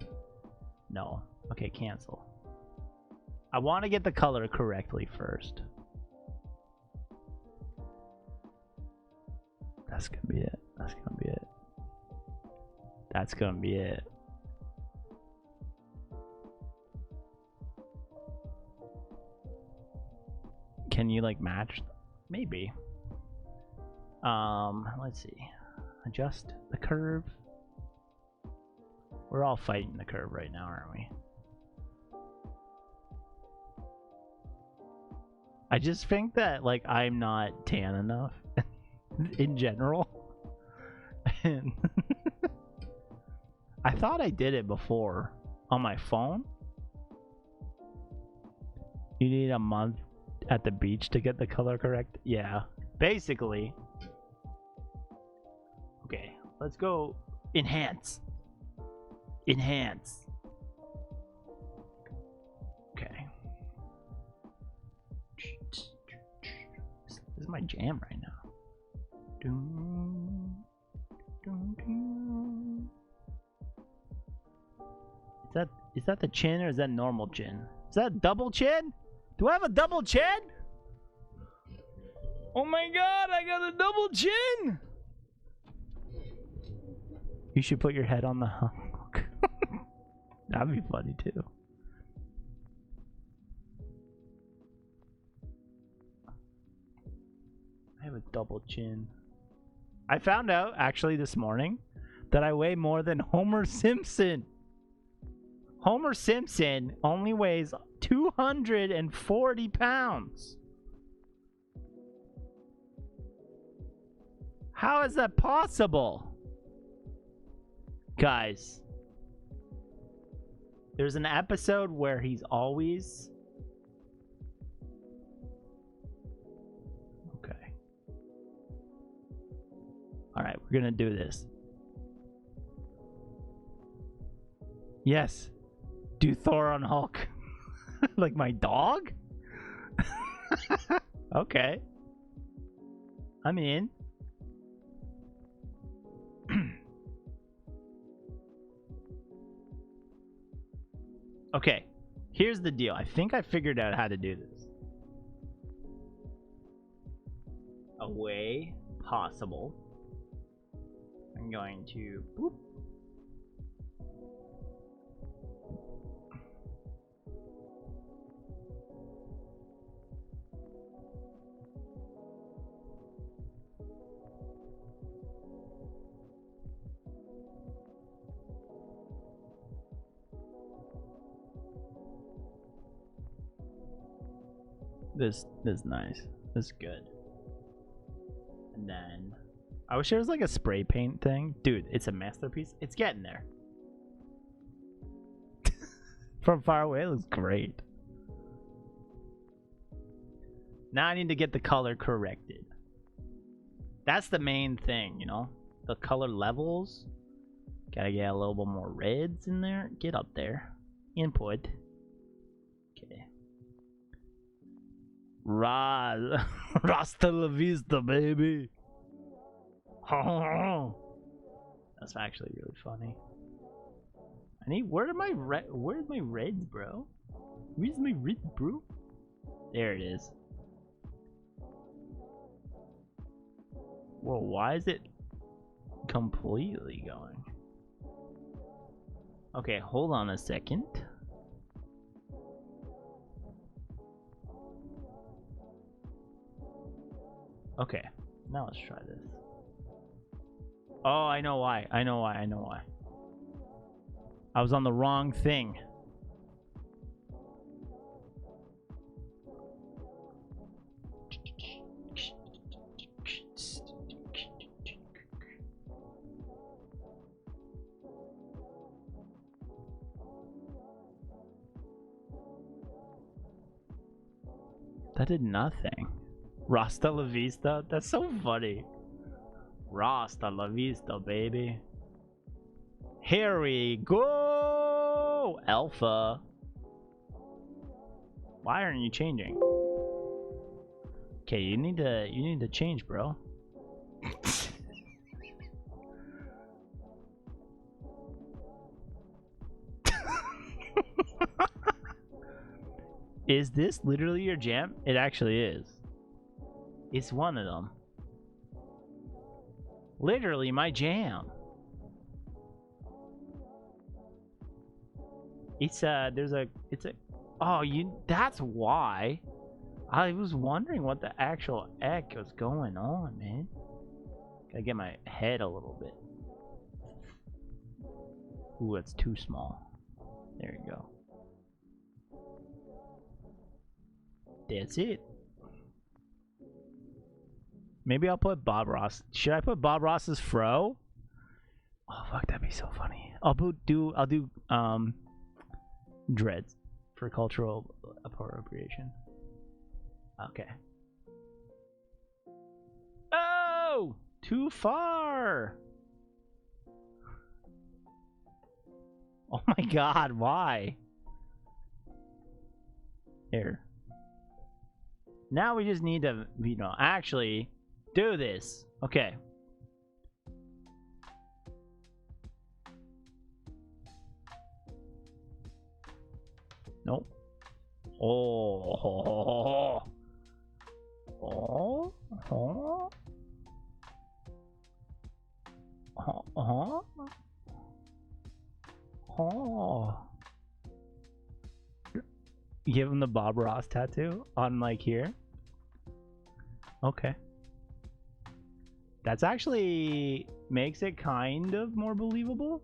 No. Okay, cancel. I want to get the color correctly first. That's gonna be it. That's gonna be it. That's gonna be it. Can you like match? Maybe. Let's see. Adjust the curve. We're all fighting the curve right now, aren't we? I just think that like I'm not tan enough in general. And I thought I did it before on my phone. You need a month at the beach to get the color correct. Yeah, basically. Okay, let's go enhance. Enhance. Okay. This is my jam right now. Dun, dun, dun. Is that the chin or is that normal chin? Is that double chin? Do I have a double chin? Oh my god, I got a double chin! You should put your head on the hook. That'd be funny too. I have a double chin. I found out actually this morning that I weigh more than Homer Simpson. Homer Simpson only weighs 240 pounds. How is that possible? Guys, there's an episode where he's always... Okay. Alright, we're gonna do this. Yes. Do Thor on Hulk. Like my dog? Okay. I'm in. Okay. Here's the deal. I think I figured out how to do this. A way possible. I'm going to boop. This is nice. This is good. And then I wish there was like a spray paint thing. Dude, it's a masterpiece. It's getting there. From far away, it looks great. Now I need to get the color corrected. That's the main thing, you know? The color levels. Gotta get a little bit more reds in there. Get up there. Input. Okay. Rasta la vista, baby. That's actually really funny. I need. Where's my reds, bro? Where's my reds, bro? There it is. Whoa, why is it completely going? Okay, hold on a second. Okay, now let's try this. Oh, I know why. I know why. I was on the wrong thing. That did nothing. Rasta la vista? That's so funny. Rasta la vista, baby. Here we go! Alpha. Why aren't you changing? Okay, you need to change, bro. Is this literally your jam? It actually is. It's one of them. Literally my jam. It's that's why. I was wondering what the actual heck was going on, man. Gotta get my head a little bit. Ooh, it's too small. There you go. That's it. Maybe I'll put Bob Ross. Should I put Bob Ross's fro? Oh fuck, that'd be so funny. I'll do dreads for cultural appropriation. Okay. Oh, too far. Oh my god, why? Here. Now we just need to, you know, actually do this. Okay. Nope. Oh. Oh. Oh. Oh. Oh. Give him the Bob Ross tattoo on like here. Okay. That's actually makes it kind of more believable.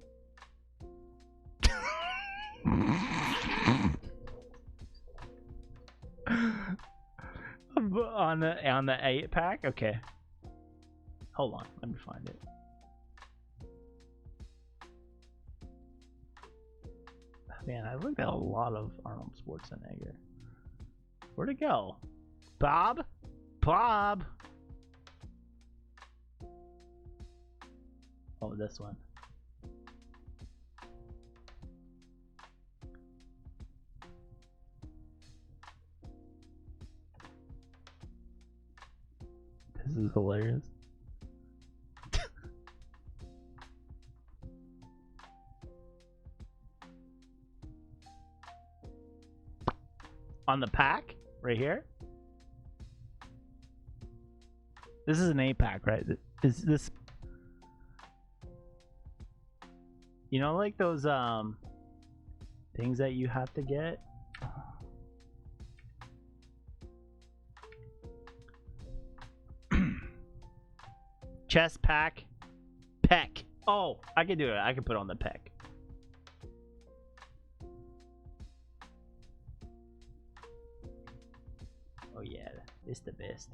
on the 8-pack? Okay. Hold on, let me find it. Man, I looked at a lot of Arnold Schwarzenegger. Where'd it go? Bob? Bob! Oh, this one. This is hilarious. On the pack? Right here? This is an 8-pack, right? Is this... You know, like those, things that you have to get? Chest pack. Peck. Oh, I can do it. I can put on the peck. Oh yeah, it's the best.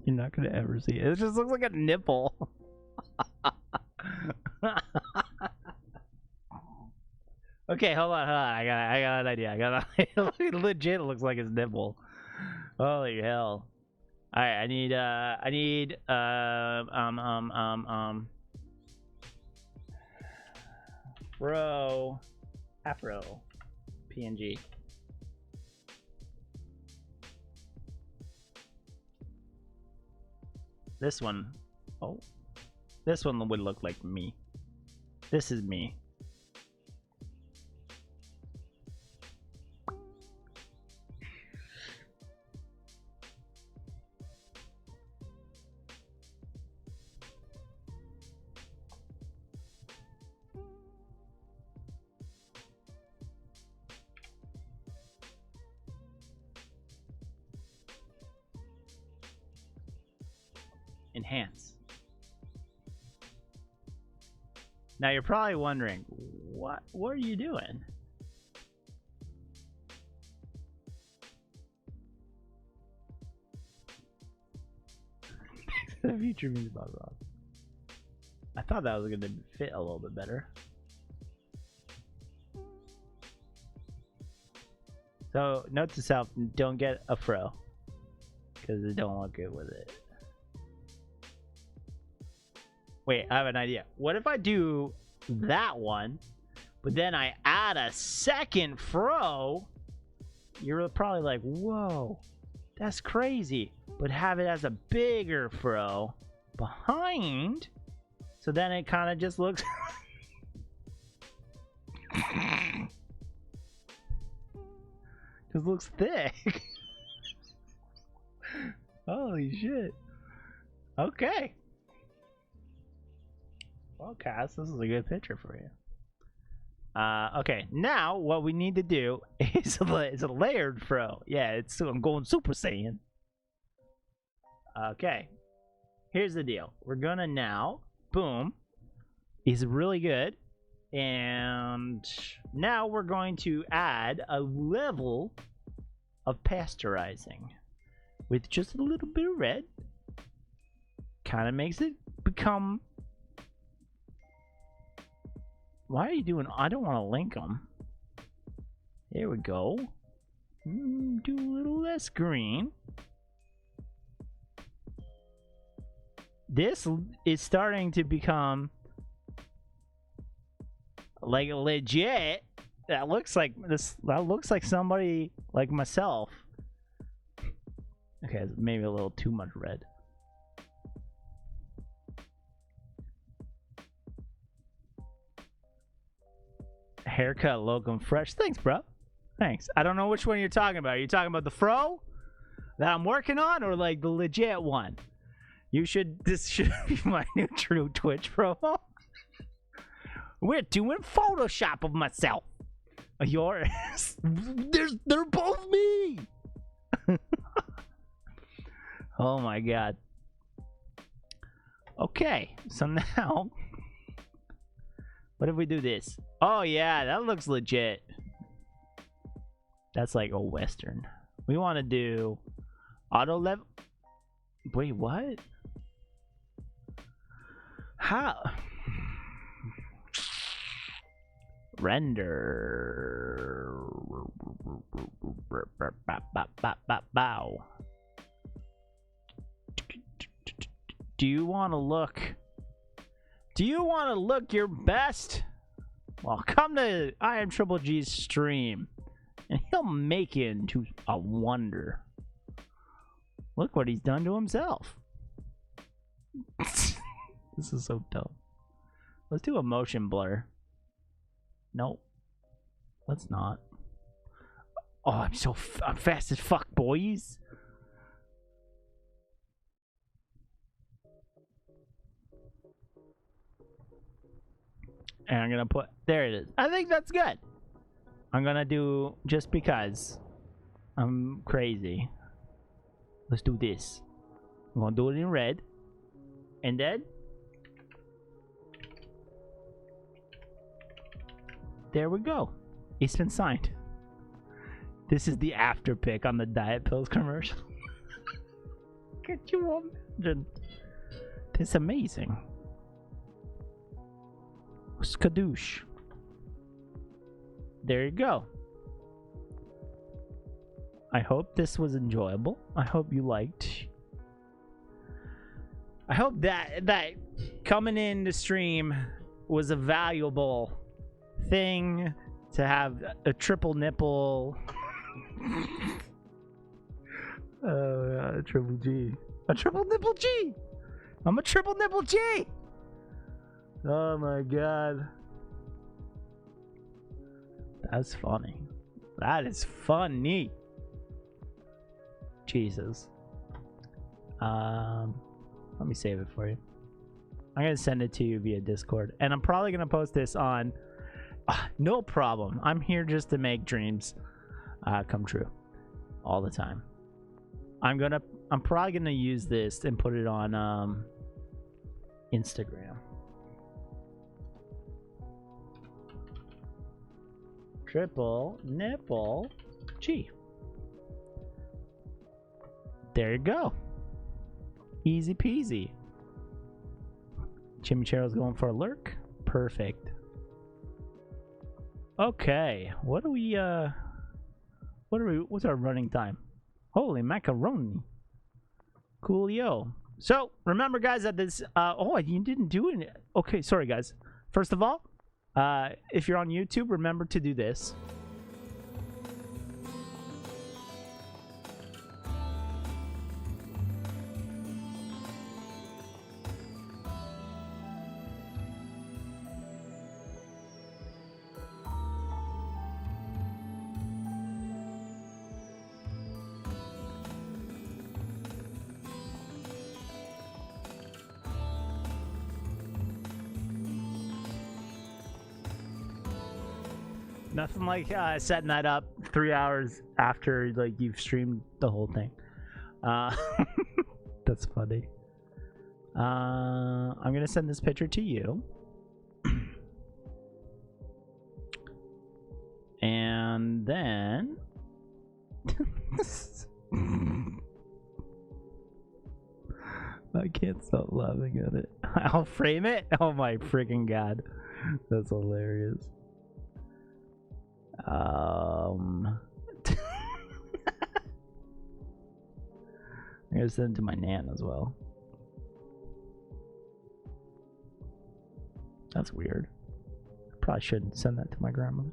You're not gonna ever see it. It just looks like a nipple. Okay, hold on. I got an idea. It legit looks like his nipple. Holy hell! All right, I need Afro PNG. This one, oh, this one would look like me. This is me. Enhance. Now you're probably wondering, what are you doing? The future means Bob Ross. I thought that was gonna fit a little bit better. So note to self: don't get a fro because it don't look good with it. Wait, I have an idea. What if I do that one, but then I add a second fro? You're probably like, whoa, that's crazy. But have it as a bigger fro behind, so then it kind of just looks... just looks thick. Holy shit. Okay. Well, Cass, this is a good picture for you. Okay, now what we need to do is a layered fro. Yeah, I'm going Super Saiyan. Okay, here's the deal. We're gonna now, boom, is really good. And now we're going to add a level of pasteurizing with just a little bit of red. Kind of makes it become... Why are you doing... I don't want to link them. There we go. Do a little less green. This is starting to become like legit. That looks like this. That looks like somebody like myself. Okay, maybe a little too much red. Haircut Locum Fresh. Thanks, bro. Thanks. I don't know which one you're talking about. Are you talking about the fro that I'm working on, or like the legit one? This should be my new true Twitch promo. We're doing Photoshop of myself. Yours. They're both me. Oh my god. Okay, so now What if we do this? Oh yeah, that looks legit. That's like a Western. We want to do auto level. Wait, what? How? Render. Bow. Do you want to look? Do you want to look your best? Well, come to I Am Triple G's stream, and he'll make it into a wonder. Look what he's done to himself. This is so dumb. Let's do a motion blur. Nope. Let's not. Oh, I'm fast as fuck, boys. And I'm gonna put, there it is. I think that's good. I'm gonna do, just because I'm crazy. Let's do this. I'm gonna do it in red. And then there we go. It's been signed. This is the after pick on the Diet Pills commercial. Could you imagine? This is amazing. Skadoosh. There you go. I hope this was enjoyable. I hope you liked. I hope that coming in to stream was a valuable thing to have a triple nipple. A triple G. A triple nipple G. I'm a triple nipple G. Oh my god. That's funny. That is funny. Jesus. Let me save it for you. I'm gonna send it to you via Discord, and I'm probably gonna post this on. No problem. I'm here just to make dreams come true all the time. I'm probably gonna use this and put it on Instagram. Triple nipple G. There you go. Easy peasy. Chimicharo's going for a lurk. Perfect. Okay. What's our running time? Holy macaroni. Coolio. So remember guys that this oh, you didn't do it. Okay, sorry guys. First of all, if you're on YouTube, remember to do this. Nothing like setting that up 3 hours after like you've streamed the whole thing. That's funny. I'm gonna send this picture to you. And then I can't stop laughing at it. I'll frame it. Oh my freaking god. That's hilarious. I'm gonna send it to my nan as well. That's weird. Probably shouldn't send that to my grandmother.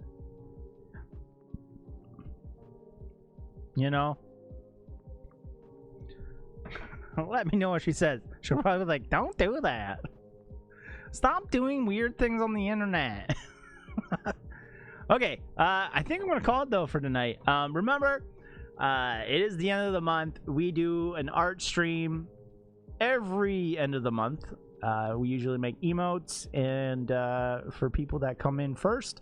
You know? Let me know what she says. She'll probably be like, don't do that. Stop doing weird things on the internet. Okay, I think I'm gonna call it though for tonight. Remember, it is the end of the month. We do an art stream every end of the month. We usually make emotes, and for people that come in first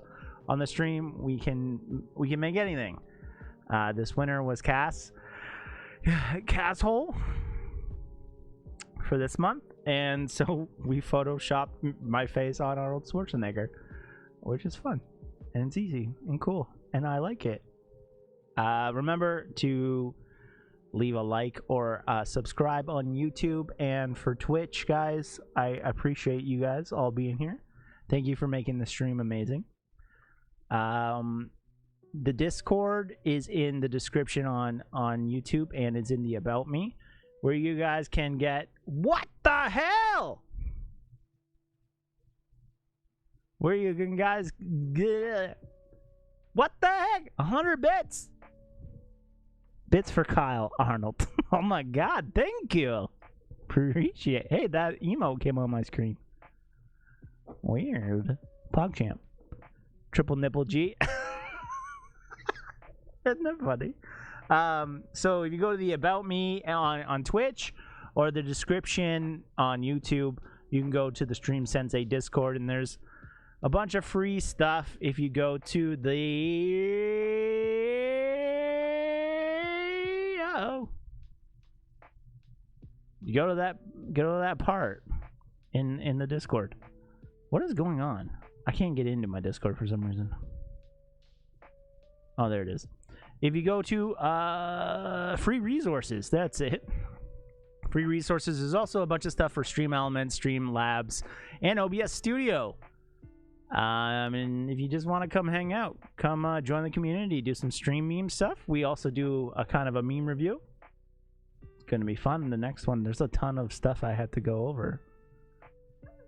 on the stream, we can make anything. This winner was Casshole for this month, and so we photoshopped my face on Arnold Schwarzenegger. which is fun and it's easy and cool and I like it. Remember to leave a like or subscribe on YouTube, and for Twitch, guys, I appreciate you guys all being here. Thank you for making the stream amazing. The Discord is in the description on YouTube, and it's in the About Me, where you guys can get what the hell, where you can guys get what the heck, 100 bits for Kyle Arnold. Oh my god, thank you, appreciate. Hey, that emote came on my screen. Weird. PogChamp. Triple Nipple G. Isn't that funny? So if you go to the About Me on Twitch or the description on YouTube, you can go to the Stream Sensei Discord, and there's a bunch of free stuff. If you go to the you go to that part in the Discord. What is going on? I can't get into my Discord for some reason. Oh, there it is. If you go to free resources, that's it. Free resources is also a bunch of stuff for Stream Elements, Stream Labs, and OBS Studio. And if you just want to come hang out, come join the community, do some stream meme stuff. We also do a kind of a meme review. It's going to be fun. The next one, there's a ton of stuff I had to go over.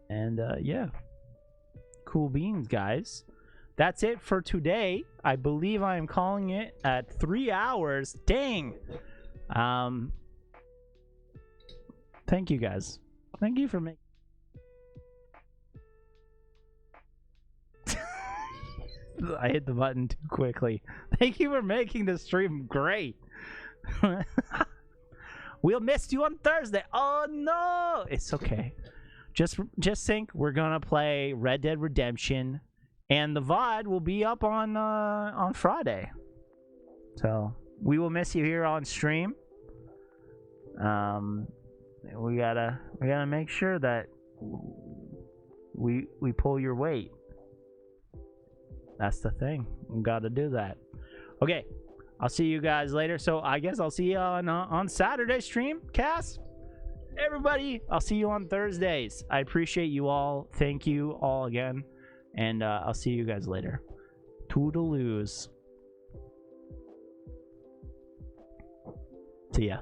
And yeah. Cool beans, guys. That's it for today. I believe I am calling it at 3 hours. Dang. Thank you, guys. Thank you for making... I hit the button too quickly. Thank you for making the stream great. We'll miss you on Thursday. Oh, no. It's okay. Just think we're going to play Red Dead Redemption, and the VOD will be up on Friday. So we will miss you here on stream. We gotta make sure that we pull your weight. That's the thing. We gotta do that. Okay, I'll see you guys later. So I guess I'll see you on Saturday stream, Cass. Everybody, I'll see you on Thursdays. I appreciate you all. Thank you all again. And I'll see you guys later. Toodaloos. See ya.